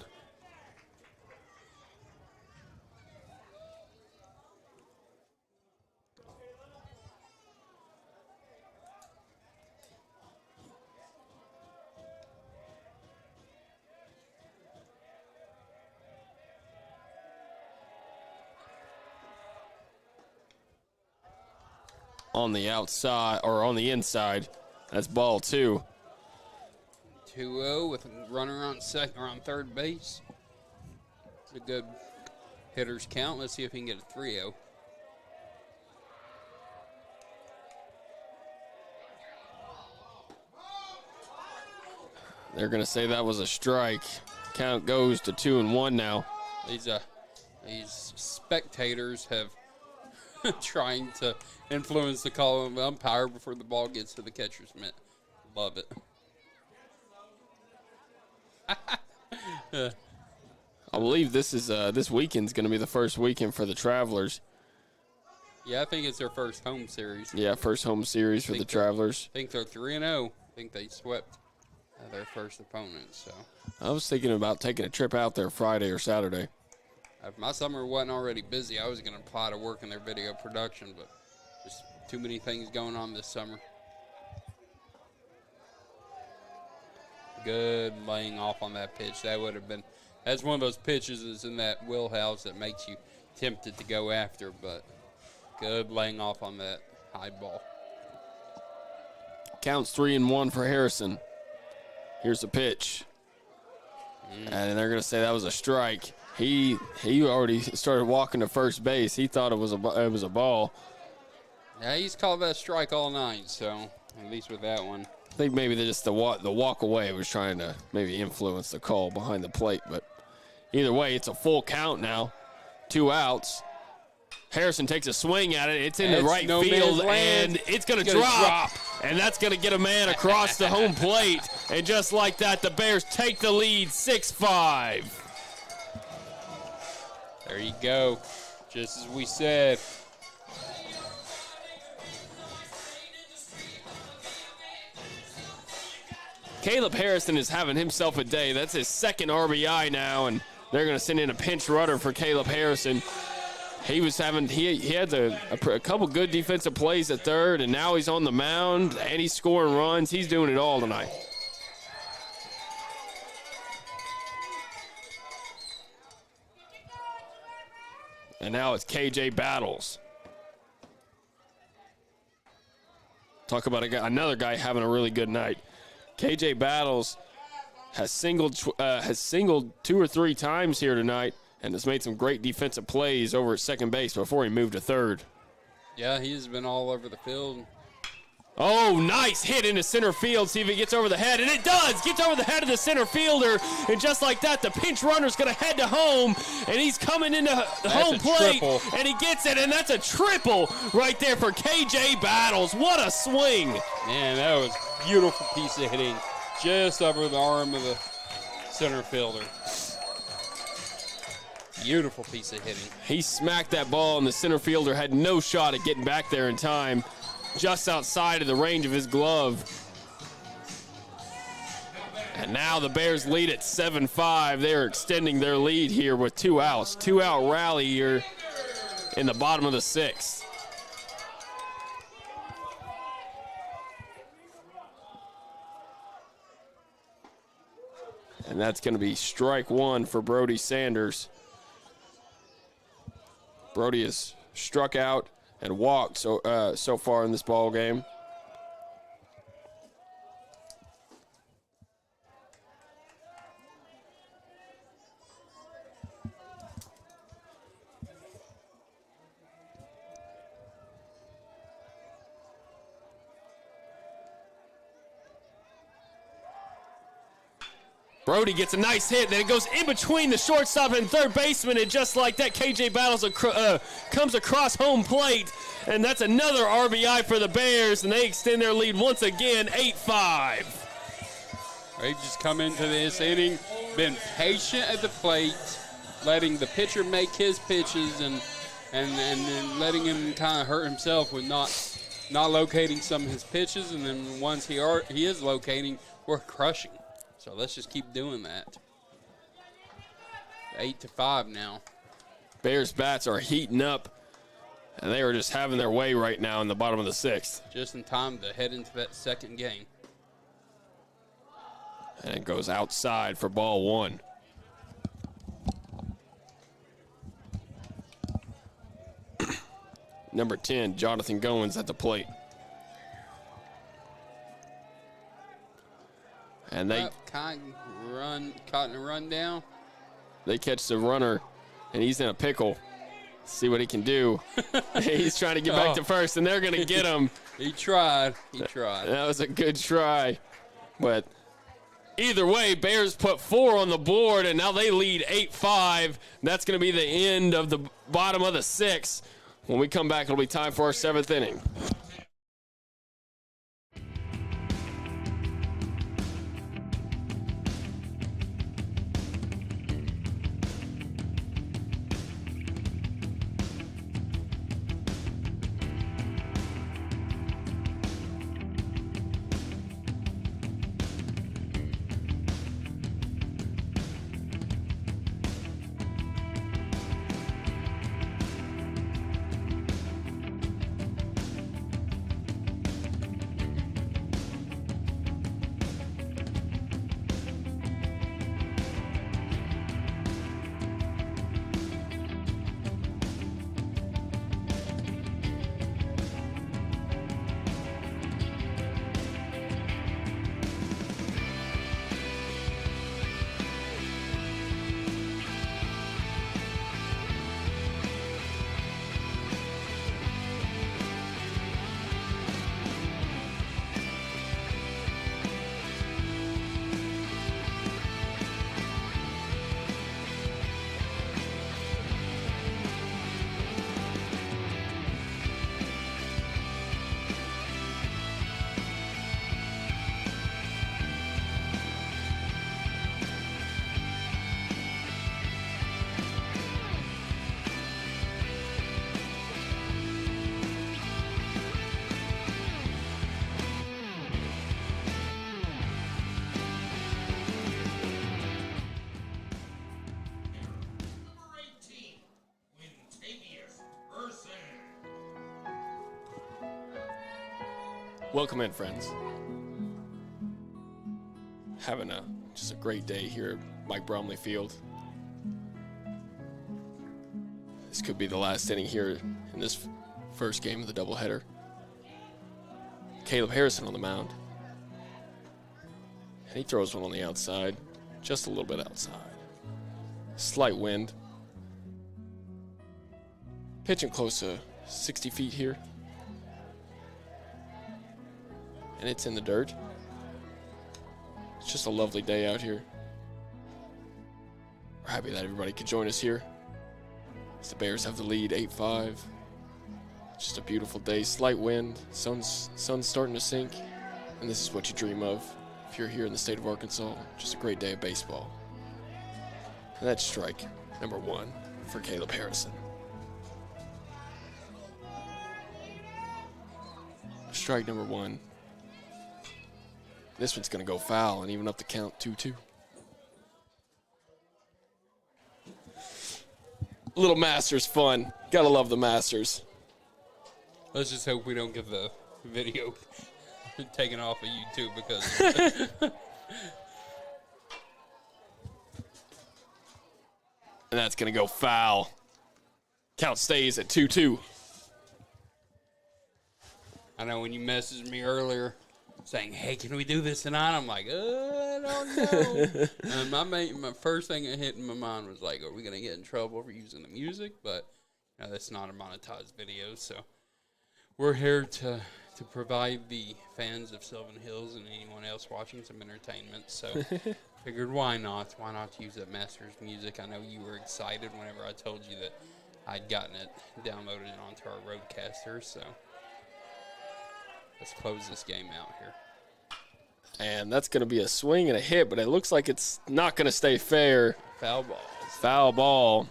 On the outside, or on the inside, that's ball 2. 2-0 with a runner on second or on third base. It's a good hitter's count. Let's see if he can get a 3-0. They're going to say that was a strike. Count goes to 2-1 now. These spectators have trying to influence the call of the umpire before the ball gets to the catcher's mitt. Love it. I believe this weekend's going to be the first weekend for the Travelers. Yeah, I think it's their first home series. Yeah, first home series for the Travelers. I think they're 3-0. I think they swept their first opponent. So I was thinking about taking a trip out there Friday or Saturday. if my summer wasn't already busy, I was going to apply to work in their video production, but there's too many things going on this summer. Good laying off on that pitch. That would have been, that's one of those pitches that's in that wheelhouse that makes you tempted to go after, but good laying off on that high ball. Counts 3-1 for Harrison. Here's the pitch. And they're going to say that was a strike. He already started walking to first base. He thought it was a ball. Yeah, he's called that strike all night, so at least with that one. I think maybe the walk away was trying to maybe influence the call behind the plate, but either way, it's a full count now. 2 outs. Harrison takes a swing at it. It's in the right field, and it's going to drop. And that's going to get a man across the home plate. And just like that, the Bears take the lead 6-5. There you go. Just as we said. Caleb Harrison is having himself a day. That's his second RBI now, and they're going to send in a pinch runner for Caleb Harrison. He had a couple good defensive plays at third, and now he's on the mound, and he's scoring runs. He's doing it all tonight. And now it's KJ Battles. Talk about another guy having a really good night. KJ Battles has singled 2 or 3 times here tonight and has made some great defensive plays over at second base before he moved to third. Yeah, he's been all over the field. Oh, nice hit into center field. See if it gets over the head. And it does. Gets over the head of the center fielder. And just like that, the pinch runner's going to head to home. And he's coming into the home plate. Triple. And he gets it. And that's a triple right there for KJ Battles. What a swing. Man, that was a beautiful piece of hitting just over the arm of the center fielder. Beautiful piece of hitting. He smacked that ball, and the center fielder had no shot at getting back there in time, just outside of the range of his glove. And now the Bears lead at 7-5. They're extending their lead here with 2 outs. 2-out rally here in the bottom of the 6th. And that's going to be strike 1 for Brody Sanders. Brody has struck out and walked so far in this ball game. Brody gets a nice hit, then it goes in between the shortstop and third baseman, and just like that, KJ Battles comes across home plate, and that's another RBI for the Bears, and they extend their lead once again, 8-5. They've just come into this inning, been patient at the plate, letting the pitcher make his pitches, and then letting him kind of hurt himself with not locating some of his pitches, and then once he is locating, we're crushing. So let's just keep doing that. 8-5 now. Bears bats are heating up, and they are just having their way right now in the bottom of the 6th. Just in time to head into that second game. And it goes outside for ball 1. Number 10, Jonathan Goins at the plate. And they caught a run down. They catch the runner, and he's in a pickle. See what he can do. He's trying to get back to first, and they're going to get him. He tried. That was a good try. But either way, Bears put 4 on the board, and now they lead 8-5. That's going to be the end of the bottom of the 6th. When we come back, it'll be time for our 7th inning. Welcome in, friends. Having just a great day here at Mike Bromley Field. This could be the last inning here in this first game of the doubleheader. Caleb Harrison on the mound. And he throws one on the outside, just a little bit outside. Slight wind. Pitching close to 60 feet here. And it's in the dirt. It's just a lovely day out here. We're happy that everybody could join us here as the Bears have the lead 8-5. Just a beautiful day, slight wind, sun's starting to sink, and this is what you dream of if you're here in the state of Arkansas. Just a great day of baseball. And that's strike number 1. for Caleb Harrison. Strike number 1. This one's going to go foul and even up the count 2-2. Little Masters fun. Gotta love the Masters. Let's just hope we don't get the video taken off of YouTube because and that's going to go foul. Count stays at 2-2. I know when you messaged me earlier saying, hey, can we do this tonight? I'm like, I don't know. And my first thing that hit in my mind was like, are we going to get in trouble for using the music? But you know, that's not a monetized video, so we're here to provide the fans of Sylvan Hills and anyone else watching some entertainment. So figured why not? Why not use that Masters music? I know you were excited whenever I told you that I'd gotten it downloaded onto our Roadcaster, so let's close this game out here. And that's going to be a swing and a hit, but it looks like it's not going to stay fair. Foul ball. Foul ball.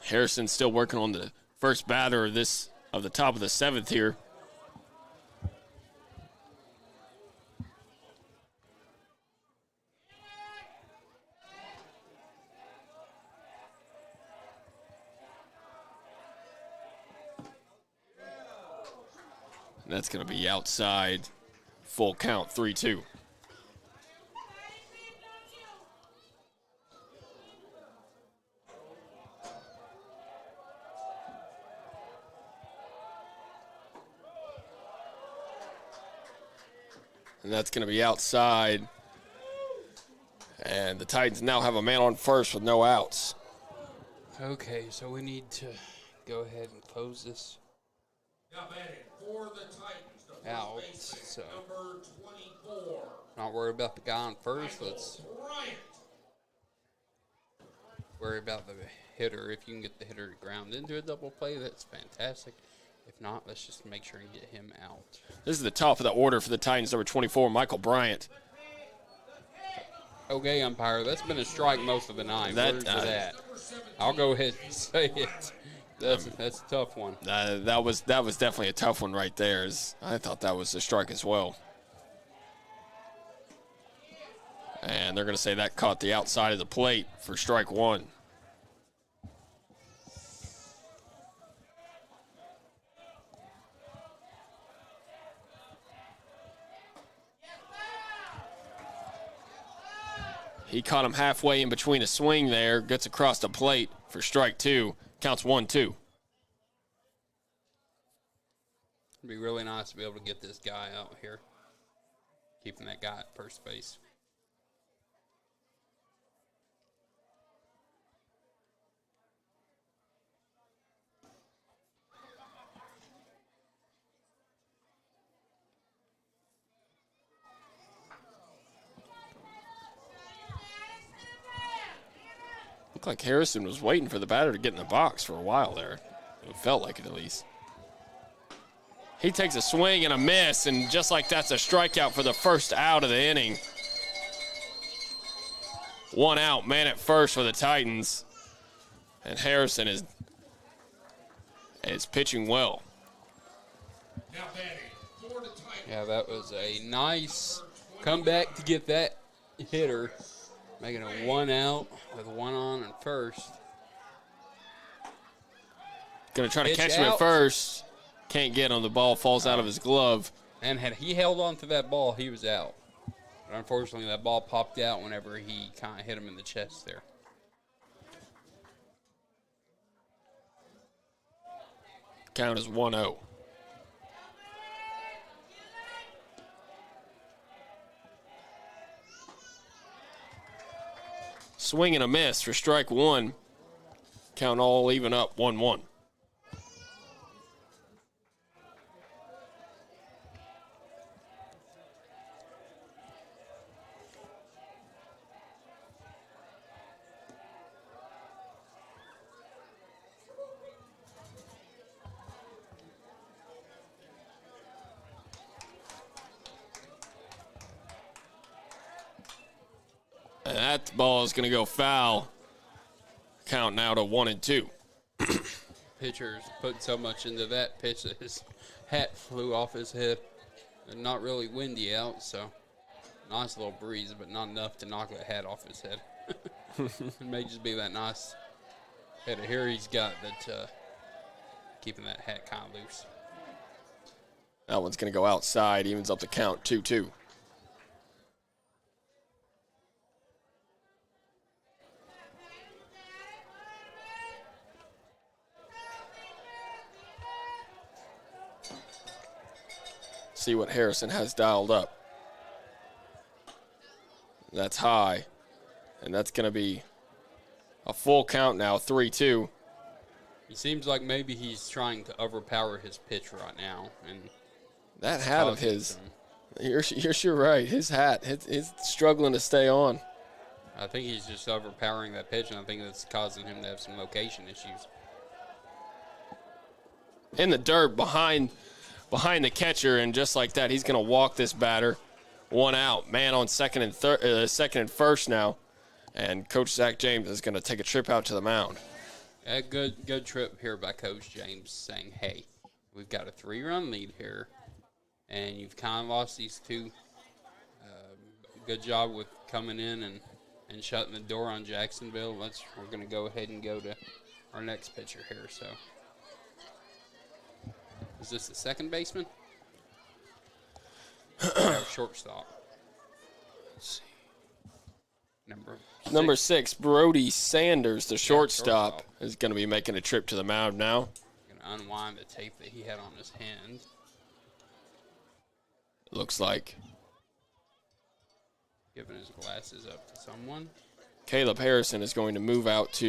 Harrison's still working on the first batter of the top of the 7th here. And that's going to be outside. Full count, 3-2. And that's going to be outside. And the Titans now have a man on first with no outs. Okay, so we need to go ahead and close this Now batting for the Titans, the first out. baseman, So number 24. not worry about the guy on first. Let's Bryant. worry about the hitter. If you can get the hitter to ground into a double play, that's fantastic. If not, let's just make sure and get him out. This is the top of the order for the Titans, number 24, Michael Bryant. Okay, umpire, that's been a strike most of the night. Where's that? I'll go ahead and say it. That's a tough one. That was definitely a tough one right there. I thought that was a strike as well. And they're going to say that caught the outside of the plate for strike 1. He caught him halfway in between a swing there, gets across the plate for strike 2. Counts 1-2. It'd be really nice to be able to get this guy out here, keeping that guy at first base. Looked like Harrison was waiting for the batter to get in the box for a while there. It felt like it at least. He takes a swing and a miss, and just like that's a strikeout for the first out of the inning. 1 out, man at first for the Titans. And Harrison is pitching well. Now batting for the Titans. Yeah, that was a nice comeback to get that hitter, making a 1 out with 1 on and first. Gonna try to Pitch catch him out. at first. Can't get him. The ball falls out of his glove. And had he held on to that ball, he was out. But unfortunately, that ball popped out whenever he kind of hit him in the chest there. Count is 1-0. Swing and a miss for strike 1. Count all even up, 1-1. And that ball is going to go foul. count now to 1-2. Pitcher's putting so much into that pitch that his hat flew off his head. And not really windy out, so nice little breeze, but not enough to knock that hat off his head. It may just be that nice head of hair he's got that keeping that hat kind of loose. That one's going to go outside, evens up the count 2-2. See what Harrison has dialed up. That's high, and that's going to be a full count now, 3-2. He seems like maybe he's trying to overpower his pitch right now. And that hat of his, you're sure right. His hat, it's struggling to stay on. I think he's just overpowering that pitch, and I think that's causing him to have some location issues. In the dirt behind the catcher, and just like that, he's going to walk this batter. One out, man on second and first now, and Coach Zach James is going to take a trip out to the mound. A good trip here by Coach James, saying, "Hey, we've got a 3-run lead here, and you've kind of lost these two. Good job with coming in and shutting the door on Jacksonville. We're going to go ahead and go to our next pitcher here. So, is this the second baseman? Shortstop. Let's see. Number 6, Brody Sanders, the shortstop, is going to be making a trip to the mound now. Going to unwind the tape that he had on his hand. Looks like. Giving his glasses up to someone. Caleb Harrison is going to move out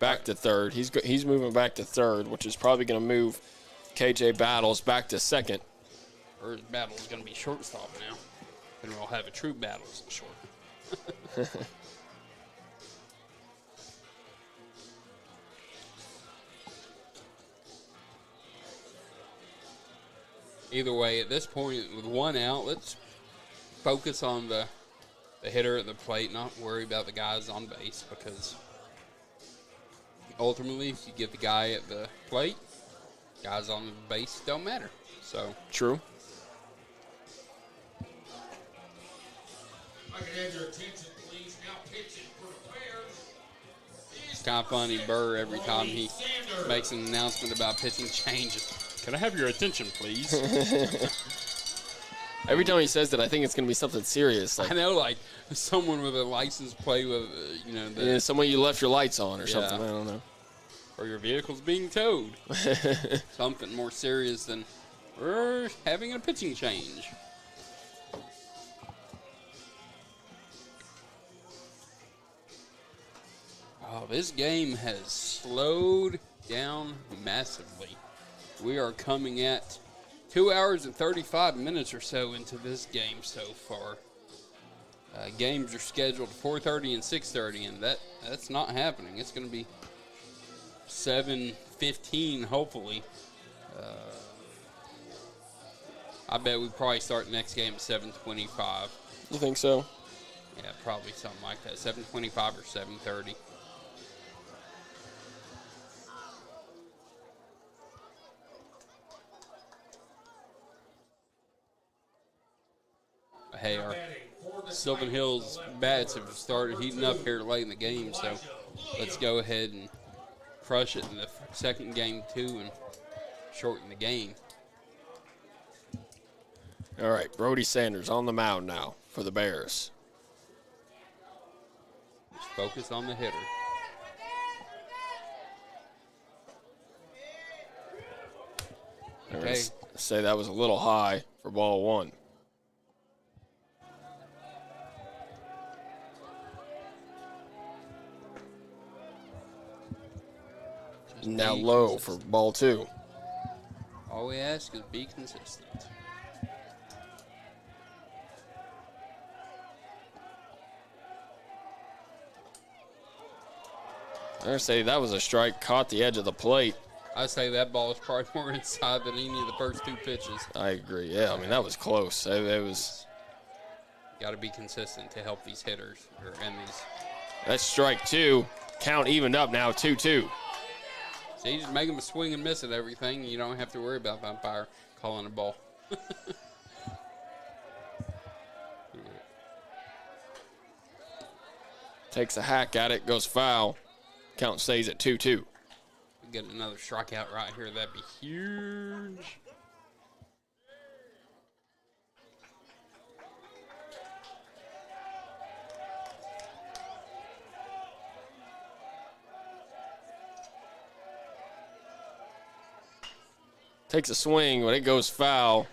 back to third. He's moving back to third, which is probably going to move KJ Battles back to second. Or Battle is going to be shortstop now. And we'll have a true Battles in short. Either way, at this point, with one out, let's focus on the hitter at the plate, not worry about the guys on base, because ultimately, if you get the guy at the plate, guys on the base don't matter. So true. I can have your attention, please. Now pitching for the Bears. It's kind of funny, Burr, every time he makes an announcement about pitching change. Can I have your attention, please? Every time he says that, I think it's going to be something serious. I know, like someone with a license plate with, someone you left your lights on or something. I don't know. Or your vehicle's being towed. Something more serious than we're having a pitching change. Oh, this game has slowed down massively. We are coming at 2 hours and 35 minutes or so into this game so far. Games are scheduled 4:30 and 6:30, and that's not happening. It's going to be 7:15, hopefully. I bet we probably start the next game at 7:25. You think so? Yeah, probably something like that. 7:25 or 7:30. Hey, our Sylvan Hills bats have started heating up here late in the game, so let's go ahead and crush it in the second game, too, and shorten the game. All right, Brody Sanders on the mound now for the Bears. Just focus on the hitter. Okay. Say that was a little high for ball one. Now low for ball two. All we ask is be consistent. I say that was a strike, caught the edge of the plate. I say that ball is probably more inside than any of the first two pitches. I agree. Yeah, I mean, that was close. It was. Got to be consistent to help these hitters and these. That's strike two. Count evened up now, 2-2. So you just make him swing and miss at everything. You don't have to worry about the umpire calling a ball. Takes a hack at it, goes foul. Count stays at 2-2. Get another strikeout right here. That'd be huge. Takes a swing, but it goes foul.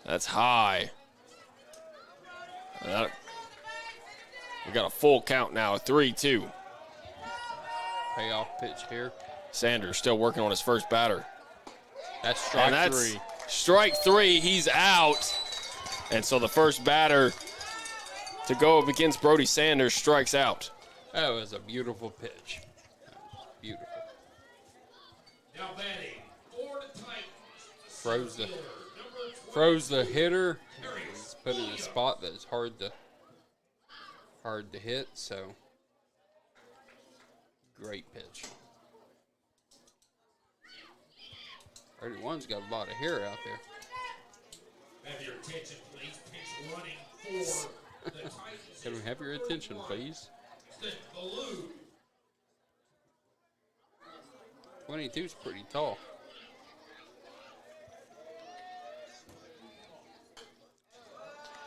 That's high. We got a full count now, 3-2. Payoff pitch here. Sanders still working on his first batter. That's strike three. Strike three, he's out. And so the first batter to go up against Brody Sanders strikes out. That was a beautiful pitch. That was beautiful. Now batting for the Titans. Froze the hitter. He's put in a spot that is hard to hit, so great pitch. 31's got a lot of hair out there. Have your attention, please. Pitch running for the Titans. Can we have your attention, please? The blue. 22's pretty tall.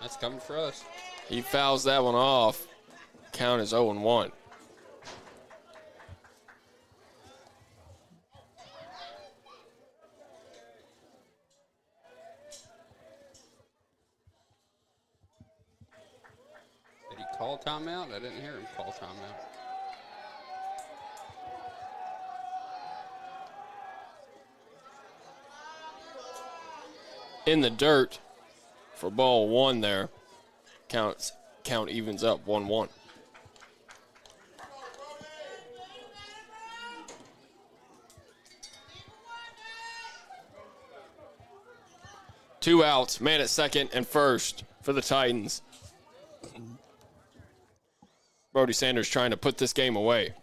That's coming for us. He fouls that one off. Count is 0-1. Did he call timeout? I didn't hear him call timeout. In the dirt for ball one there. Count evens up 1-1. Two outs, man at second and first for the Titans. Brody Sanders trying to put this game away.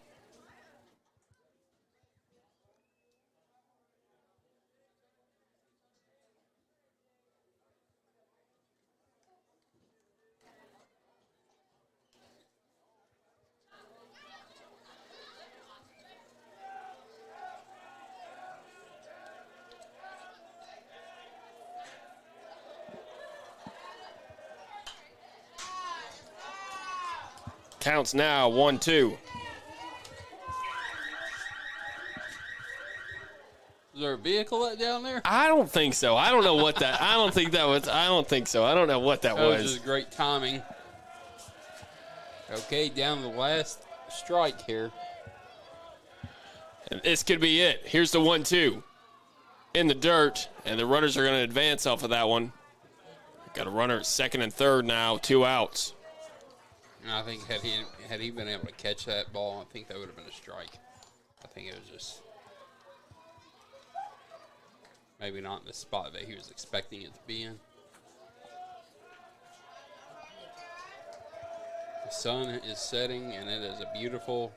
Counts now 1-2. Is there a vehicle down there? I don't think so. I don't know what that. I don't think so. I don't know what that That was was. just great timing. Okay, down to the last strike here. And this could be it. Here's the 1-2 in the dirt, and the runners are going to advance off of that one. Got a runner at second and third now, 2 outs. And I think had he been able to catch that ball, I think that would have been a strike. I think it was just maybe not in the spot that he was expecting it to be in. The sun is setting, and it is a beautiful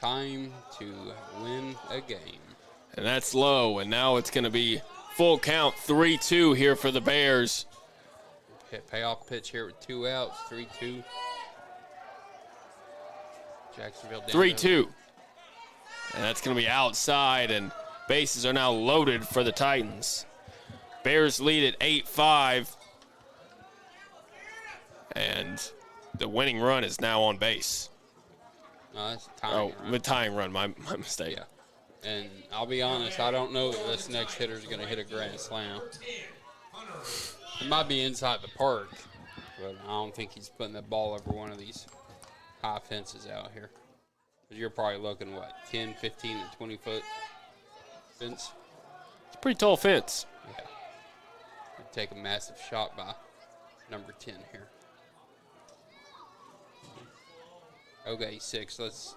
time to win a game. And that's low, and now it's going to be full count, 3-2 here for the Bears. Payoff pitch here with 2 outs, 3-2. Jacksonville down 3-2. And that's going to be outside, and bases are now loaded for the Titans. Bears lead at 8-5. And the winning run is now on base. No, that's a tying run. The tying run, my mistake. Yeah. And I'll be honest, I don't know if this next hitter is going to hit a grand slam. It might be inside the park, but I don't think he's putting the ball over one of these high fences out here. Because you're probably looking, 10, 15, and 20-foot fence? It's a pretty tall fence. Yeah. It'd take a massive shot by number 10 here. Okay, 6. Let's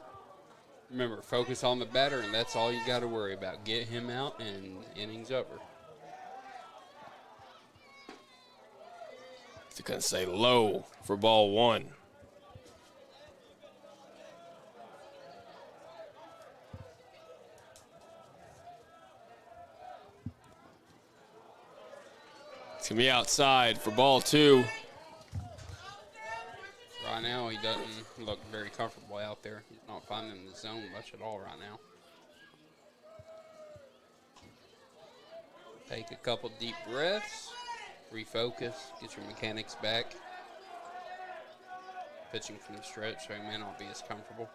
Remember, focus on the batter, and that's all you got to worry about. Get him out, and inning's over. They're going to say low for ball 1. It's going to be outside for ball 2. Right now, he doesn't look very comfortable out there. He's not finding the zone much at all right now. Take a couple deep breaths, refocus, get your mechanics back. Pitching from the stretch, so he may not be as comfortable.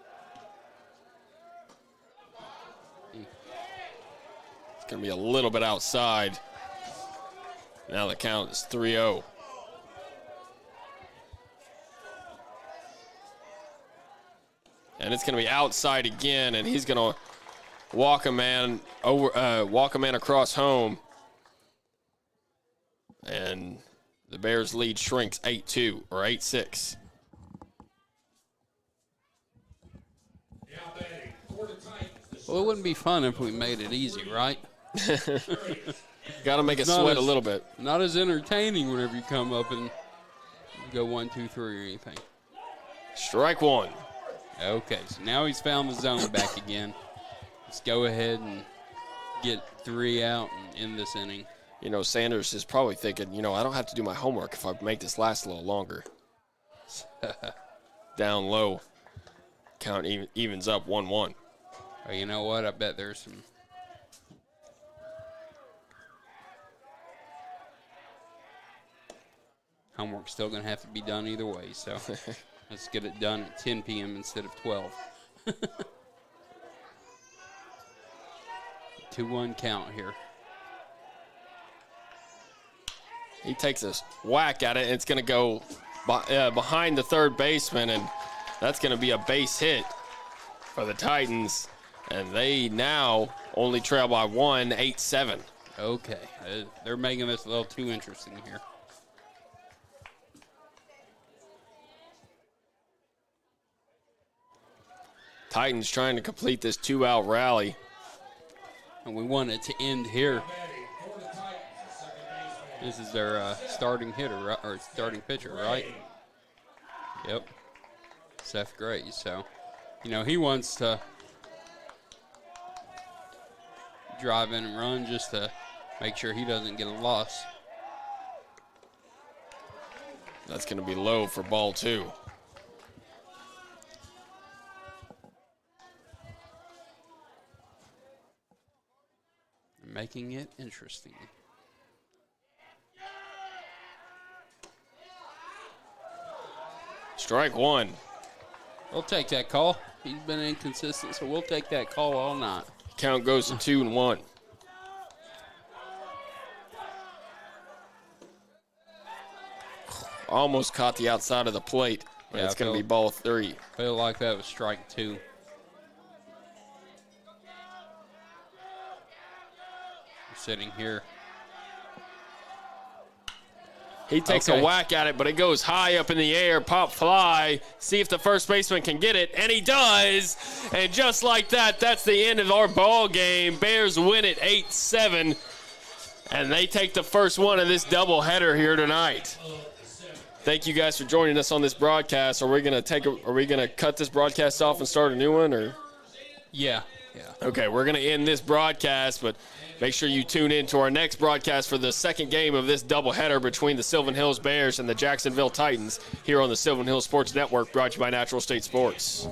It's going to be a little bit outside. Now the count is 3-0. And it's going to be outside again, and he's going to walk a man across home. And the Bears' lead shrinks 8-2 or 8-6. Well, it wouldn't be fun if we made it easy, right? Got to make it sweat a little bit. Not as entertaining whenever you come up and go 1, 2, 3 or anything. Strike 1. Okay, so now he's found the zone back again. Let's go ahead and get 3 out and end this inning. You know, Sanders is probably thinking, I don't have to do my homework if I make this last a little longer. Down low. Count evens up 1-1. Oh, you know what? I bet there's some. Homework's still going to have to be done either way, so let's get it done at 10 p.m. instead of 12. 2-1 count here. He takes a whack at it, and it's going to go behind the third baseman, and that's going to be a base hit for the Titans. And they now only trail by 1, 8-7. Okay. They're making this a little too interesting here. Titans trying to complete this 2-out rally. And we want it to end here. This is their starting hitter, or starting pitcher, right? Yep. Seth Gray. So, he wants to drive in and run just to make sure he doesn't get a loss. That's going to be low for ball 2. Making it interesting. Strike 1. We'll take that call. He's been inconsistent, so we'll take that call all night. Count goes to 2-1. Almost caught the outside of the plate, but it's going to be ball 3. Feel like that was strike 2. Sitting here. He takes a whack at it, but it goes high up in the air, pop fly. See if the first baseman can get it, and he does. And just like that, that's the end of our ball game. Bears win it 8-7, and they take the first one of this doubleheader here tonight. Thank you guys for joining us on this broadcast. Are we gonna cut this broadcast off and start a new one, or? Yeah. Okay, we're gonna end this broadcast, but make sure you tune in to our next broadcast for the second game of this doubleheader between the Sylvan Hills Bears and the Jacksonville Titans here on the Sylvan Hills Sports Network, brought to you by Natural State Sports.